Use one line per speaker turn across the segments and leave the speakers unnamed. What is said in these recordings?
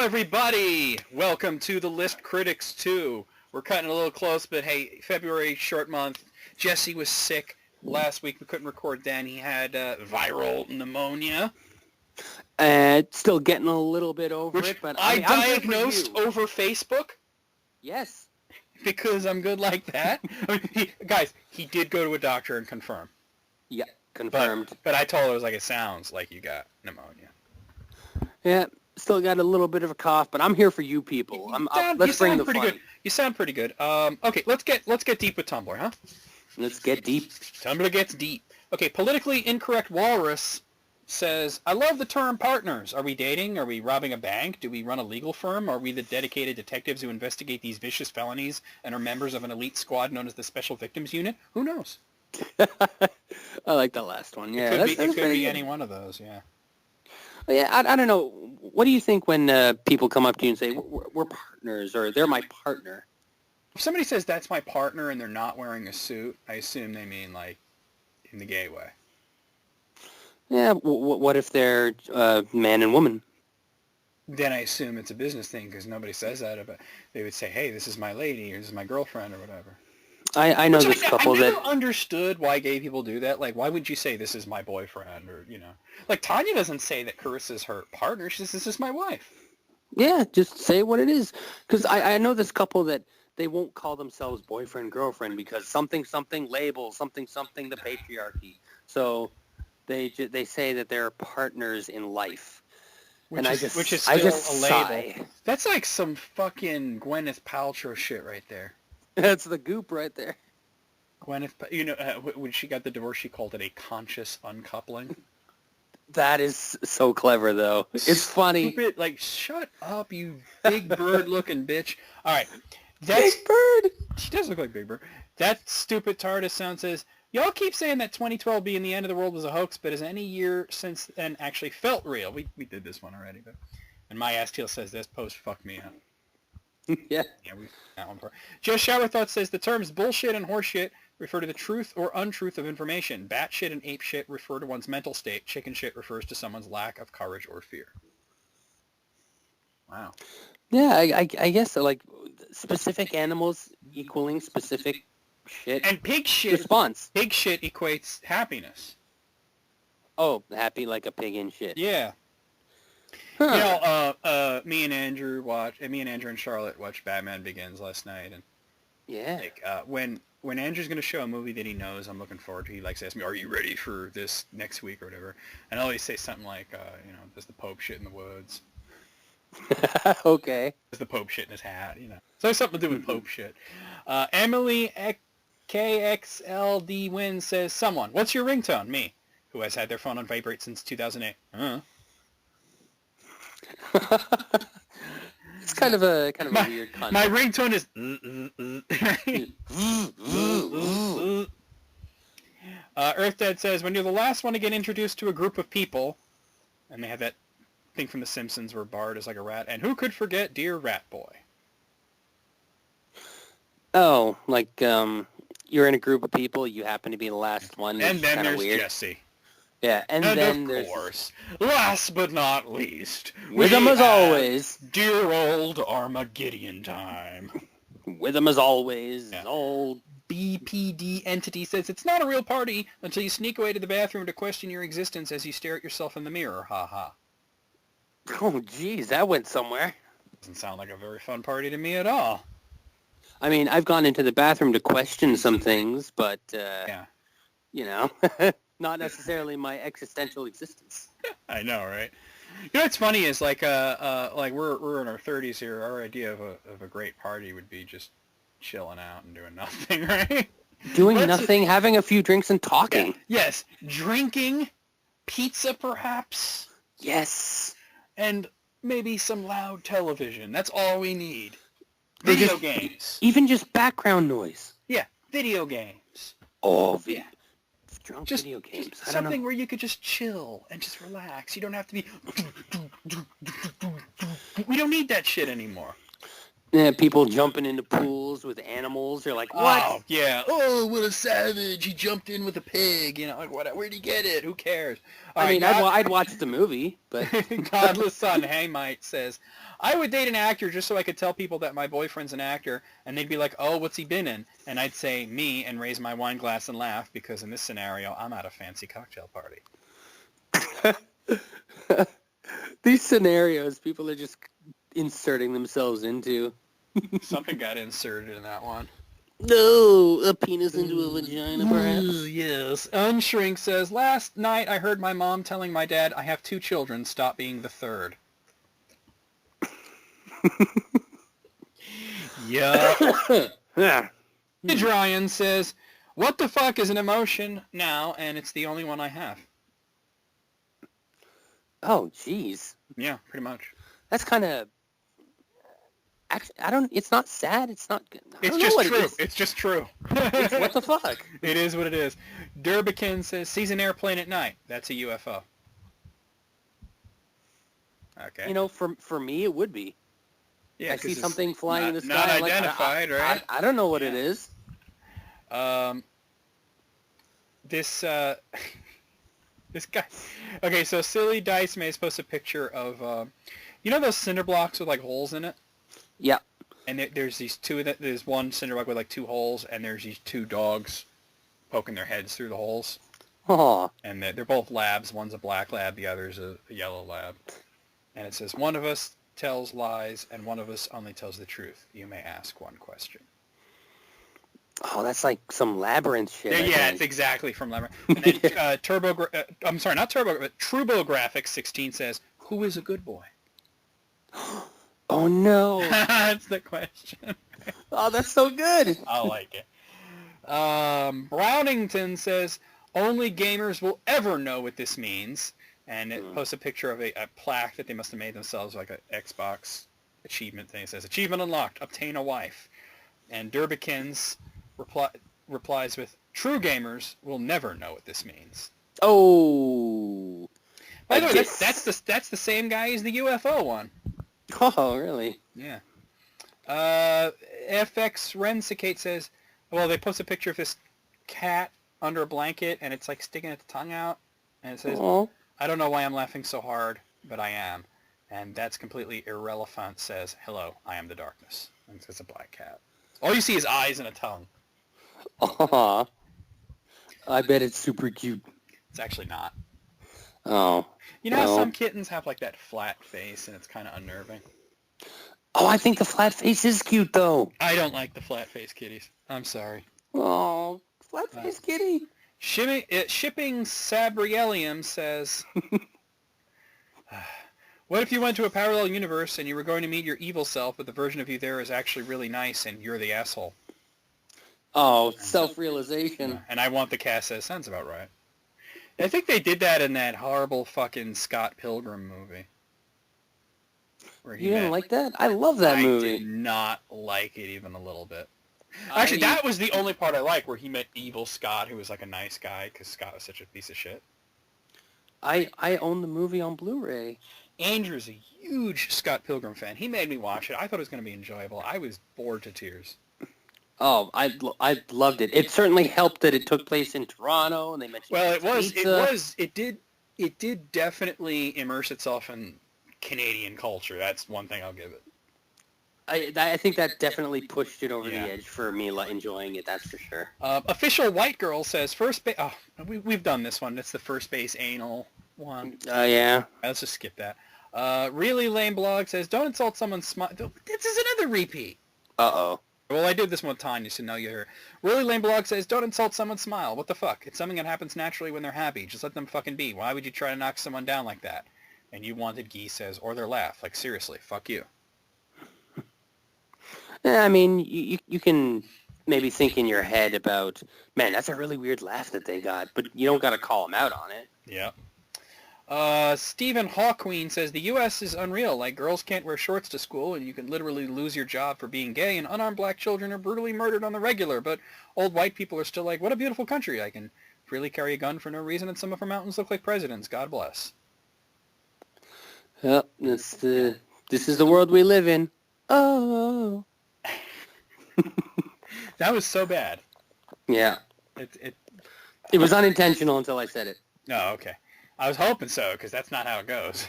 everybody! Welcome to the List Critics 2. We're cutting a little close, but hey, February, short month. Jesse was sick last week. We couldn't record then. He had viral pneumonia.
Still getting a little bit over
Which
it, but
I
I'm here for
diagnosed
you.
over Facebook
Yes.
because I'm good like that. I mean, he did go to a doctor and confirm.
Yeah, confirmed.
But I told her, it sounds like you got pneumonia.
Yeah, still got a little bit of a cough, but I'm here for you people. Let's bring the fun.
Good. You sound pretty good. Okay, let's get deep with Tumblr, huh?
Let's get deep.
Tumblr gets deep. Okay, politically incorrect walrus says, I love the term partners. Are we dating? Are we robbing a bank? Do we run a legal firm? Are we the dedicated detectives who investigate these vicious felonies and are members of an elite squad known as the Special Victims Unit? Who knows?
I like the last one. Yeah,
it could be any one of those, yeah.
Yeah, I don't know. What do you think when people come up to you and say, we're partners, or they're my partner?
If somebody says that's my partner and they're not wearing a suit, I assume they mean, in the gay way.
Yeah, what if they're man and woman?
Then I assume it's a business thing because nobody says that. But they would say, hey, this is my lady, or this is my girlfriend, or whatever.
I know this couple
I never understood why gay people do that. Why would you say this is my boyfriend, or, Tanya doesn't say that Carissa's her partner. She says, this is my wife.
Yeah, just say what it is. Because I know this couple that they won't call themselves boyfriend, girlfriend because something label, something the patriarchy. So they say that they're partners in life.
Which is still a label. Sigh. That's like some fucking Gwyneth Paltrow shit right there.
That's the goop right there.
Gwyneth, when she got the divorce, she called it a conscious uncoupling.
That is so clever, though. It's funny.
Shut up, you big bird-looking bitch. All right.
Big Bird?
She does look like Big Bird. That stupid TARDIS sound says, y'all keep saying that 2012 being the end of the world was a hoax, but has any year since then actually felt real? We did this one already, but... And my ass teal says this post fucked me up.
Yeah.
Yeah, we that one for. Joe Shower Thought says the terms bullshit and horseshit refer to the truth or untruth of information. Batshit and apeshit refer to one's mental state. Chicken shit refers to someone's lack of courage or fear. Wow.
Yeah, I guess so, specific animals equaling specific shit.
And pig shit
response.
Pig shit equates happiness.
Oh, happy like a pig in shit.
Yeah. Huh. Me and Andrew and Charlotte watched Batman Begins last night, and
yeah,
when Andrew's gonna show a movie that he knows I'm looking forward to, he likes to ask me, "Are you ready for this next week or whatever?" And I always say something like, "Does the Pope shit in the woods?"
Okay.
Does the Pope shit in his hat? So it's something to do with Pope shit. Emily KXLD Win says, "Someone, what's your ringtone?" Me, who has had their phone on vibrate since 2008.
It's kind of a weird concept.
My ringtone is Earth Dad says, when you're the last one to get introduced to a group of people, and they have that thing from The Simpsons where Bart is like a rat, and who could forget Dear Rat Boy?
Oh, you're in a group of people, you happen to be the last one.
And then there's
weird.
Jesse.
Yeah, and then
of course, last but not least,
with them as always,
dear old Armageddon time.
With them as always,
yeah.
Old
BPD entity says it's not a real party until you sneak away to the bathroom to question your existence as you stare at yourself in the mirror. Ha ha.
Oh, geez, that went somewhere.
Doesn't sound like a very fun party to me at all.
I mean, I've gone into the bathroom to question some things, but
yeah.
Not necessarily my existential existence.
I know, right? What's funny is we're in our 30s here. Our idea of a great party would be just chilling out and doing nothing, right?
Doing nothing, having a few drinks and talking.
Yeah. Yes, drinking, pizza perhaps.
Yes,
and maybe some loud television. That's all we need. Video games.
Even just background noise.
Yeah, video games.
Oh, yeah. Drunk
just
video games.
Just something where you could just chill and just relax. You don't have to be... We don't need that shit anymore.
Yeah, people jumping into pools with animals. You're like, what?
Oh, yeah. Oh, what a savage. He jumped in with a pig. You know, like, what? Where'd he get it? Who cares? All
I
right,
mean, I'd watch the movie, but
Godless Son, Hey Mite says, I would date an actor just so I could tell people that my boyfriend's an actor, and they'd be like, oh, what's he been in? And I'd say, me, and raise my wine glass and laugh, because in this scenario, I'm at a fancy cocktail party.
these scenarios, people are just inserting themselves into.
Something got inserted in that one.
No, a penis into a vagina, perhaps.
Ooh, yes. Unshrink says, last night I heard my mom telling my dad, I have 2 children, stop being the third. Yeah.
Yeah.
Ryan says, what the fuck is an emotion now, and it's the only one I have.
Oh, jeez.
Yeah, pretty much.
That's kind of. Actually, I don't. It's not sad. It's not good.
It's just true. It's just true.
What the fuck?
It is what it is. Durbikin says, sees an airplane at night. That's a UFO. Okay.
You know, for me, it would be.
Yeah,
I see something flying in the sky.
Not
I'm like,
identified, right?
I don't know what it is.
This this guy. Okay, so Silly Dice May post a picture of you know those cinder blocks with like holes in it?
Yeah.
And there's these two. There's one cinder block with like 2 holes, and there's these 2 dogs poking their heads through the holes.
Oh.
And they're both labs. One's a black lab, the other's a yellow lab. And it says, one of us tells lies, and one of us only tells the truth. You may ask one question.
Oh, that's like some labyrinth shit.
Yeah, it's exactly from Labyrinth. And then I'm sorry, not Turbo, but TurboGrafx 16 says, who is a good boy?
Oh, no.
That's the question.
Oh, that's so good.
I like it. Brownington says, only gamers will ever know what this means. And it posts a picture of a plaque that they must have made themselves, like an Xbox achievement thing. It says, achievement unlocked, obtain a wife. And Durbikins replies with, true gamers will never know what this means.
Oh.
By the way, that's the same guy as the UFO one.
Oh, really?
Yeah. FX Rensicate says, well, they post a picture of this cat under a blanket, and it's like sticking its tongue out. And it says,
oh.
I don't know why I'm laughing so hard, but I am. And that's completely irrelevant, says, hello, I am the darkness. And it's a black cat. All you see is eyes and a tongue.
Aw. I bet it's super cute.
It's actually not.
Oh.
You know how some kittens have like that flat face and it's kind of unnerving?
Oh, I think the flat face is cute, though.
I don't like the flat face kitties. I'm sorry.
Oh, flat face kitty.
Shipping Sabrielium says, what if you went to a parallel universe and you were going to meet your evil self, but the version of you there is actually really nice and you're the asshole?
Oh, self-realization.
And I want the cast says, sounds about right. I think they did that in that horrible fucking Scott Pilgrim movie.
You didn't like that? I love that movie.
I did not like it even a little bit. Actually, that was the only part I liked, where he met evil Scott, who was like a nice guy, because Scott was such a piece of shit.
I own the movie on Blu-ray.
Andrew's a huge Scott Pilgrim fan. He made me watch it. I thought it was going to be enjoyable. I was bored to tears.
Oh, I loved it. It certainly helped that it took place in Toronto, and they mentioned.
Well,
pizza.
it did definitely immerse itself in Canadian culture. That's one thing I'll give it.
I think that definitely pushed it over the edge for me enjoying it. That's for sure.
Official White Girl says first base. Oh, we've done this one. It's the first base anal one.
Yeah.
Let's just skip that. Really Lame Blog says don't insult someone's smile. This is another repeat.
Uh-oh.
Well, I did this one with Tanya, so now you hear. Really Lame Blog says, don't insult someone's smile. What the fuck? It's something that happens naturally when they're happy. Just let them fucking be. Why would you try to knock someone down like that? And you wanted, Guy says, or their laugh. Like, seriously, fuck you.
Yeah, I mean, you can maybe think in your head about, man, that's a really weird laugh that they got, but you don't got to call them out on it.
Yeah. Stephen Hawqueen says, the U.S. is unreal. Like, girls can't wear shorts to school, and you can literally lose your job for being gay, and unarmed black children are brutally murdered on the regular, but old white people are still like, what a beautiful country. I can freely carry a gun for no reason, and some of our mountains look like presidents. God bless.
Yep, this is the world we live in. Oh.
That was so bad.
Yeah.
It.
It was unintentional until I said it.
No, okay. I was hoping so, because that's not how it goes.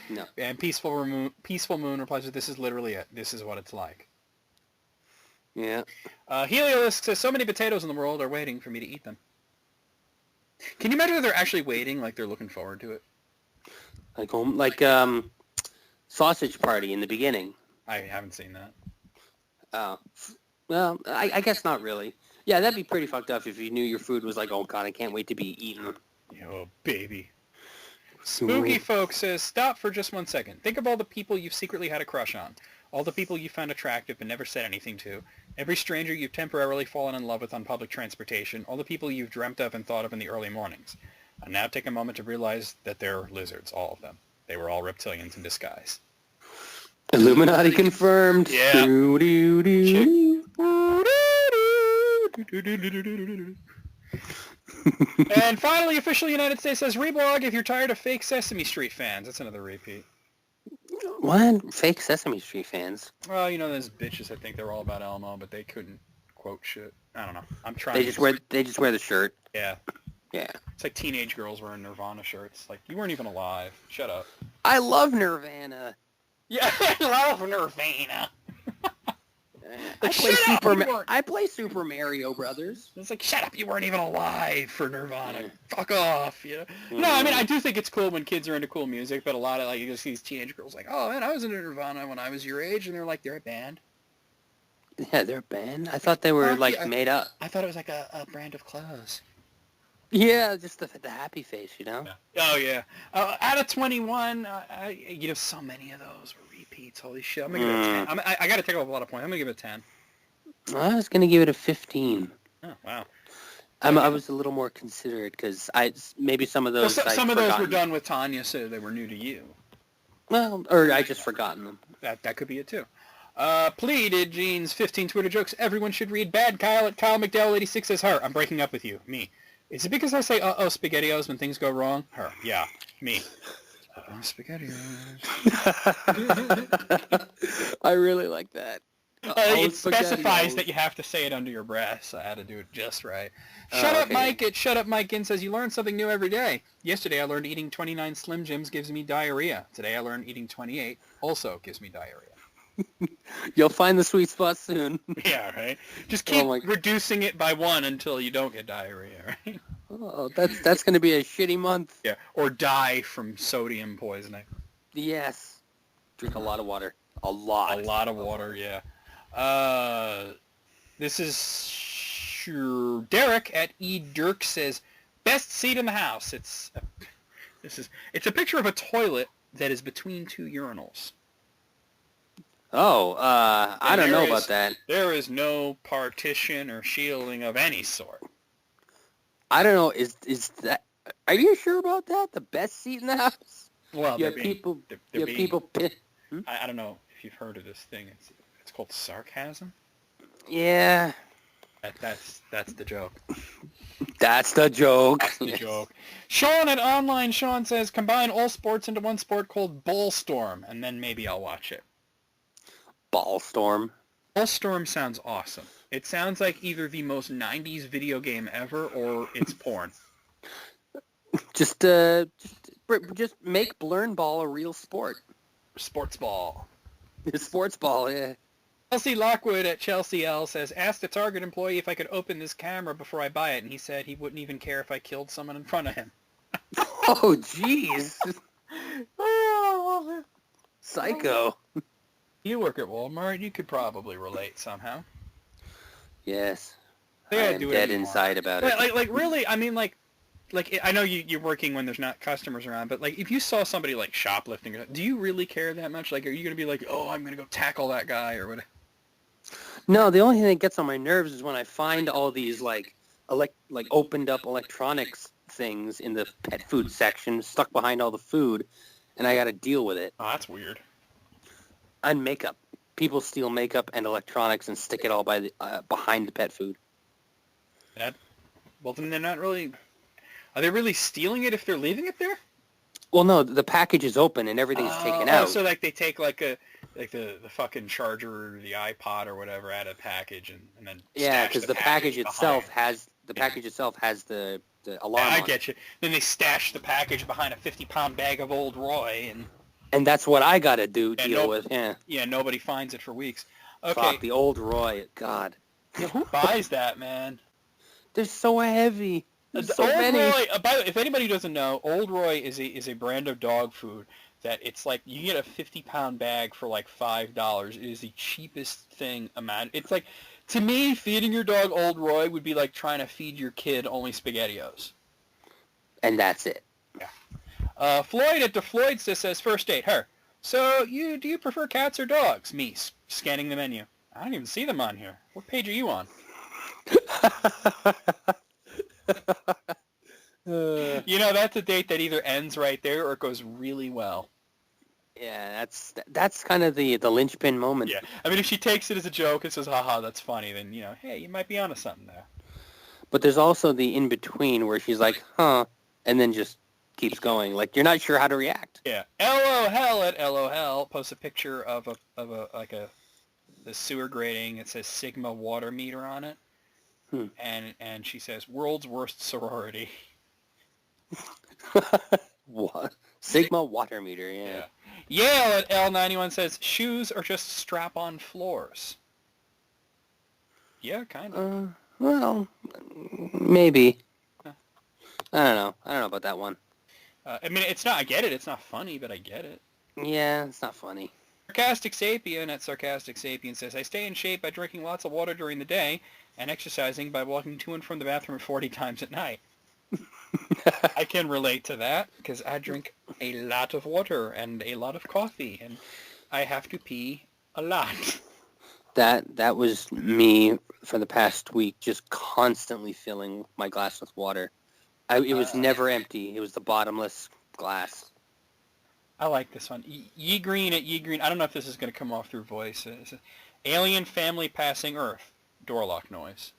No.
And Peaceful Moon replies with, this is literally it. This is what it's like.
Yeah.
Heliolisk says, so many potatoes in the world are waiting for me to eat them. Can you imagine that they're actually waiting, like they're looking forward to it?
Like Sausage Party in the beginning.
I haven't seen that.
Oh. Well, I guess not really. Yeah, that'd be pretty fucked up if you knew your food was like, oh god, I can't wait to be eaten.
Oh, baby. Spooky Folk says, stop for just 1 second. Think of all the people you've secretly had a crush on. All the people you found attractive but never said anything to. Every stranger you've temporarily fallen in love with on public transportation. All the people you've dreamt of and thought of in the early mornings. And now take a moment to realize that they're lizards, all of them. They were all reptilians in disguise.
Illuminati confirmed.
Yeah. And finally, official United States says, reblog if you're tired of fake Sesame Street fans. That's another repeat.
What? Fake Sesame Street fans?
Well, you know those bitches that think they're all about Elmo, but they couldn't quote shit. I don't know. I'm trying.
They just wear the shirt.
Yeah.
Yeah.
It's like teenage girls wearing Nirvana shirts. Like, you weren't even alive. Shut up.
I love Nirvana.
Yeah, I love Nirvana.
I play Super Mario Brothers.
It's like, shut up, you weren't even alive for Nirvana. Fuck off, you know? No, I mean, I do think it's cool when kids are into cool music, but a lot of, like, you just see these teenage girls like, oh, man, I was into Nirvana when I was your age, and they're like, they're a band.
Yeah, they're a band? I thought they were, made up.
I thought it was like a brand of clothes.
Yeah, just the happy face, you know?
Yeah. Oh, yeah. Out of 21, so many of those were repeats. Holy shit. I'm going to give it a 10. I got to take off a lot of points. I'm going to give it a 10.
I was going to give it a 15.
Oh, wow.
I was a little more considerate because maybe some of those
some of those were done with Tanya, so they were new to you.
Well, or I just forgotten them.
That could be it, too. Pleaded Gene's 15 Twitter jokes. Everyone should read Bad Kyle at Kyle McDowell 86 says, her. I'm breaking up with you. Me. Is it because I say, uh-oh, SpaghettiOs when things go wrong? Her. Yeah. Me. Uh-oh, SpaghettiOs.
I really like that.
It specifies that you have to say it under your breath, so I had to do it just right. Shut up, Mike at Shut Up Mike In says, you learn something new every day. Yesterday I learned eating 29 Slim Jims gives me diarrhea. Today I learned eating 28 also gives me diarrhea.
You'll find the sweet spot soon.
Yeah, right? Just keep reducing it by 1 until you don't get diarrhea, right?
Oh, that's going to be a shitty month.
Yeah, or die from sodium poisoning.
Yes. Drink a lot of water. A lot.
A lot of water, yeah. This is Derek at E. Dirk says, best seat in the house. It's a picture of a toilet that is between 2 urinals.
Oh, I don't know about that.
There is no partition or shielding of any sort.
I don't know. Is that? Are you sure about that? The best seat in the house?
Well,
you have people.
I don't know if you've heard of this thing. It's called sarcasm.
Yeah.
That's the joke.
That's the joke.
That's the joke. Sean at Online Sean says, combine all sports into one sport called Ballstorm, and then maybe I'll watch it.
Ballstorm.
Ballstorm sounds awesome. It sounds like either the most 90s video game ever or it's porn.
Just make Blurn Ball a real sport.
Sports ball.
Sports ball, yeah.
Chelsea Lockwood at Chelsea L says, asked a Target employee if I could open this camera before I buy it, and he said he wouldn't even care if I killed someone in front of him.
Oh, jeez. Psycho.
You work at Walmart. You could probably relate somehow.
Yes. I am dead inside about it.
Like really, I mean, like I know you're working when there's not customers around, but like if you saw somebody like shoplifting, do you really care that much? Like, are you gonna be like, oh, I'm gonna go tackle that guy or what?
No, the only thing that gets on my nerves is when I find all these like opened up electronics things in the pet food section stuck behind all the food, and I got to deal with it.
Oh, that's weird.
And makeup. People steal makeup and electronics and stick it all behind the pet food.
Well, then they're not really... Are they really stealing it if they're leaving it there?
Well, no, the package is open and everything's taken out.
So like they take like like the fucking charger or the iPod or whatever out of the package and then
Yeah,
stash
because the package itself
behind.
has the
Yeah,
alarm
I
on it.
get you. Then they stash the package behind a 50-pound bag of Old Roy,
And that's what I got to
and
deal with. Yeah.
nobody finds it for weeks. Okay,
Fuck, the Old Roy. God.
yeah, who buys that, man?
They're so heavy. There's
The
so
Old
many.
Roy. By the way, if anybody doesn't know, Old Roy is a brand of dog food that it's like you get a 50-pound bag for like $5. It is the cheapest thing amount. It's like, to me, feeding your dog Old Roy would be like trying to feed your kid only SpaghettiOs.
And that's it.
Floyd at DeFloyd says first date her. So do you prefer cats or dogs? Me scanning the menu. I don't even see them on here. What page are you on? That's a date that either ends right there or it goes really well.
Yeah, that's kind of the linchpin moment.
Yeah, I mean, if she takes it as a joke and says, haha, that's funny, then, hey, you might be onto something there.
But there's also the in-between where she's like, huh, and then just keeps going. Like, you're not sure how to react.
Yeah. LOL at LOL posts a picture of the sewer grating. It says Sigma water meter on it. And she says, world's worst sorority.
What? Sigma water meter, yeah.
Yale at L91 says, shoes are just strap-on floors. Yeah, kind of.
Well, maybe. I don't know about that one.
I mean, it's not, I get it. It's not funny, but I get it.
Yeah, it's not funny.
Sarcastic Sapien at Sarcastic Sapien says, I stay in shape by drinking lots of water during the day and exercising by walking to and from the bathroom 40 times at night. I can relate to that because I drink a lot of water and a lot of coffee and I have to pee a lot.
That was me for the past week, just constantly filling my glass with water. It was never empty. It was the bottomless glass.
I like this one. Ye Green at Ye Green. I don't know if this is going to come off through voice. It's alien family passing Earth. Door lock noise.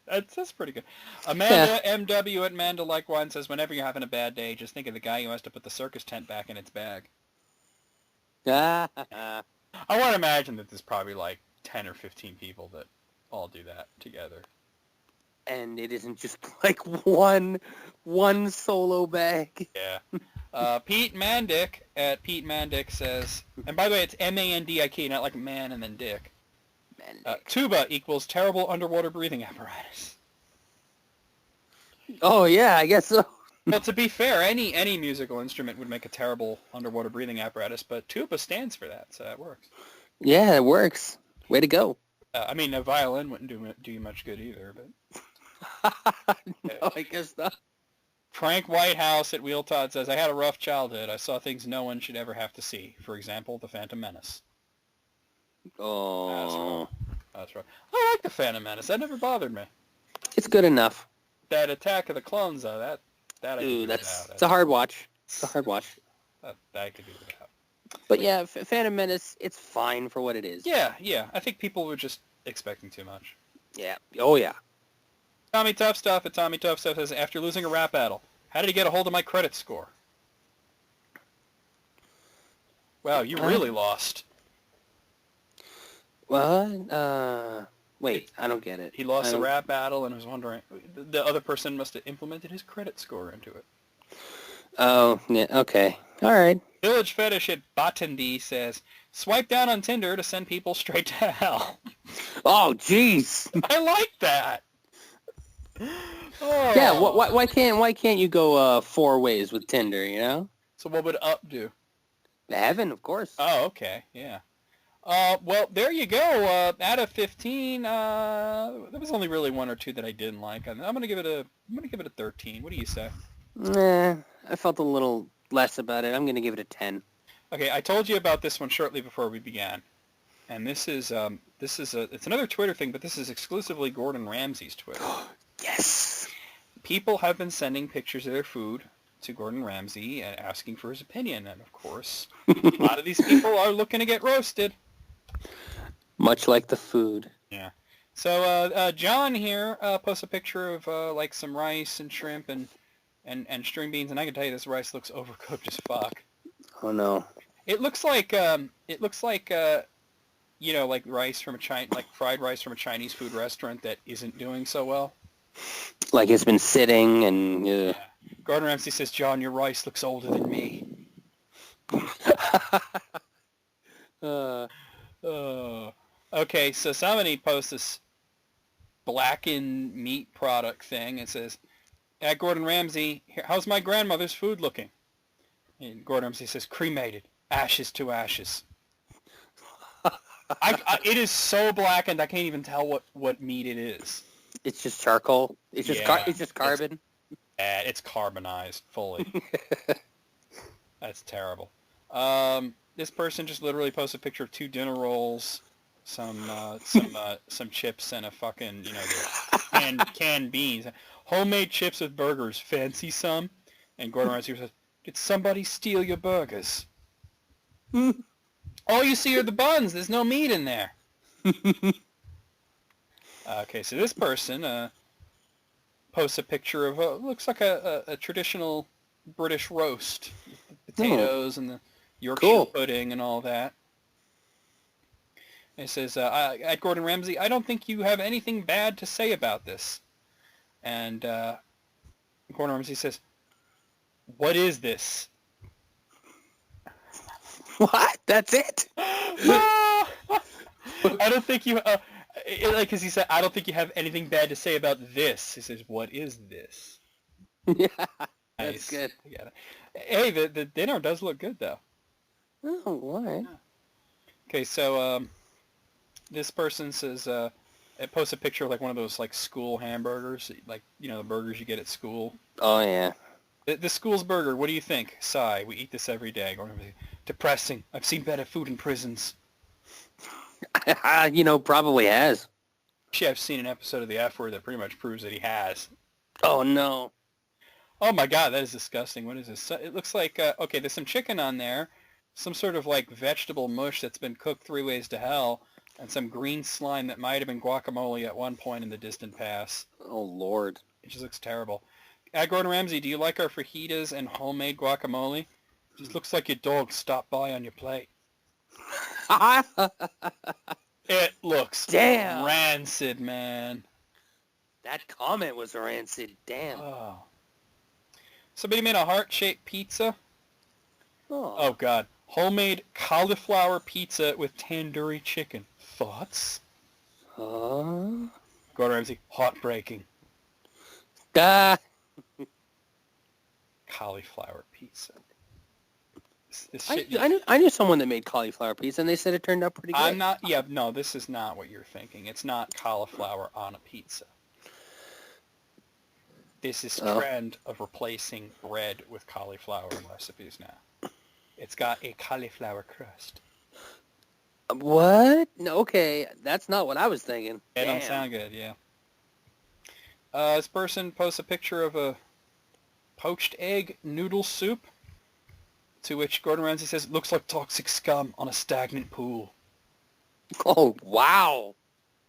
That's pretty good. Amanda MW at Manda Like Wine says, whenever you're having a bad day, just think of the guy who has to put the circus tent back in its bag. I want to imagine that there's probably like 10 or 15 people that all do that together.
And it isn't just like one solo bag.
Yeah. Pete Mandick at Pete Mandick says, and by the way, it's M-A-N-D-I-K, not like man and then dick. Tuba equals terrible underwater breathing apparatus.
Oh, yeah, I guess so.
Well, to be fair, any musical instrument would make a terrible underwater breathing apparatus, but tuba stands for that, so that works.
Yeah, it works. Way to go.
I mean, a violin wouldn't do you much good either, but...
No, I guess not.
Frank Whitehouse at Wheel Todd says, I had a rough childhood. I saw things no one should ever have to see. For example, The Phantom Menace.
Oh.
That's right. I like The Phantom Menace. That never bothered me.
It's good enough.
That Attack of the Clones, though, that I could do without.
It's a hard watch. It's a hard watch.
That I could do without.
But yeah, Phantom Menace, it's fine for what it is.
Yeah. I think people were just expecting too much.
Yeah. Oh, yeah.
Tommy Tough Stuff at Tommy Tough Stuff says, after losing a rap battle, how did he get a hold of my credit score? Wow, you really lost.
What? Wait, I don't get it.
He lost the rap battle and was wondering, the other person must have implemented his credit score into it.
Oh, yeah, okay. All right.
Village Fetish at Botandi says, swipe down on Tinder to send people straight to hell.
Oh, jeez.
I like that. Oh.
Yeah, why can't you go 4 ways with Tinder, you know?
So what would up do?
Heaven, of course.
Oh, okay, yeah. Well, there you go. Out of 15, there was only really 1 or 2 that I didn't like. I'm gonna give it a 13. What do you say?
Nah, I felt a little less about it. I'm gonna give it a 10.
Okay, I told you about this one shortly before we began, and it's another Twitter thing, but this is exclusively Gordon Ramsay's Twitter.
Yes.
People have been sending pictures of their food to Gordon Ramsay and asking for his opinion, and of course, a lot of these people are looking to get roasted.
Much like the food.
Yeah. So John here posts a picture of like some rice and shrimp and and string beans, and I can tell you this rice looks overcooked as fuck.
Oh no.
It looks like you know, like rice from like fried rice from a Chinese food restaurant that isn't doing so well.
Like it's been sitting and.
Yeah. Gordon Ramsay says, "John, your rice looks older than me."
uh,
Okay, so somebody posts this blackened meat product thing. It says, "At Gordon Ramsay, how's my grandmother's food looking?" And Gordon Ramsay says, "Cremated, ashes to ashes." It is so blackened, I can't even tell what meat it is.
it's just charcoal. It's just it's just carbon.
It's carbonized fully. That's terrible. This person just literally posted a picture of 2 dinner rolls, some chips, and a fucking, you know, the canned beans. Homemade chips with burgers. Fancy some? And Gordon Ramsay says, "Did somebody steal your burgers?" All you see are the buns. There's no meat in there. Okay, so this person posts a picture of looks like a traditional British roast. The potatoes and the Yorkshire pudding and all that. And it says, at Gordon Ramsay, "I don't think you have anything bad to say about this." And Gordon Ramsay says, "What is this?"
What? That's it?
I don't think you, because he said, "I don't think you have anything bad to say about this." He says, "What is this?"
Yeah,
Nice.
that's good.
Yeah. Hey, the dinner does look good, though.
Oh, all right.
Okay, so this person says, it posts a picture of like one of those like school hamburgers, like, you know, the burgers you get at school.
Oh, yeah.
The school's burger, what do you think? Sigh, we eat this every day. Depressing. I've seen better food in prisons.
You know, probably has.
Actually, I've seen an episode of The F Word that pretty much proves that he has.
Oh, no.
Oh my god, that is disgusting. What is this? It looks like, okay, there's some chicken on there, some sort of like vegetable mush that's been cooked 3 ways to hell, and some green slime that might have been guacamole at one point in the distant past.
Oh, Lord.
It just looks terrible. At Gordon Ramsay, do you like our fajitas and homemade guacamole? It just looks like your dog stopped by on your plate. It looks
damn
rancid, man.
That comment was rancid. Damn.
Oh. Somebody made a heart-shaped pizza.
Oh,
God. Homemade cauliflower pizza with tandoori chicken. Thoughts? Gordon Ramsay, heartbreaking. Cauliflower pizza. This shit,
I knew someone that made cauliflower pizza, and they said it turned out pretty good.
No, this is not what you're thinking. It's not cauliflower on a pizza. This is trend of replacing bread with cauliflower in recipes now. It's got a cauliflower crust.
What? No, okay, that's not what I was thinking.
It don't sound good, yeah. This person posts a picture of a poached egg noodle soup, to which Gordon Ramsay says, "Looks like toxic scum on a stagnant pool."
Oh, wow.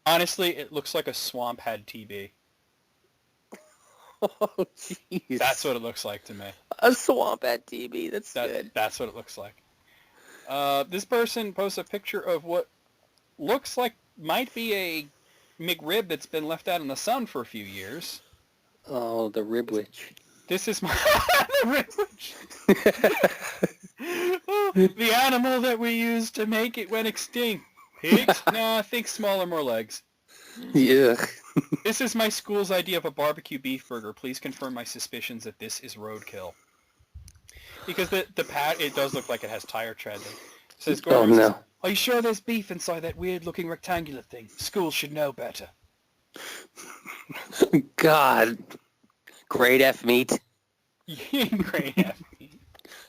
Honestly, it looks like a swamp had TB.
Oh, jeez.
That's what it looks like to me.
A swamp at TB. That's good.
That's what it looks like. This person posts a picture of what looks like might be a McRib that's been left out in the sun for a few years.
Oh, the rib witch.
This is my the rib witch. The animal that we used to make it went extinct. Pigs? No, I think smaller, more legs.
Yeah.
This is my school's idea of a barbecue beef burger. Please confirm my suspicions that this is roadkill. Because the it does look like it has tire tread. It says, Gordon,
no.
"Are you sure there's beef inside that weird-looking rectangular thing? Schools should know better."
God. Grade F meat.
Grade F meat.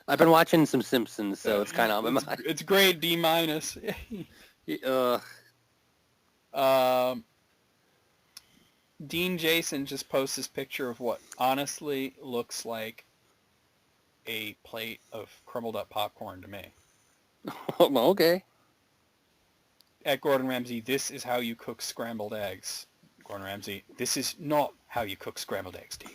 I've been watching some Simpsons, so it's kind of on my mind.
It's grade D-. Dean Jason just posts this picture of what honestly looks like a plate of crumbled up popcorn to me.
Oh, okay.
At Gordon Ramsay, "This is how you cook scrambled eggs." Gordon Ramsay, "This is not how you cook scrambled eggs, Dean."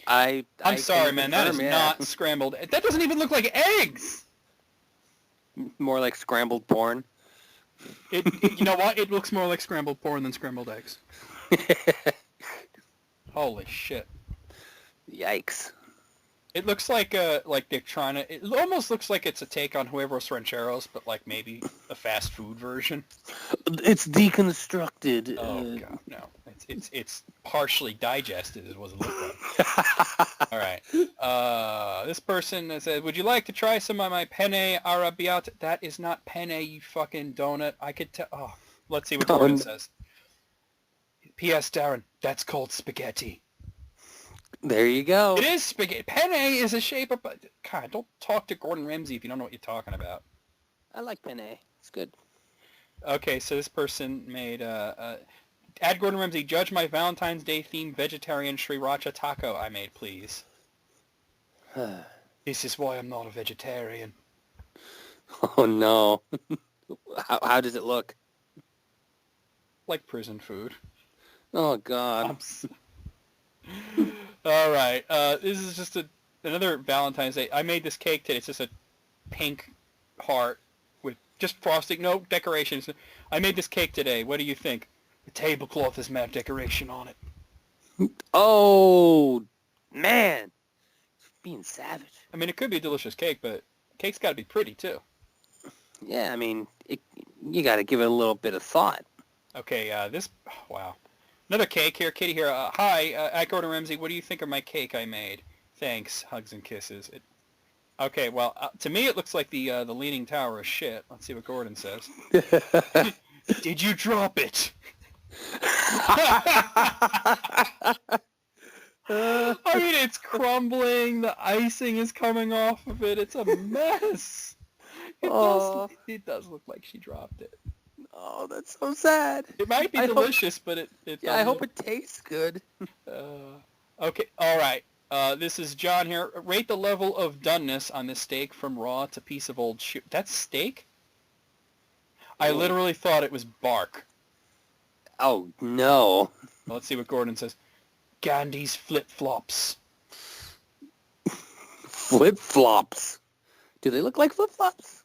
I'm
I'm sorry, man. That is not scrambled. That doesn't even look like eggs.
More like scrambled porn.
You know what? It looks more like scrambled porn than scrambled eggs. Holy shit.
Yikes.
It looks like they're trying to. It almost looks like it's a take on Huevos Rancheros, but like maybe a fast food version.
It's deconstructed.
Oh god, no! It's partially digested, is what it looks like. All right. This person said, "Would you like to try some of my penne arrabbiata?" That is not penne, you fucking donut. I could tell. Oh, let's see what Gordon says. P.S. Darren, that's called spaghetti.
There you go.
It is spaghetti. Penne is a shape of... God, don't talk to Gordon Ramsay if you don't know what you're talking about.
I like penne. It's good.
Okay, so this person made... add Gordon Ramsay, judge my Valentine's Day themed vegetarian sriracha taco I made, please. This is why I'm not a vegetarian.
Oh, no. How does it look?
Like prison food.
Oh, God.
All right. This is just another Valentine's Day. I made this cake today. It's just a pink heart with just frosting, no decorations. I made this cake today. What do you think? The tablecloth has mad decoration on it.
Oh, man. Being savage.
I mean, it could be a delicious cake, but cake's got to be pretty, too.
Yeah, I mean, you got to give it a little bit of thought.
Okay, wow. Another cake here, Kitty here. Hi, at Gordon Ramsay, what do you think of my cake I made? Thanks, hugs and kisses. Okay, well, to me it looks like the Leaning Tower of shit. Let's see what Gordon says. Did you drop it? I mean, it's crumbling. The icing is coming off of it. It's a mess. It does look like she dropped it.
Oh, that's so sad.
It might be delicious, but it
I hope it tastes good.
Okay, all right. This is John here. Rate the level of doneness on this steak from raw to piece of old shoe. That's steak? I literally thought it was bark.
Oh, no.
Well, let's see what Gordon says. Gandhi's flip-flops.
Flip-flops? Do they look like flip-flops?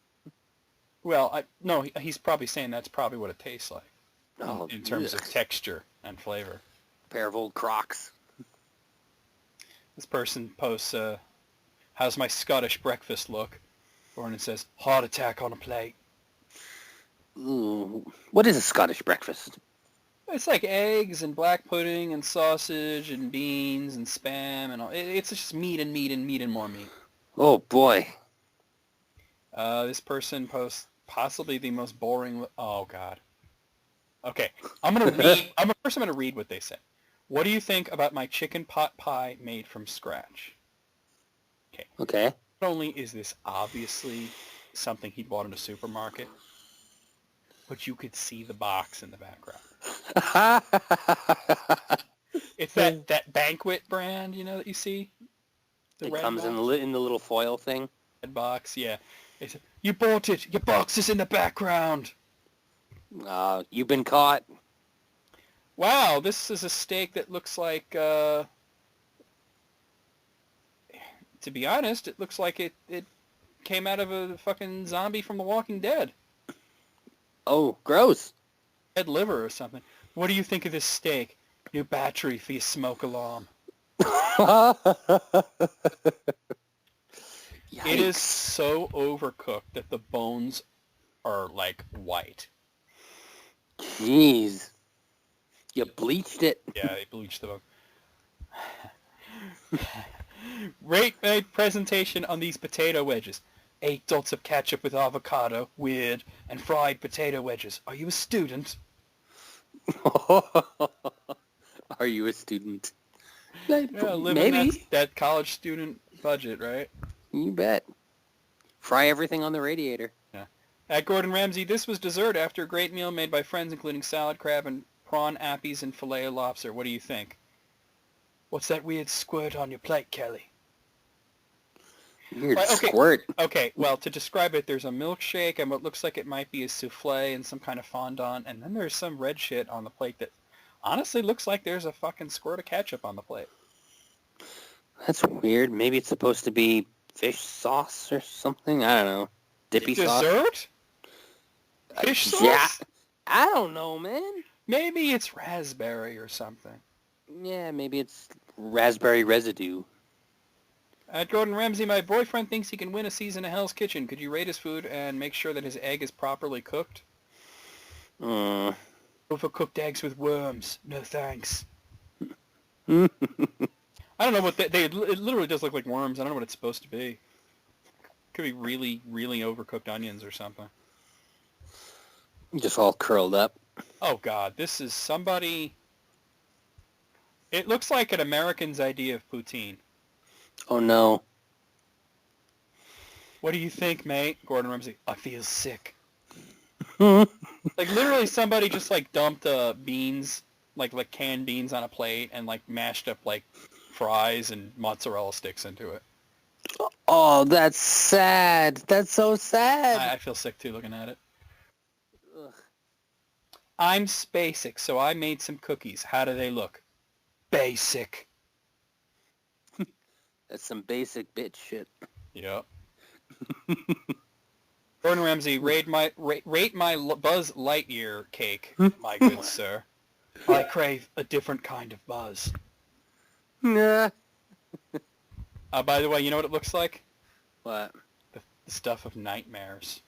Well, no, he's probably saying that's probably what it tastes like.
Oh,
in terms of texture and flavor.
Pair of old Crocs.
This person posts, how's my Scottish breakfast look? Gordon says, heart attack on a plate.
Ooh. What is a Scottish breakfast?
It's like eggs and black pudding and sausage and beans and Spam and all. It's just meat and meat and meat and more meat.
Oh, boy.
This person posts possibly the most boring... Oh, God. Okay. I'm going to read... First, I'm going to read what they say. What do you think about my chicken pot pie made from scratch?
Okay.
Not only is this obviously something he bought in a supermarket, but you could see the box in the background. It's that Banquet brand, you know, that you see?
It comes in the little foil thing?
Red box, yeah. It's, you bought it! Your box is in the background!
You've been caught.
Wow, this is a steak that looks like, to be honest, it looks like it came out of a fucking zombie from The Walking Dead.
Oh, gross.
Dead liver or something. What do you think of this steak? New battery for your smoke alarm. It is so overcooked that the bones are, like, white.
Jeez. You bleached it.
Yeah, they bleached the bone. Rate my presentation on these potato wedges. 8 dots of ketchup with avocado, weird, and fried potato wedges. Are you a student?
Are you a student?
Yeah,
Maybe.
That college student budget, right?
You bet. Fry everything on the radiator.
Yeah. At Gordon Ramsay, this was dessert after a great meal made by friends including salad, crab, and prawn appies and filet of lobster. What do you think? What's that weird squirt on your plate, Kelly?
Weird squirt.
Okay, well, to describe it, there's a milkshake and what looks like it might be a souffle and some kind of fondant, and then there's some red shit on the plate that honestly looks like there's a fucking squirt of ketchup on the plate.
That's weird. Maybe it's supposed to be fish sauce or something. I don't know. Dippy sauce.
Dessert? Fish sauce?
Yeah. I don't know, man.
Maybe it's raspberry or something.
Yeah, maybe it's raspberry residue.
At Gordon Ramsay, my boyfriend thinks he can win a season of Hell's Kitchen. Could you rate his food and make sure that his egg is properly cooked? Overcooked eggs with worms. No thanks. I don't know what it literally does look like worms. I don't know what it's supposed to be. Could be really, really overcooked onions or something.
Just all curled up.
Oh, God. This is somebody... It looks like an American's idea of poutine.
Oh, no.
What do you think, mate? Gordon Ramsay. I feel sick.
Hmm.
Like, literally somebody just, like, dumped beans, like canned beans on a plate and, like, mashed up, like, fries and mozzarella sticks into it.
Oh, that's sad. That's so sad.
I feel sick, too, looking at it.
Ugh.
I'm basic, so I made some cookies. How do they look? Basic.
That's some basic bitch shit.
Yep. Gordon Ramsay, rate my Buzz Lightyear cake, my good sir. I crave a different kind of buzz.
Nah.
By the way, you know what it looks like?
What?
The stuff of nightmares.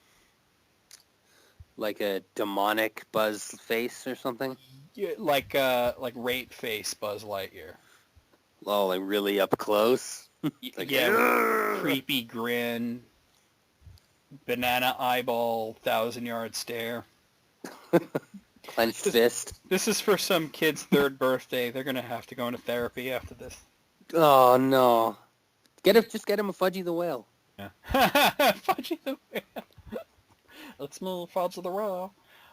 Like a demonic Buzz face or something?
Yeah, like rape face Buzz Lightyear.
Oh, like really up close? Like,
Yeah, with creepy grin, banana eyeball, 1,000-yard stare.
Clenched fist.
This is for some kid's third birthday. They're gonna have to go into therapy after this.
Oh, no. Just get him a Fudgy the Whale.
Yeah. Fudgy the Whale. Let's move Fudge the Whale.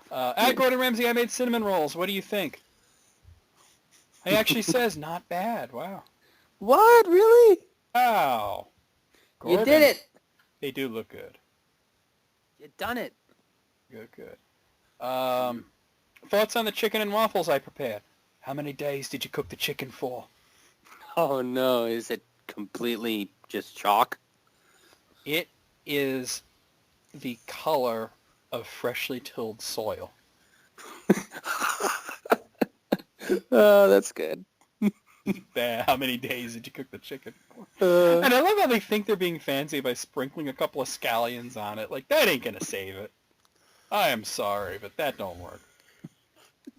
At Gordon Ramsay, I made cinnamon rolls. What do you think? He actually says, not bad. Wow.
What? Really?
Wow.
You
Gordon.
did it.
They do look good.
You done it.
Good. Thoughts on the chicken and waffles I prepared? How many days did you cook the chicken for?
Oh, no. Is it completely just chalk?
It is the color of freshly tilled soil.
Oh, that's good.
How many days did you cook the chicken for? And I love how they think they're being fancy by sprinkling a couple of scallions on it. Like, that ain't gonna save it. I am sorry, but that don't work.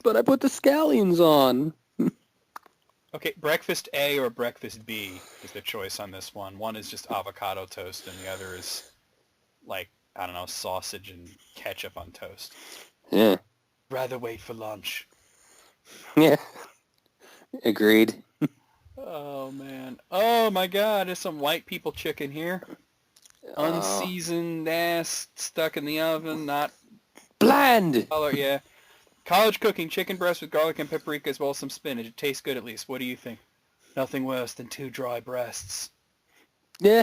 But I put the scallions on.
Okay, breakfast A or breakfast B is the choice on this one. One is just avocado toast, and the other is, like, I don't know, sausage and ketchup on toast.
Yeah.
Rather wait for lunch.
Yeah. Agreed.
Oh, man. Oh, my God. There's some white people chicken here. Unseasoned ass, stuck in the oven, not
Bland.
color, yeah. College cooking, chicken breast with garlic and paprika as well as some spinach. It tastes good at least. What do you think? Nothing worse than 2 dry breasts.
Yeah.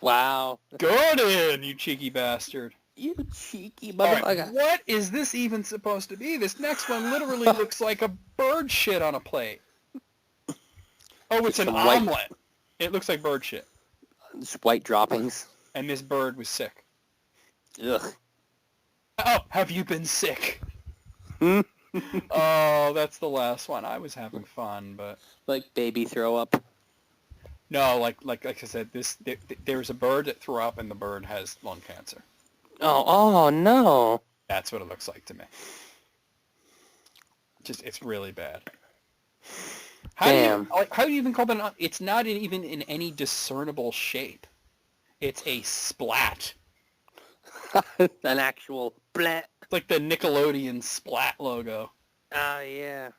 Wow.
Gordon, you cheeky bastard.
You cheeky
All right,
motherfucker.
what is this even supposed to be? This next one literally looks like a bird shit on a plate. Oh, it's an
Some white-
omelet. It looks like bird shit.
Just white droppings.
And this bird was sick.
Ugh.
Oh, have you been sick?
Hmm?
Oh, that's the last one. I was having fun, but
Like baby throw up.
no, like I said, there's a bird that threw up, and the bird has lung cancer.
Oh no.
That's what it looks like to me. It's really bad.
Damn.
How do you even call that? It's not even in any discernible shape. It's a splat.
An actual blat.
It's like the Nickelodeon Splat logo.
Oh yeah.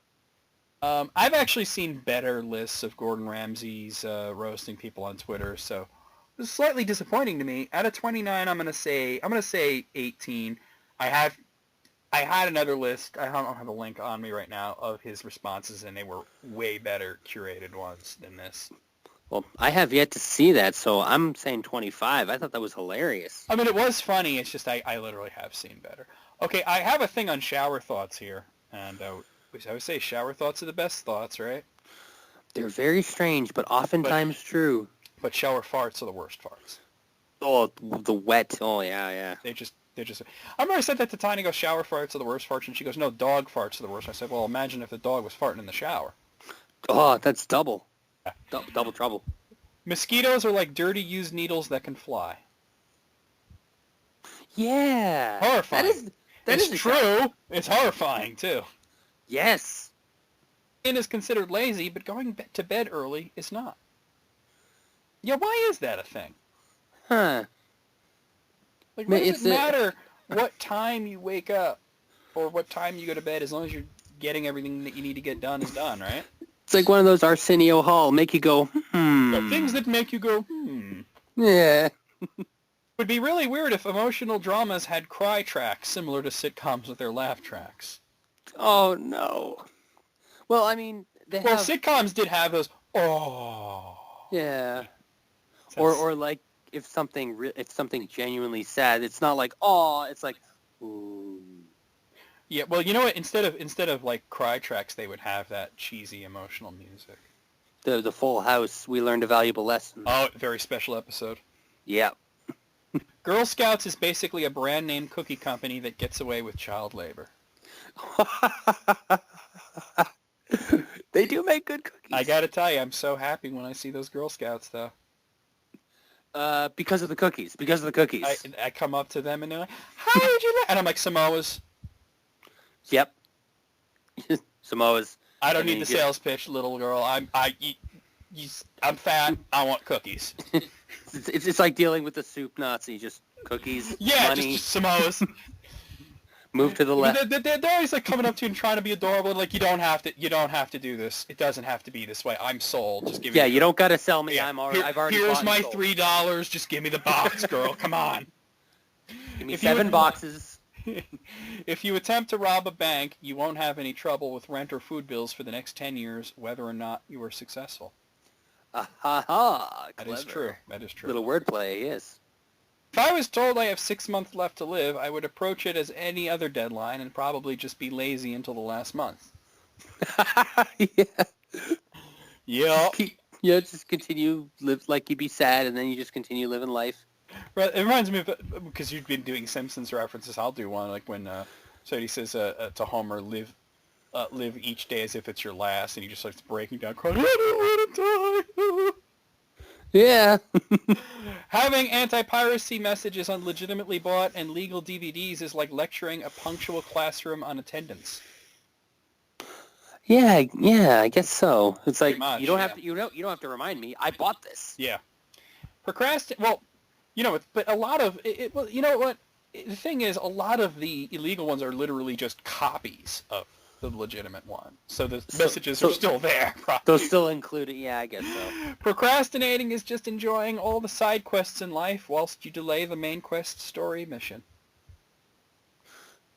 I've actually seen better lists of Gordon Ramsay's roasting people on Twitter, so it's slightly disappointing to me. Out of 29, I'm gonna say 18. I had another list. I don't have a link on me right now of his responses, and they were way better curated ones than this.
Well, I have yet to see that, so I'm saying 25. I thought that was hilarious.
I mean, it was funny. It's just I literally have seen better. Okay, I have a thing on shower thoughts here, and I would say shower thoughts are the best thoughts, right?
They're very strange, but oftentimes true.
But shower farts are the worst farts.
Oh, the wet. Oh, yeah.
They're just. I remember I said that to Tiny. Go, shower farts are the worst farts, and she goes, no, dog farts are the worst. I said, well, imagine if the dog was farting in the shower.
Oh, that's double. Double trouble.
Mosquitoes are like dirty used needles that can fly.
Yeah.
Horrifying.
That is
true. It's horrifying too.
Yes.
It is considered lazy, but going to bed early is not. Yeah, why is that a thing?
Huh.
Like, what does it matter what time you wake up or what time you go to bed, as long as you're getting everything that you need to get done is done, right?
It's like one of those Arsenio Hall, make you go,
So things that make you go,
Yeah.
It would be really weird if emotional dramas had cry tracks similar to sitcoms with their laugh tracks.
Oh, no. Well, I mean,
sitcoms did have those, oh.
Yeah. Or like, if something genuinely sad, it's not like, oh, it's like, ooh.
Yeah, well, you know what? Instead of like cry tracks, they would have that cheesy emotional music.
The Full House, we learned a valuable lesson.
Oh, very special episode.
Yeah.
Girl Scouts is basically a brand name cookie company that gets away with child labor.
They do make good cookies.
I gotta tell you, I'm so happy when I see those Girl Scouts, though.
Because of the cookies. Because of the cookies.
I come up to them and they're like, "How did you?" And I'm like, "Samoas."
Yep. Samoas.
I don't need the sales pitch, little girl. I'm fat. I want cookies.
It's like dealing with the soup Nazi. Just cookies.
Yeah,
money.
just Samoas.
Move to the left.
They're always like coming up to you and trying to be adorable. And like, you don't have to do this. It doesn't have to be this way. I'm sold. Just give me.
Yeah, you don't gotta sell me.
Yeah.
I've already.
Here's
bought
my
and sold.
$3. Just give me the box, girl. Come on.
Give me 7 boxes.
If you attempt to rob a bank, you won't have any trouble with rent or food bills for the next 10 years, whether or not you are successful.
Ha!
That is true. That is true.
Little wordplay, yes.
If I was told I have 6 months left to live, I would approach it as any other deadline and probably just be lazy until the last month.
Yeah.
Yeah.
Yeah, just continue, live like you'd be sad, and then you just continue living life.
It reminds me of, because you've been doing Simpsons references, I'll do one, like when so he says to Homer, live each day as if it's your last, and he just starts breaking down, crying, I don't want to die.
Yeah.
Having anti-piracy messages on legitimately bought and legal DVDs is like lecturing a punctual classroom on attendance.
Yeah, I guess so. It's like
much,
you don't have to remind me. I bought this.
Yeah. Well, you know, but a lot of it. Well, you know what? The thing is, a lot of the illegal ones are literally just copies of the legitimate one. So the messages are still there. Probably.
They'll still include it. Yeah, I guess so.
Procrastinating is just enjoying all the side quests in life whilst you delay the main quest story mission.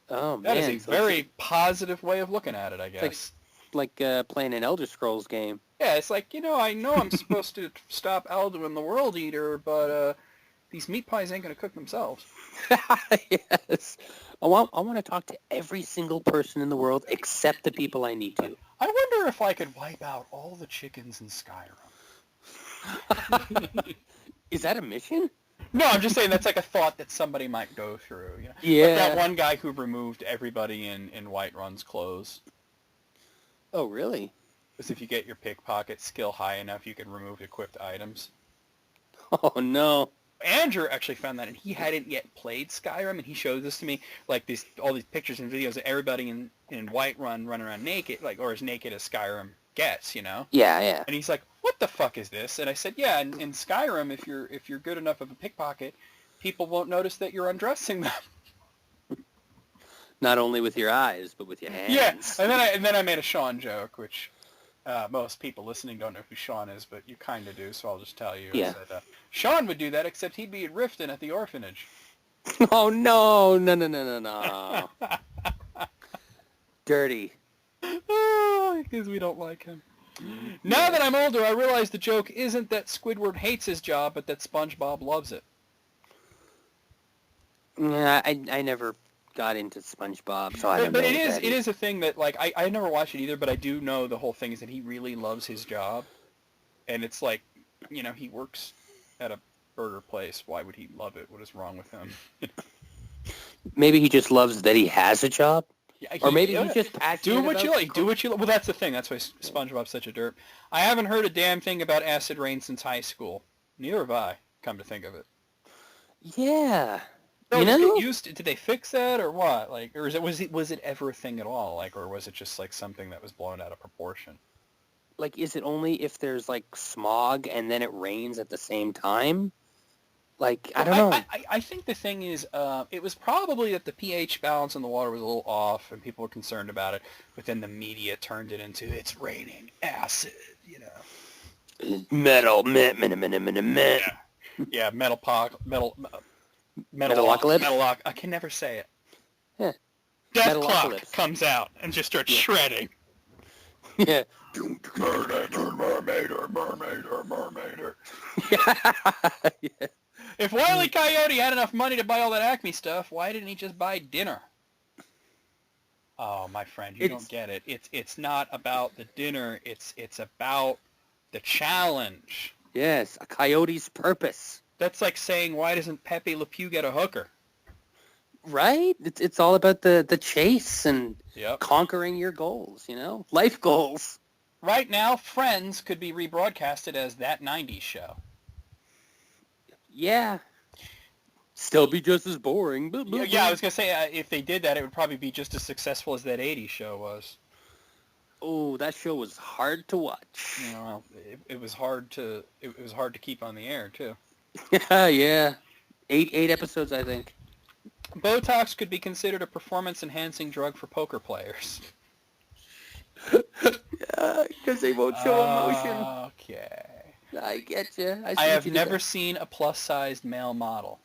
Oh, man.
That is a very positive way of looking at it, I guess.
Like playing an Elder Scrolls game.
Yeah, it's like, I know I'm supposed to stop Alduin the World Eater, but these meat pies ain't going to cook themselves.
Yes. I want to talk to every single person in the world except the people I need to.
I wonder if I could wipe out all the chickens in Skyrim.
Is that a mission?
No, I'm just saying that's like a thought that somebody might go through.
Yeah.
Like that one guy who removed everybody in Whiterun's clothes.
Oh, really?
Because if you get your pickpocket skill high enough, you can remove equipped items.
Oh, no.
Andrew actually found that, and he hadn't yet played Skyrim, and he showed this to me, like all these pictures and videos of everybody in Whiterun running around naked, like, or as naked as Skyrim gets,
Yeah.
And he's like, "What the fuck is this?" And I said, "Yeah, in Skyrim, if you're good enough of a pickpocket, people won't notice that you're undressing them."
Not only with your eyes, but with your hands.
Yeah, and then I made a Sean joke, which most people listening don't know who Sean is, but you kind of do, so I'll just tell you.
Yeah.
That, Sean would do that, except he'd be at Riften at the orphanage.
Oh, no. Dirty.
Because we don't like him. Now that I'm older, I realize the joke isn't that Squidward hates his job, but that SpongeBob loves it.
Yeah, I never got into SpongeBob, so I don't
But
know.
it is a thing that like I never watched it either, but I do know the whole thing is that he really loves his job, and it's like, he works at a burger place. Why would he love it? What is wrong with him?
Maybe he just loves that he has a job,
Yeah,
or maybe he's just passionate.
do what
about
you like. Do what you like. Well, that's the thing. That's why SpongeBob's such a derp. I haven't heard a damn thing about Acid Rain since high school. Neither have I. Come to think of it.
Yeah.
No, did they fix that or what? Like, or was it ever a thing at all? Like, or was it just like something that was blown out of proportion?
Like, is it only if there's like smog and then it rains at the same time? Like, I don't know.
I think the thing is, it was probably that the pH balance in the water was a little off, and people were concerned about it. But then the media turned it into it's raining acid,
Metal.
Yeah,
Metalocalypse?
I can never say it.
Yeah.
Death Clock
Metalocalypse.
comes out and just starts shredding.
Yeah.
Mermaid.
Yeah.
If Wile E. Coyote had enough money to buy all that Acme stuff, why didn't he just buy dinner? Oh, my friend, you don't get it. It's not about the dinner. It's about the challenge.
Yes, a coyote's purpose.
That's like saying, why doesn't Pepe Le Pew get a hooker?
Right? It's all about the chase and
Yep.
conquering your goals, life goals.
Right now, Friends could be rebroadcasted as That 90s Show.
Yeah. Still be just as boring.
Yeah, I was going to say, if they did that, it would probably be just as successful as That 80s Show was.
Oh, that show was hard to watch.
It was hard to keep on the air, too.
Yeah. Eight episodes, I think.
Botox could be considered a performance-enhancing drug for poker players.
Because they won't show emotion.
Okay.
I get you.
I have never seen a plus-sized male model.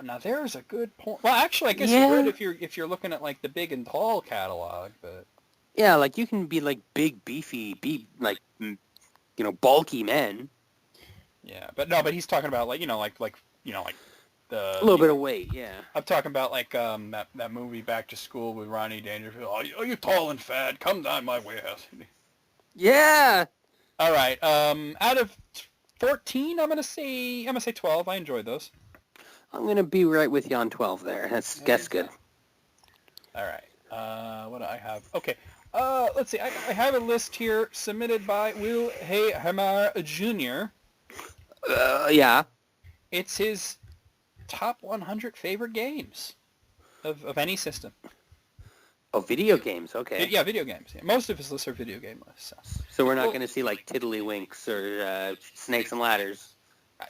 Now there's a good point. Well, actually, I guess you would if you're looking at like the Big and Tall catalog, but
yeah, like you can be like big, beefy, bulky men.
Yeah, but he's talking about like the
a little bit of weight. Yeah,
I'm talking about like that movie Back to School with Ronnie Dangerfield. Oh, you tall and fat, come down my warehouse.
Yeah.
All right. Out of 14, I'm gonna say 12. I enjoyed those.
I'm gonna be right with you on 12 there. That's good.
All right. What do I have? Okay. Let's see. I have a list here submitted by Will Hamar Jr.
Yeah.
It's his top 100 favorite games of any system.
Oh, video games. Okay.
Yeah, video games. Yeah. Most of his lists are video game lists.
So we're not going to see like Tiddlywinks or Snakes and Ladders.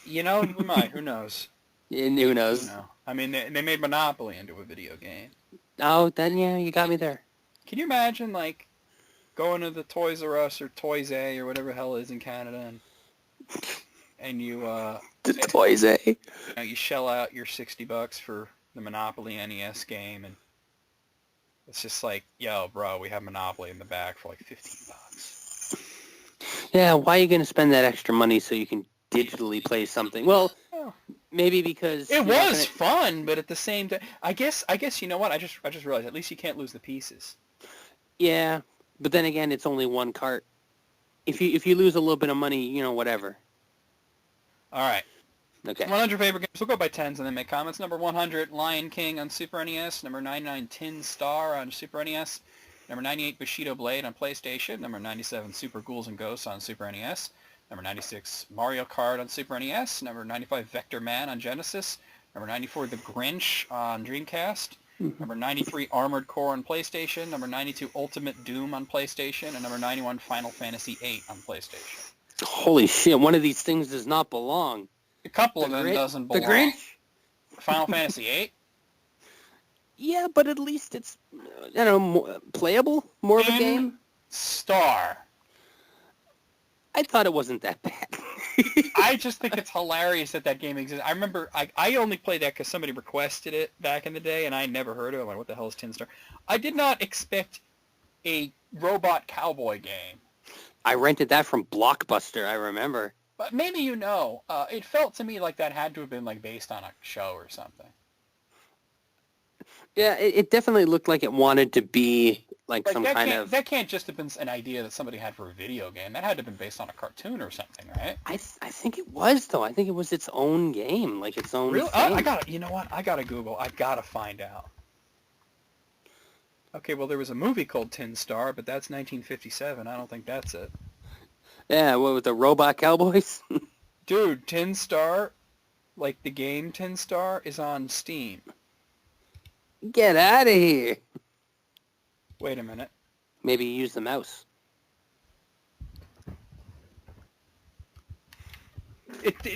We might. Who knows?
Who knows?
I mean, they made Monopoly into a video game.
Oh, then yeah, you got me there.
Can you imagine like going to the Toys R Us or Toys A or whatever the hell it is in Canada and you
the Toys A.
You shell out your $60 for the Monopoly NES game and it's just like, yo, bro, we have Monopoly in the back for like $15.
Yeah, why are you going to spend that extra money so you can digitally play something? Well, maybe because
it was fun, but at the same time, I guess you know what? I just realized at least you can't lose the pieces.
Yeah, but then again, it's only one cart. If you lose a little bit of money, whatever.
All right.
Okay.
100 favorite games. We'll go by tens and then make comments. Number 100, Lion King on Super NES. Number 99, Tin Star on Super NES. Number 98, Bushido Blade on PlayStation. Number 97, Super Ghouls and Ghosts on Super NES. Number 96, Mario Kart on Super NES. Number 95, Vector Man on Genesis. Number 94, The Grinch on Dreamcast. Number 93, Armored Core on PlayStation. Number 92, Ultimate Doom on PlayStation. And number 91, Final Fantasy VIII on PlayStation.
Holy shit, one of these things does not belong.
A couple of them doesn't belong.
The Grinch?
Final Fantasy VIII?
Yeah, but at least it's, more playable, more of a game.
Star.
I thought it wasn't that bad.
I just think it's hilarious that game exists. I remember I only played that because somebody requested it back in the day, and I never heard of it. I'm like, what the hell is Tin Star? I did not expect a robot cowboy game.
I rented that from Blockbuster, I remember.
But maybe it felt to me like that had to have been like based on a show or something.
Yeah, it definitely looked like it wanted to be like
Like
some
that
kind
can't
of.
that can't just have been an idea that somebody had for a video game. That had to have been based on a cartoon or something, right?
I think it was though. I think it was its own game, like its own
Really?
thing.
I got. You know what? I gotta Google. I gotta find out. Okay, well there was a movie called Tin Star, but that's 1957. I don't think that's it.
Yeah, what with the robot cowboys?
Dude, Tin Star, like the game Tin Star, is on Steam.
Get out of here.
Wait a minute.
Maybe use the mouse.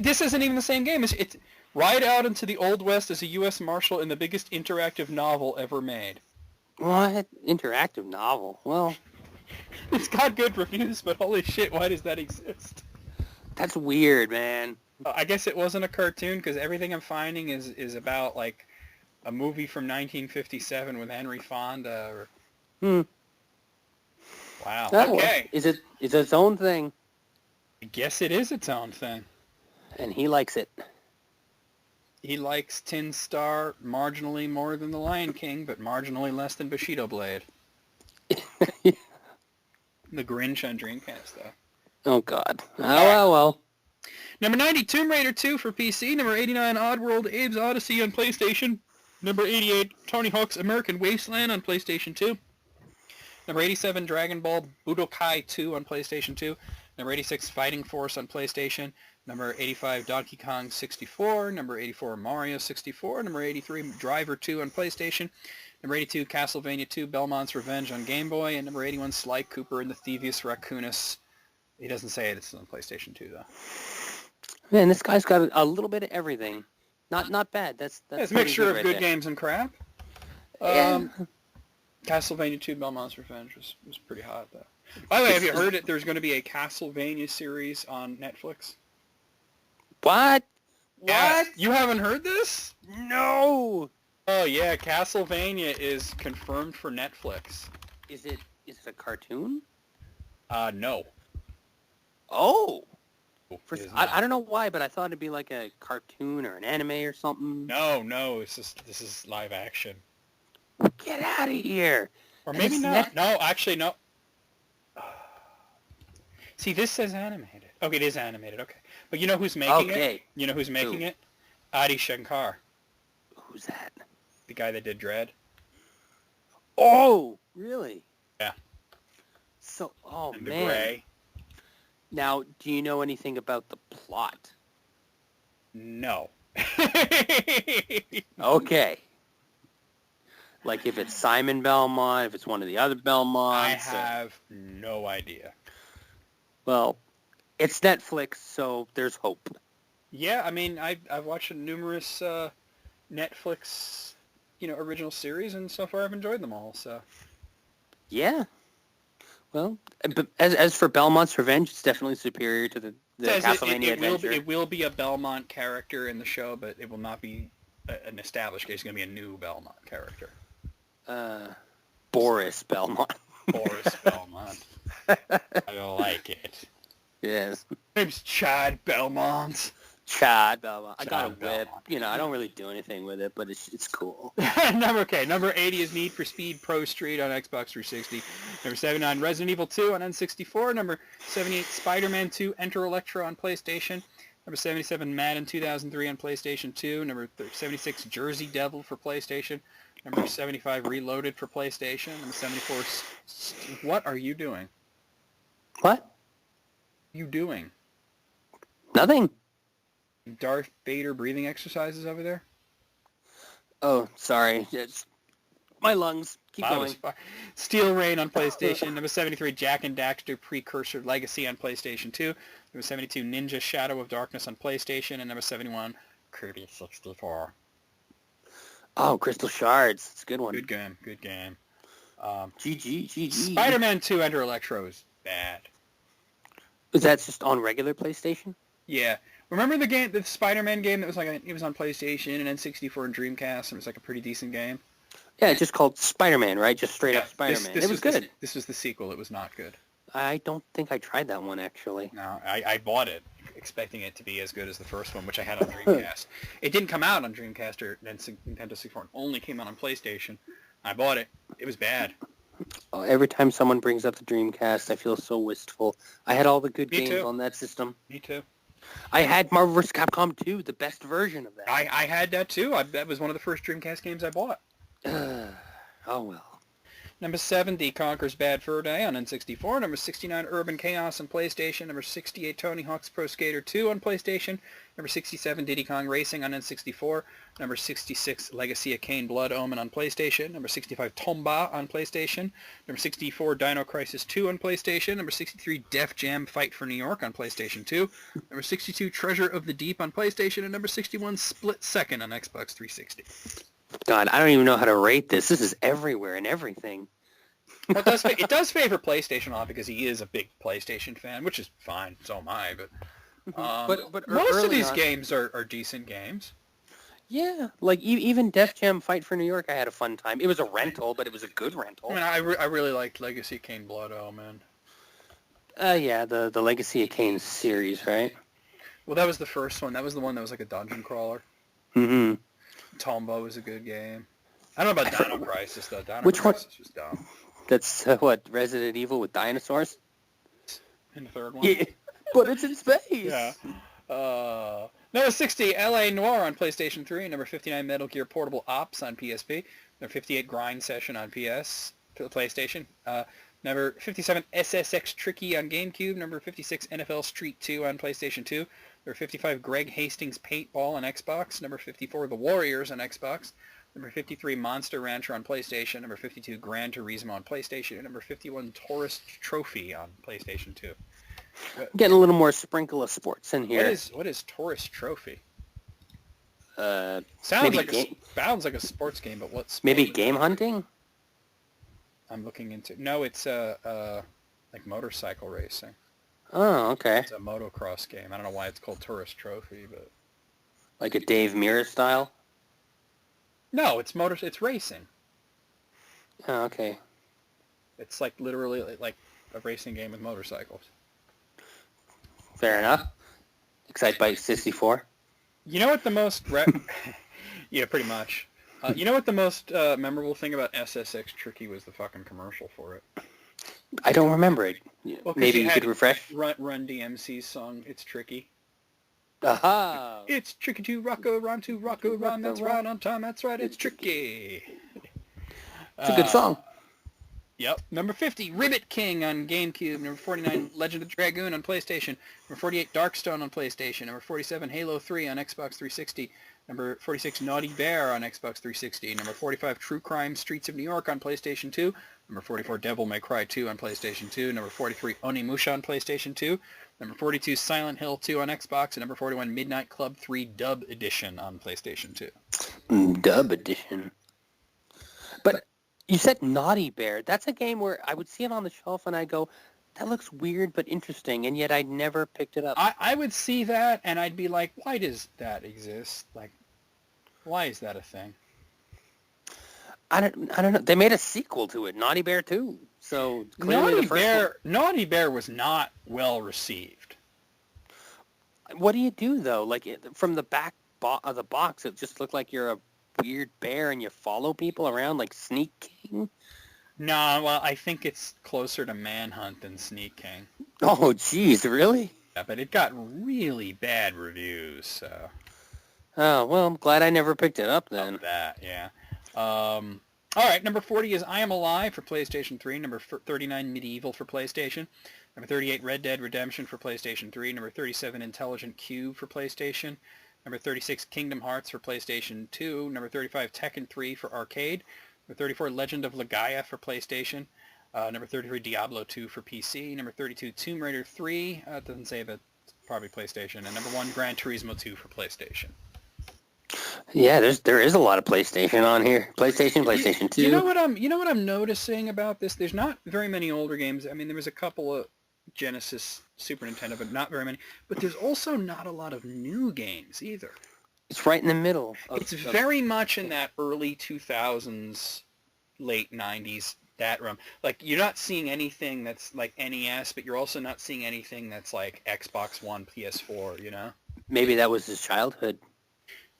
This isn't even the same game. It's Ride Out into the Old West as a U.S. Marshal in the biggest interactive novel ever made.
What? Interactive novel? Well,
It's got good reviews, but holy shit, why does that exist?
that's weird, man.
I guess it wasn't a cartoon because everything I'm finding is about like a movie from 1957 with Henry Fonda. Or...
Hmm.
Wow.
Oh, well,
Okay.
it's its own thing,
I guess it is its own thing.
and he likes it.
He likes Tin Star marginally more than The Lion King, but marginally less than Bushido Blade. The Grinch on Dreamcast, though.
Oh God. Oh well.
Number 90, Tomb Raider 2 for PC. Number 89, Oddworld Abe's Odyssey on PlayStation. Number 88, Tony Hawk's American Wasteland on PlayStation 2. Number 87, Dragon Ball Budokai 2 on PlayStation 2. Number 86, Fighting Force on PlayStation. Number 85, Donkey Kong 64. Number 84, Mario 64. Number 83, Driver 2 on PlayStation. Number 82, Castlevania 2, Belmont's Revenge on Game Boy. And number 81, Sly Cooper and the Thievius Raccoonus. He doesn't say it. It's on PlayStation 2, though.
Man, this guy's got a little bit of everything. Not bad. That's
It's a
pretty
mixture
good
of
right
good
there.
games and crap.
Yeah.
Castlevania 2 Belmont's Revenge was pretty hot, though. By the way, have you heard it? There's going to be a Castlevania series on Netflix.
What?
Yeah,
What?
you haven't heard this?
No.
Oh, yeah, Castlevania is confirmed for Netflix.
Is it a cartoon?
No.
Oh.
It is
I
not.
don't know why, but I thought it'd be like a cartoon or an anime or something.
No, this is live action.
Get out of here.
Or
And
maybe
it's
not. No, actually, no. See, this says animated. Okay, it is animated, okay. But you know who's making it?
Okay.
You know who's making
Who?
it? Adi Shankar,
Who's that?
the guy that did Dread.
Oh, really?
Yeah.
So, oh
And The
man.
Gray.
Now, do you know anything about the plot?
No.
Okay. Like if it's Simon Belmont, if it's one of the other Belmonts.
I have no idea.
Well, it's Netflix, so there's hope.
Yeah, I mean, I've watched numerous Netflix, original series, and so far I've enjoyed them all. So
Yeah. Well, but as for Belmont's Revenge, it's definitely superior to the
Says
Castlevania
it will
Adventure.
it will be a Belmont character in the show, but it will not be an established case. It's going to be a new Belmont character.
Boris Belmont.
Boris Belmont. I like it.
Yes.
Name's Chad Belmont.
Chad Belmont. I got a
Chad
whip.
Belmont.
I don't really do anything with it, but it's cool.
Number 80 is Need for Speed Pro Street on Xbox 360. Number 79, Resident Evil 2 on N64. Number 78, Spider-Man 2 Enter Electro on PlayStation. Number 77, Madden 2003 on PlayStation 2. Number 76, Jersey Devil for PlayStation. Number 75, Reloaded for PlayStation. Number 74, what are you doing?
What?
You doing?
Nothing.
Darth Vader breathing exercises over there?
Oh, sorry. It's my lungs. Keep
Wow,
going.
Steel Rain on PlayStation. Number 73, Jack and Daxter Precursor Legacy on PlayStation 2. Number 72, Ninja Shadow of Darkness on PlayStation. And number 71, Kirby 64.
Oh, Crystal Shards. It's a good one.
Good game.
GG.
Spider-Man 2 Enter Electro is bad.
Is that just on regular PlayStation?
Yeah. Remember the Spider-Man game that was it was on PlayStation and N64 and Dreamcast, and it was like a pretty decent game?
Yeah, it's just called Spider-Man, right? Just straight up Spider-Man.
This
It was good.
This was the sequel. It was not good.
I don't think I tried that one, actually.
No, I bought it expecting it to be as good as the first one, which I had on Dreamcast. It didn't come out on Dreamcast or Nintendo 64. It only came out on PlayStation. I bought it. It was bad.
Every time someone brings up the Dreamcast, I feel so wistful. I had all the good
Me
games
too.
on that system.
Me too.
I had Marvel vs. Capcom 2, the best version of that.
I had that too. That was one of the first Dreamcast games I bought.
Oh, well.
Number 70, Conker's Bad Fur Day on N64. Number 69, Urban Chaos on PlayStation. Number 68, Tony Hawk's Pro Skater 2 on PlayStation. Number 67, Diddy Kong Racing on N64. Number 66, Legacy of Kain Blood Omen on PlayStation. Number 65, Tomba on PlayStation. Number 64, Dino Crisis 2 on PlayStation. Number 63, Def Jam Fight for New York on PlayStation 2. Number 62, Treasure of the Deep on PlayStation. And number 61, Split Second on Xbox 360.
God, I don't even know how to rate this. This is everywhere and everything.
Well, it does favor PlayStation a lot because he is a big PlayStation fan, which is fine. So am I. But most of these games are decent games.
Yeah, like even Def Jam Fight for New York, I had a fun time. It was a rental, but it was a good rental.
I mean, I really liked Legacy of Kain Blood Omen.
Yeah, the Legacy of Kain series, right?
Well, that was the first one. That was the one that was like a dungeon crawler.
Mm-hmm.
Tomba was a good game. I don't know about Dino Crisis, though. Dino
Which one?
Crisis was dumb.
That's, what, Resident Evil with dinosaurs?
In the third one?
Yeah, but it's in space.
Yeah. Number 60, L.A. Noire on PlayStation 3. Number 59, Metal Gear Portable Ops on PSP. Number 58, Grind Session on PlayStation. Number 57, SSX Tricky on GameCube. Number 56, NFL Street 2 on PlayStation 2. Number 55, Greg Hastings Paintball on Xbox. Number 54, The Warriors on Xbox. Number 53, Monster Rancher on PlayStation. Number 52, Gran Turismo on PlayStation. And number 51, Tourist Trophy on PlayStation 2.
Getting a little more sprinkle of sports in here.
What is Tourist Trophy?
Sounds
Sounds like a sports game, but what sport?
Maybe game hunting?
I'm looking into. No, it's like motorcycle racing.
Oh, okay.
It's a motocross game. I don't know why it's called Tourist Trophy, but
like a Dave Mirra style?
No, it's racing.
Oh, okay.
It's like literally like a racing game with motorcycles.
Fair enough. Excitebike 64.
You know what the most yeah, pretty much. You know what the most memorable thing about SSX Tricky was? The fucking commercial for it.
I don't remember it.
Well,
maybe you could refresh.
Run DMC's song, It's Tricky.
Aha!
It's tricky to rocko, run to rocko, run, that's right on time, that's right, it's tricky.
It's a good song.
Yep. Number 50, Ribbit King on GameCube. Number 49, Legend of Dragoon on PlayStation. Number 48, Darkstone on PlayStation. Number 47, Halo 3 on Xbox 360. Number 46, Naughty Bear on Xbox 360. Number 45, True Crime Streets of New York on PlayStation 2. Number 44, Devil May Cry 2 on PlayStation 2. Number 43, Onimusha on PlayStation 2. Number 42, Silent Hill 2 on Xbox. And number 41, Midnight Club 3 Dub Edition on PlayStation 2.
Dub Edition. But you said Naughty Bear. That's a game where I would see it on the shelf and I'd go, that looks weird but interesting, and yet I'd never picked it up.
I would see that and I'd be like, why does that exist? Like, why is that a thing?
I don't know. They made a sequel to it, Naughty Bear 2. So clearly
Naughty Bear was not well received.
What do you do though? Like from the back of the box, it just looked like you're a weird bear and you follow people around like Sneak King.
No, well, I think it's closer to Manhunt than Sneak King.
Oh, geez, really?
Yeah, but it got really bad reviews. So.
Oh well, I'm glad I never picked it up then.
Of that, yeah. All right, number 40 is I Am Alive for PlayStation 3. Number 39, Medieval for PlayStation. Number 38, Red Dead Redemption for PlayStation 3. Number 37, Intelligent Cube for PlayStation. Number 36, Kingdom Hearts for PlayStation 2. Number 35, Tekken 3 for arcade. Number 34, Legend of Legaia for PlayStation. Number 33, Diablo 2 for PC. Number 32, Tomb Raider 3. It doesn't say, but it's probably PlayStation. And number 1, Gran Turismo 2 for PlayStation.
Yeah, there is a lot of PlayStation on here. PlayStation 2.
You know what I'm noticing about this? There's not very many older games. I mean, there was a couple of Genesis, Super Nintendo, but not very many. But there's also not a lot of new games either.
It's right in the middle.
It's very much in that early 2000s, late 90s that realm. Like, you're not seeing anything that's like NES, but you're also not seeing anything that's like Xbox One, PS4, you know?
Maybe that was his childhood.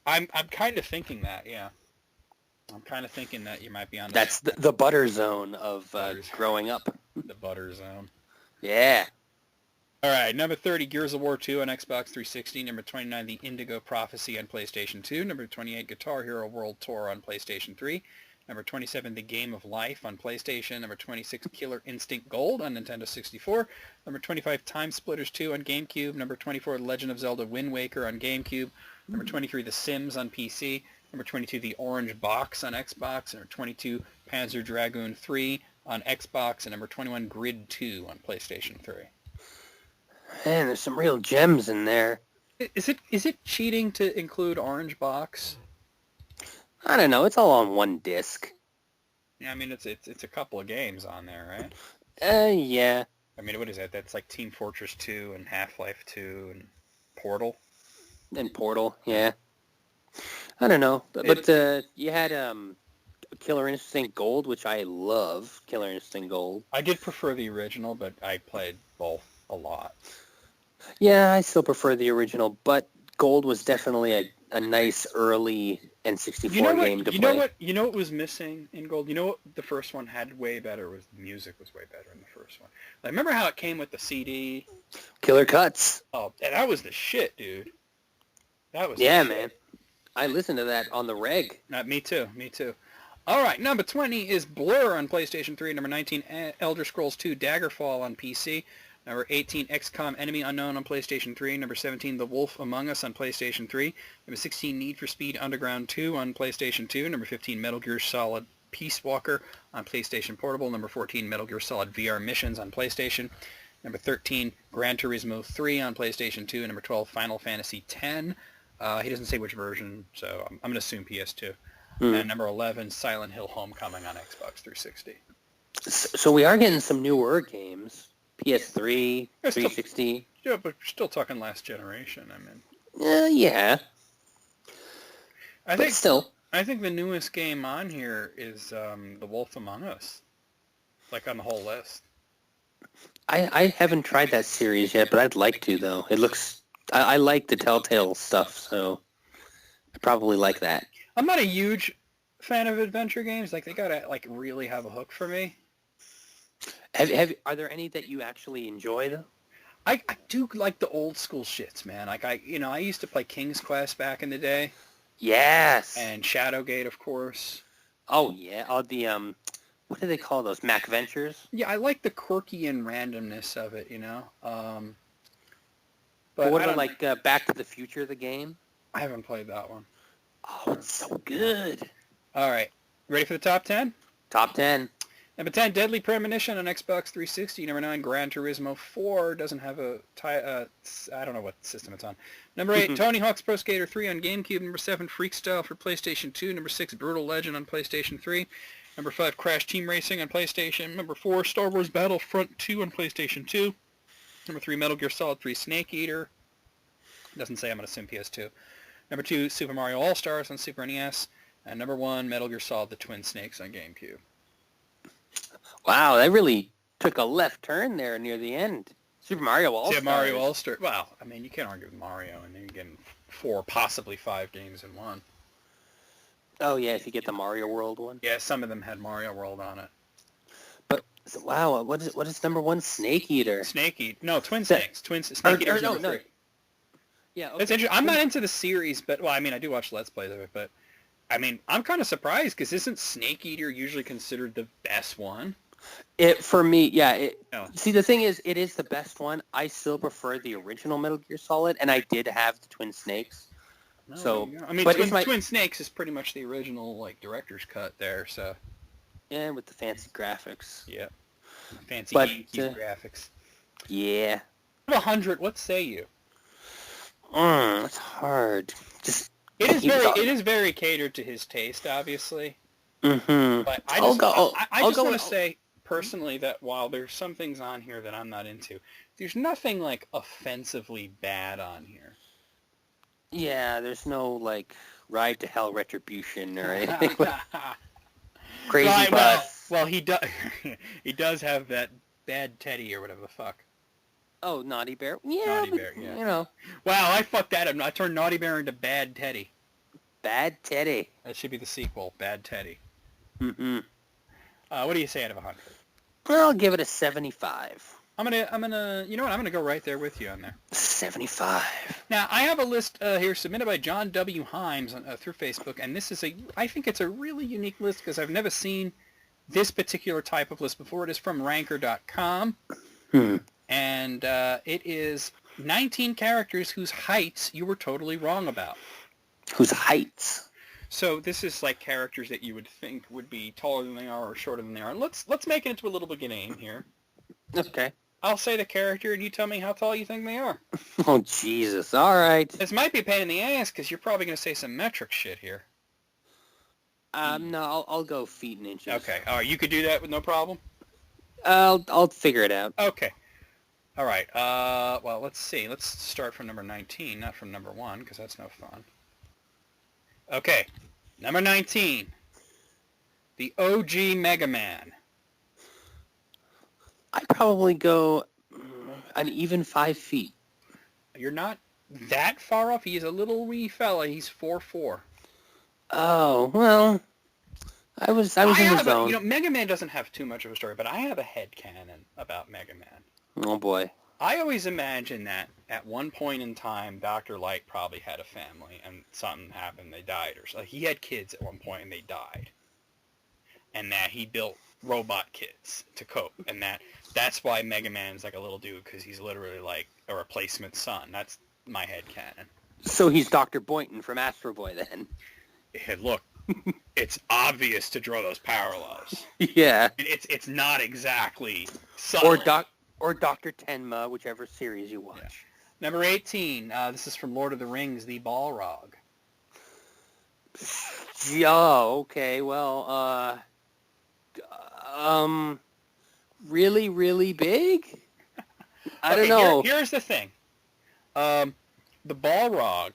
I'm kind of thinking that, yeah. I'm kind of thinking that you might be on
That's the butter zone of
Butters.
growing up.
the butter zone.
Yeah.
All right, number 30, Gears of War 2 on Xbox 360. Number 29, The Indigo Prophecy on PlayStation 2. Number 28, Guitar Hero World Tour on PlayStation 3. Number 27, The Game of Life on PlayStation. Number 26, Killer Instinct Gold on Nintendo 64. Number 25, Time Splitters 2 on GameCube. Number 24, Legend of Zelda Wind Waker on GameCube. Number 23, The Sims on PC. Number 22, The Orange Box on Xbox. Number 22, Panzer Dragoon 3 on Xbox. And number 21, Grid 2 on PlayStation 3.
Man, there's some real gems in there.
Is it cheating to include Orange Box?
I don't know. It's all on one disc.
Yeah, I mean it's a couple of games on there, right?
Yeah.
I mean, what is that? That's like Team Fortress 2 and Half-Life 2 and Portal.
And Portal, yeah. I don't know, but you had Killer Instinct Gold, which I love. Killer Instinct Gold.
I did prefer the original, but I played both a lot.
Yeah, I still prefer the original, but Gold was definitely a nice early N64 game to play.
You know what was missing in Gold? You know what the first one had way better was the music was way better in the first one. Like, remember how it came with the CD?
Killer Cuts.
Oh, that was the shit, dude. That was
Yeah,
the shit.
man. I listened to that on the reg.
Me too. All right, number 20 is Blur on PlayStation 3. Number 19, Elder Scrolls 2 Daggerfall on PC. Number 18, XCOM Enemy Unknown on PlayStation 3. Number 17, The Wolf Among Us on PlayStation 3. Number 16, Need for Speed Underground 2 on PlayStation 2. Number 15, Metal Gear Solid Peace Walker on PlayStation Portable. Number 14, Metal Gear Solid VR Missions on PlayStation. Number 13, Gran Turismo 3 on PlayStation 2. Number 12, Final Fantasy X. He doesn't say which version, so I'm going to assume PS2. And number 11, Silent Hill Homecoming on Xbox 360.
So we are getting some newer games. PS3, 360.
Yeah, but we're still talking last generation. I mean,
yeah.
I
But still.
I think the newest game on here is The Wolf Among Us, like on the whole list.
I haven't tried that series yet, but I'd like to, though. It looks... I like the Telltale stuff, so I probably like that.
I'm not a huge fan of adventure games. Like, they gotta like really have a hook for me.
Are there any that you actually enjoy, though?
I do like the old school shits, man. Like, I used to play King's Quest back in the day.
Yes.
And Shadowgate, of course.
Oh, yeah. Oh, the, what do they call those? Mac Ventures?
Yeah, I like the quirky and randomness of it, you know?
But what about, like, Back to the Future, the game?
I haven't played that one.
Oh, it's so good.
All right. Ready for the top 10?
Top 10.
Number 10, Deadly Premonition on Xbox 360. Number 9, Gran Turismo 4. Doesn't have a... I don't know what system it's on. Number 8, Tony Hawk's Pro Skater 3 on GameCube. Number 7, Freakstyle for PlayStation 2. Number 6, Brutal Legend on PlayStation 3. Number 5, Crash Team Racing on PlayStation. Number 4, Star Wars Battlefront 2 on PlayStation 2. Number 3, Metal Gear Solid 3 Snake Eater. Doesn't say, I'm going to assume PS2. Number 2, Super Mario All-Stars on Super NES. And number 1, Metal Gear Solid The Twin Snakes on GameCube.
Wow, that really took a left turn there near the end. Super Mario All-Stars.
Yeah, Mario All-Star. Well, I mean, you can't argue with Mario, and then you're getting 4, possibly 5 games in one.
Oh, yeah, if you get the Mario World one.
Yeah, some of them had Mario World on it.
But, wow, what is number 1? Snake Eater.
Snake Eater. No, Twin Snakes. Snake Eater's number 3.
Yeah, okay.
It's interesting. I'm not into the series, but, well, I mean, I do watch Let's Plays of it, but, I mean, I'm kind of surprised, because isn't Snake Eater usually considered the best one?
For me, yeah.
No.
See, the thing is, it is the best one. I still prefer the original Metal Gear Solid, and I did have the Twin Snakes.
No,
So,
I mean,
but
Twin Snakes is pretty much the original, like, director's cut there, so.
Yeah, with the fancy graphics.
Yeah. Fancy graphics.
Yeah.
100, what say you?
It's hard. Just
it is very catered to his taste, obviously.
Mm-hmm.
But I just want to say personally that while there's some things on here that I'm not into, there's nothing like offensively bad on here.
Yeah, there's no like Ride to Hell Retribution or anything. Crazy
Right,
Bus.
well, he does. He does have that bad Teddy or whatever the fuck.
Oh, Naughty Bear. Yeah,
Naughty
but,
Bear, yeah.
you know,
Wow, I fucked that up. I turned Naughty Bear into Bad Teddy.
Bad Teddy.
That should be the sequel, Bad Teddy.
Mm-hmm.
What do you say out of 100?
I'll give it a 75.
I'm gonna, you know what? I'm gonna go right there with you on there.
75.
Now, I have a list here submitted by John W. Himes through Facebook, and this is I think it's a really unique list because I've never seen this particular type of list before. It is from Ranker.com, and it is 19 characters whose heights you were totally wrong about.
Whose heights?
So this is like characters that you would think would be taller than they are or shorter than they are. Let's make it into a little bit of a game here.
Okay.
I'll say the character, and you tell me how tall you think they are.
Oh, Jesus. All right.
This might be a pain in the ass because you're probably going to say some metric shit here.
No, I'll go feet and inches.
Okay. All right. You could do that with no problem?
I'll figure it out.
Okay. All right. Well, let's see. Let's start from number 19, not from number 1, because that's no fun. Okay. Number 19. The OG Mega Man.
I'd probably go an even 5 feet.
You're not that far off. He's a little wee fella. He's 4'4".
Oh, well, I was in the zone.
You know, Mega Man doesn't have too much of a story, but I have a headcanon about Mega Man.
Oh, boy.
I always imagine that at one point in time, Dr. Light probably had a family and something happened, they died. Or so. He had kids at one point and they died. And that he built robot kids to cope. And that's why Mega Man's like a little dude, because he's literally like a replacement son. That's my headcanon.
So he's Dr. Boynton from Astro Boy then.
Hey, look, it's obvious to draw those parallels.
Yeah.
It's not exactly subtle.
Or Dr. Tenma, whichever series you watch.
Yeah. Number 18. This is from Lord of the Rings, the Balrog.
Oh, okay. Well, really, really big? I don't know.
Here's the thing. The Balrog,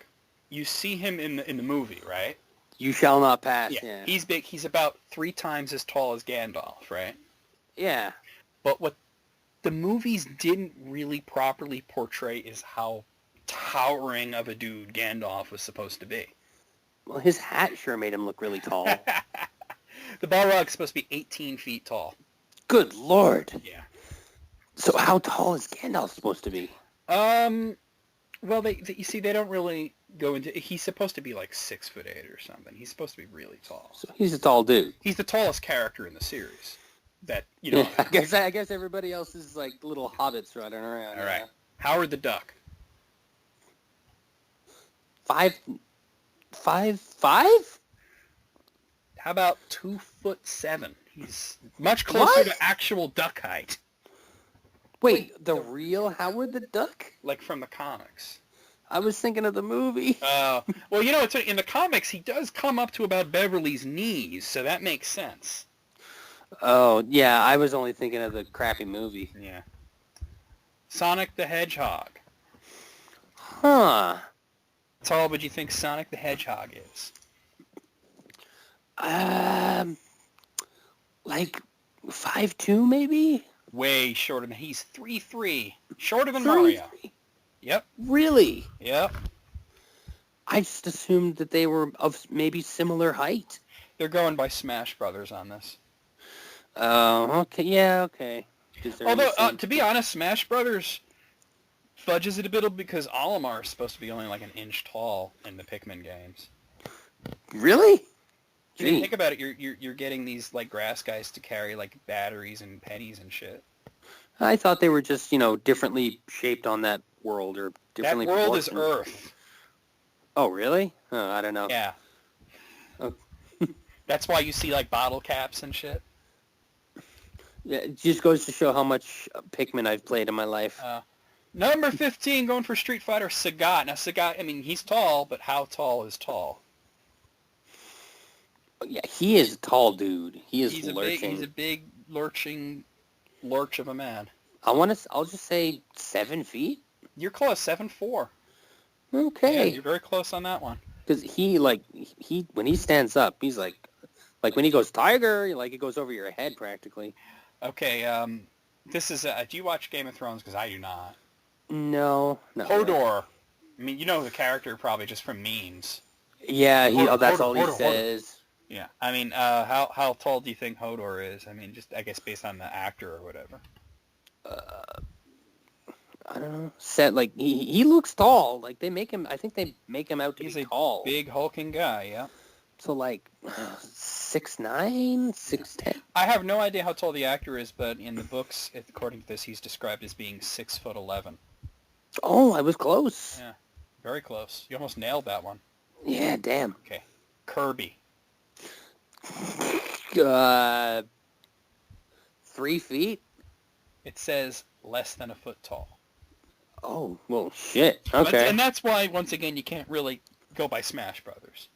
you see him in the movie, right?
You shall not pass. Yeah.
He's big. He's about 3 times as tall as Gandalf, right?
Yeah.
But what the movies didn't really properly portray is how towering of a dude Gandalf was supposed to be.
Well, his hat sure made him look really tall.
The Balrog's supposed to be 18 feet tall.
Good Lord.
Yeah.
So how tall is Gandalf supposed to be?
Well, you see, they don't really go into. He's supposed to be like 6'8" or something. He's supposed to be really tall.
So he's a tall dude.
He's the tallest character in the series. That you know.
I guess everybody else is like little hobbits running around.
All right. Howard the Duck.
5'5"?
How about 2'7"? He's much closer to actual duck height.
Wait, the real Howard the Duck?
Like from the comics.
I was thinking of the movie.
Well, you know, in the comics, he does come up to about Beverly's knees, so that makes sense.
Oh, yeah, I was only thinking of the crappy movie.
Yeah. Sonic the Hedgehog.
Huh.
How tall would you think Sonic the Hedgehog is?
Like 5'2", maybe?
Way shorter than he's 3'3". Shorter than Mario.
3'3"?
Yep.
Really?
Yep.
I just assumed that they were of maybe similar height.
They're going by Smash Brothers on this.
Oh, okay. Yeah, okay.
Although, to be honest, Smash Brothers fudges it a bit because Olimar is supposed to be only like an inch tall in the Pikmin games.
Really?
If you think about it, you're getting these like grass guys to carry like batteries and pennies and shit.
I thought they were just, differently shaped on that world or differently
That world is
proportioned.
Earth.
Oh, really? Oh, I don't know.
Yeah.
Oh.
That's why you see like bottle caps and shit.
Yeah, it just goes to show how much Pikmin I've played in my life.
Number 15, going for Street Fighter, Sagat. Now, Sagat, I mean, he's tall, but how tall is tall?
Yeah, he is a tall dude. He is
He's
lurching.
He's a big, lurching lurch of a man.
I'll just say 7 feet.
You're close, 7'4".
Okay.
Yeah, you're very close on that one.
Because when he stands up, he's like Like when he goes tiger, like it goes over your head practically.
Okay, this is, do you watch Game of Thrones? Because I do not.
No, not really.
Hodor. I mean, you know the character probably just from memes.
Yeah, that's all he
Hodor.
says.
Yeah, I mean, how tall do you think Hodor is? I mean, just I guess based on the actor or whatever.
I don't know. Set like he looks tall. Like they make him. I think they make him out to
He's
be
a
tall.
big hulking guy. Yeah.
So like 6'9", 6'10".
I have no idea how tall the actor is, but in the books, according to this, he's described as being 6'11".
Oh, I was close.
Yeah, very close. You almost nailed that one.
Yeah, damn.
Okay, Kirby.
3 feet.
It says less than a foot tall.
Oh, well, shit. Okay.
And that's why, once again, you can't really go by Smash Brothers.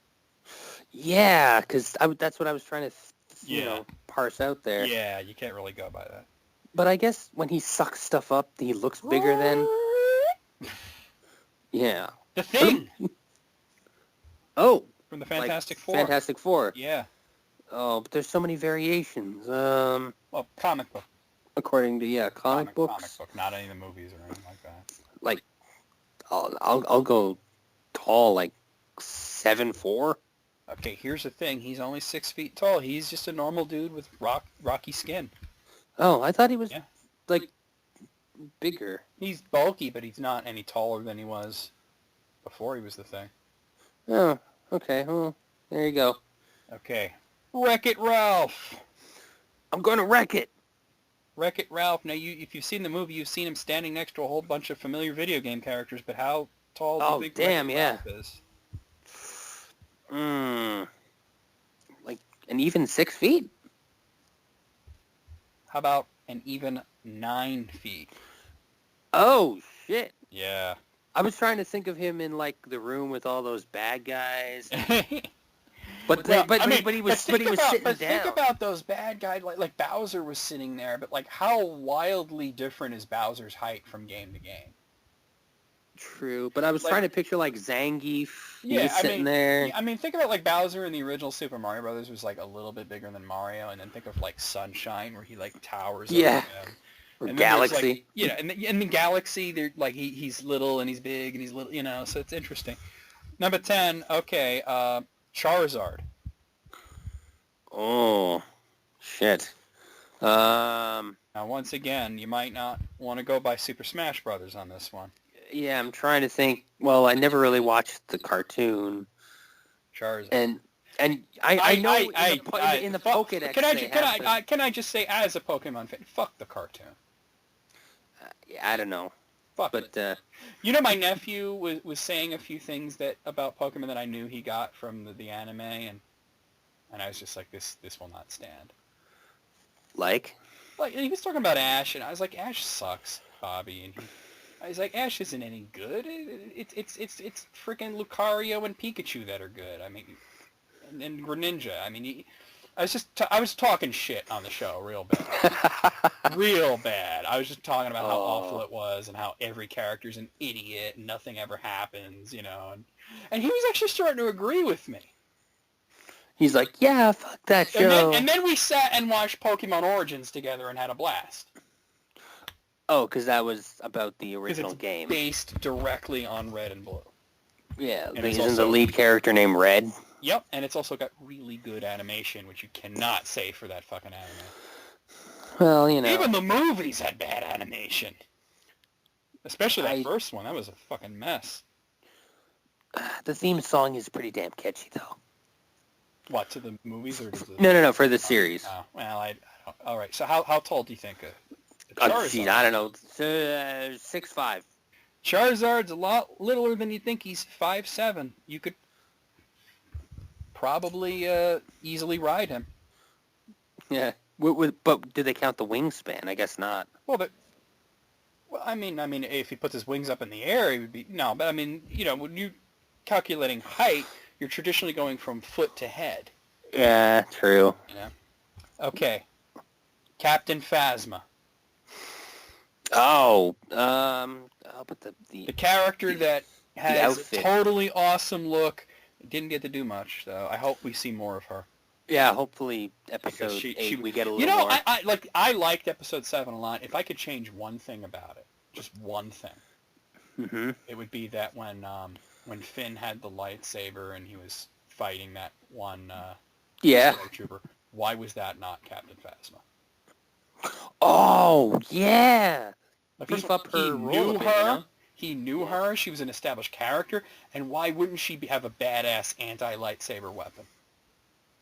Yeah, because that's what I was trying to, parse out there.
Yeah, you can't really go by that.
But I guess when he sucks stuff up, he looks bigger than... Yeah.
The Thing!
Oh!
From the Fantastic Four.
Fantastic Four.
Yeah.
Oh, but there's so many variations.
Well, comic book.
According to, comic books.
Comic book, not any of the movies or anything like that.
Like, I'll go tall, like 7'4".
Okay, here's the thing. He's only 6 feet tall. He's just a normal dude with rocky skin.
Oh, I thought he was, like, bigger.
He's bulky, but he's not any taller than he was before he was the Thing.
Oh, okay. Well, there you go.
Okay. Wreck-It Ralph.
I'm going to wreck it.
Wreck-It Ralph. Now, if you've seen the movie, you've seen him standing next to a whole bunch of familiar video game characters, but how tall do you think
damn,
Wreck-It Ralph is?
Like an even 6 feet?
How about an even 9 feet?
Oh, shit.
Yeah.
I was trying to think of him in, like, the room with all those bad guys. But he was sitting down.
But think about those bad guys, like Bowser was sitting there, but like how wildly different is Bowser's height from game to game?
True, but I was trying to picture like Zangief.
Yeah,
sitting there.
I mean, think about like Bowser in the original Super Mario Brothers was like a little bit bigger than Mario, and then think of like Sunshine where he like towers over him.
Or Galaxy.
Like, and in the Galaxy, they're like he's little and he's big and he's little, so it's interesting. Number 10, okay, Charizard.
Oh, shit.
Now, once again, you might not want to go by Super Smash Brothers on this one.
Yeah, I'm trying to think. Well, I never really watched the cartoon.
Charizard.
And I know in the Pokédex
Can I just say, as a Pokemon fan, fuck the cartoon.
I don't know.
Fuck
but
it. My nephew was saying a few things about Pokemon that I knew he got from the anime, and I was just like, this will not stand.
Like
he was talking about Ash, and I was like, Ash sucks, Bobby, and I was like, Ash isn't any good. It's freaking Lucario and Pikachu that are good. I mean, and Greninja. I mean, I was talking shit on the show real bad. Real bad. I was just talking about how awful it was and how every character's an idiot and nothing ever happens, and he was actually starting to agree with me.
He's like, yeah, fuck that show.
And then we sat and watched Pokemon Origins together and had a blast.
Oh, because that was about the original game.
Based directly on Red and Blue.
Yeah, isn't the lead character named Red?
Yep, and it's also got really good animation, which you cannot say for that fucking anime.
Well,
Even the movies had bad animation. Especially that first one. That was a fucking mess.
The theme song is pretty damn catchy, though.
What, to the movies or to the...
No, for the series.
Oh, well, I don't... All right, so how tall do you think
Charizard? I don't know. 6'5".
Charizard's a lot littler than you think. He's 5'7". You could probably easily ride him.
Yeah. But do they count the wingspan? I guess not.
Well, I mean, if he puts his wings up in the air, he would be... No, but I mean, when you're calculating height, you're traditionally going from foot to head.
Yeah, true.
Okay. Captain Phasma.
Oh, but the
character that has a totally awesome look. Didn't get to do much, though. I hope we see more of her.
Yeah, hopefully
Because
episode
she
8 we get a
you
little
know,
more.
I liked episode 7 a lot. If I could change one thing about it, just one thing,
Hmm.
it would be that when Finn had the lightsaber and he was fighting that one
Yeah.
stormtrooper, why was that not Captain Phasma?
Oh, yeah.
Like,
Beef
first of all,
up
he
her role
knew
a bit,
her.
you know?
He knew
Yeah.
her. She was an established character. And why wouldn't she have a badass anti-lightsaber weapon?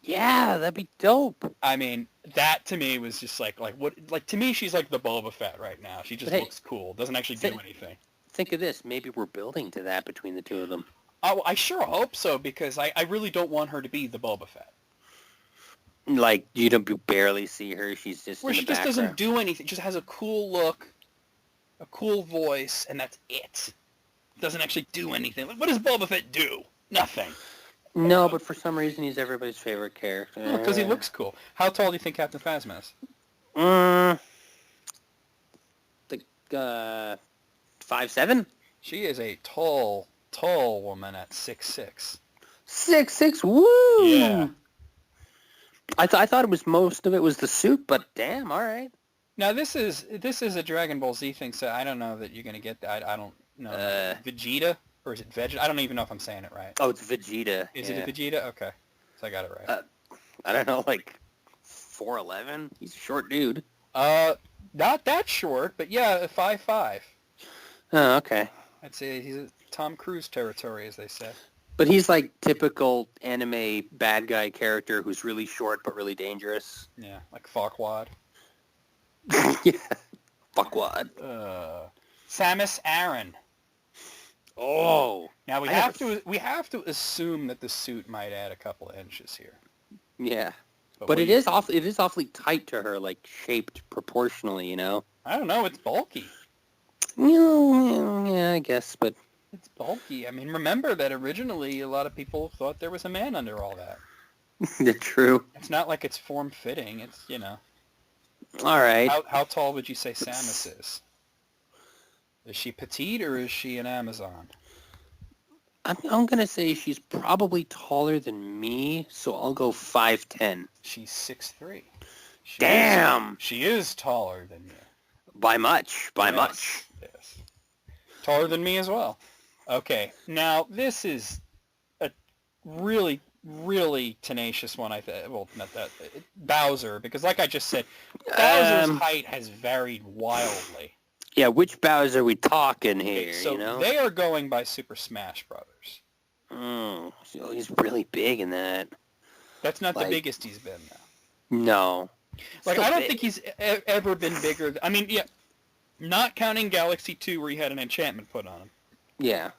Yeah, that'd be dope.
I mean, that to me was just like what? Like, to me, she's like the Boba Fett right now. She just
But hey,
looks cool. Doesn't actually do anything.
Think of this. Maybe we're building to that between the two of them.
Oh, I sure hope so, because I really don't want her to be the Boba Fett.
Like, you barely see her. She's just
Where
in
she
the
just
background.
doesn't do anything. Just has a cool look, a cool voice, and that's it. Doesn't actually do anything. Like, what does Boba Fett do? Nothing.
No, but for some reason he's everybody's favorite character.
Because he looks cool. How tall do you think Captain Phasma is?
Like 5'7"?
She is a tall woman at 6'6".
6'6". Woo!
Yeah.
I thought it was most of it was the suit, but damn, all right.
Now this is a Dragon Ball Z thing, so I don't know that you're gonna get that. I don't know. Vegeta, or is it Vegeta? I don't even know if I'm saying it right.
Oh, it's Vegeta.
Is it a Vegeta? Okay, so I got it right.
I don't know, like 4'11". He's a short dude.
Not that short, but yeah, 5'5".
Oh, okay.
I'd say he's a Tom Cruise territory, as they say.
But he's like typical anime bad guy character who's really short but really dangerous.
Yeah, like Farquaad.
Yeah. Fuckwad.
Samus Aran.
Oh.
Now we have to assume that the suit might add a couple of inches here.
Yeah.
But
But it is awfully tight to her, like shaped proportionally, you know?
I don't know. It's bulky.
Yeah, I guess, but
It's bulky. I mean, remember that originally a lot of people thought there was a man under all that.
true.
It's not like it's form-fitting. It's, you know.
All right.
How tall would you say Samus is? Is she petite or is she an Amazon?
I'm going to say she's probably taller than me, so I'll go 5'10".
She's 6'3".
Damn!
She is taller than you.
By much.
Yes. Taller than me as well. Okay, now this is a really, really tenacious one. Well, not that Bowser, because like I just said, Bowser's height has varied wildly.
Yeah, which Bowser are we talking here,
So
you know?
they are going by Super Smash Brothers.
So he's really big in that.
That's not the
Like-
biggest he's been, though.
No.
Like,
Still
I don't
big.
think he's ever been bigger. I mean, yeah, not counting Galaxy 2 where he had an enchantment put on him.
Yeah.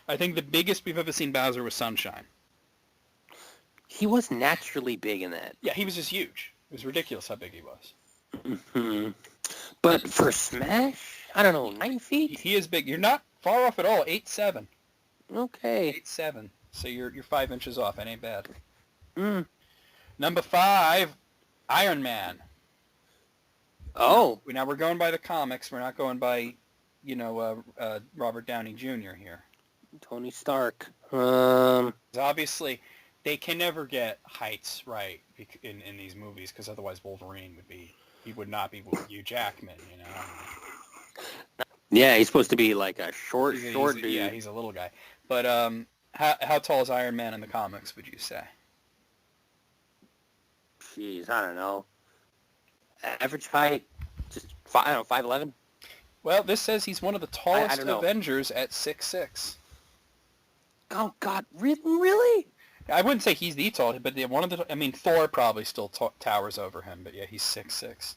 I think the biggest we've ever seen Bowser was Sunshine.
He was naturally big in that.
Yeah, he was just huge. It was ridiculous how big he was.
Hmm. But for Smash, I don't know, 9 feet?
He is big. You're not far off at all. 8'7".
Okay.
8'7". So you're 5 inches off. It ain't bad.
Mm.
Number 5, Iron Man.
Oh.
Now we're going by the comics. We're not going by, Robert Downey Jr. here.
Tony Stark.
'Cause obviously, they can never get heights right in these movies because otherwise Wolverine would not be Hugh Jackman, you know.
Yeah, he's supposed to be like a short
He's
dude.
Yeah, he's a little guy. But how tall is Iron Man in the comics, would you say?
Jeez, I don't know. Average height, just 5'11".
Well, this says he's one of the tallest
don't know.
Avengers at 6'6".
Oh God, really?
I wouldn't say he's the tallest, but Thor probably still towers over him. But yeah, he's 6'6".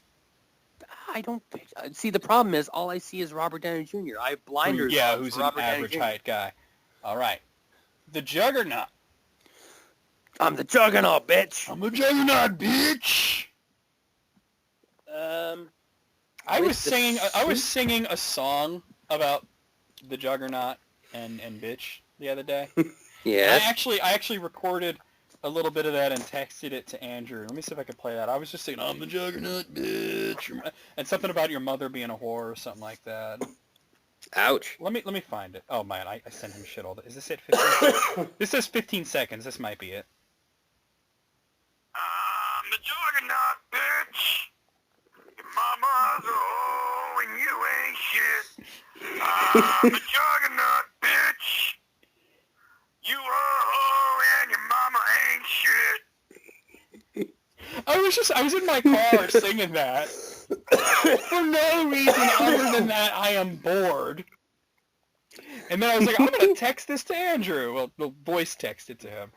I don't see. The problem is, all I see is Robert Downey Jr. I have blinders.
Yeah,
on
who's
for
an
Robert Downey
average
Jr.
height guy. All right, the Juggernaut.
I'm the Juggernaut, bitch.
I'm a Juggernaut, bitch. I was singing a song about the Juggernaut and bitch the other day.
Yeah.
I actually recorded a little bit of that and texted it to Andrew. Let me see if I can play that. I was just saying, I'm the Juggernaut, bitch, and something about your mother being a whore or something like that.
Ouch.
Let me find it. Oh man, I sent him shit all the. Is this it? 15? This says 15 seconds. This might be it.
I'm the juggernaut, bitch. You are a hoe and your mama ain't shit.
I was in my car singing that. For no reason other than that I am bored. And then I was like, I'm going to text this to Andrew. Well, the voice texted to him.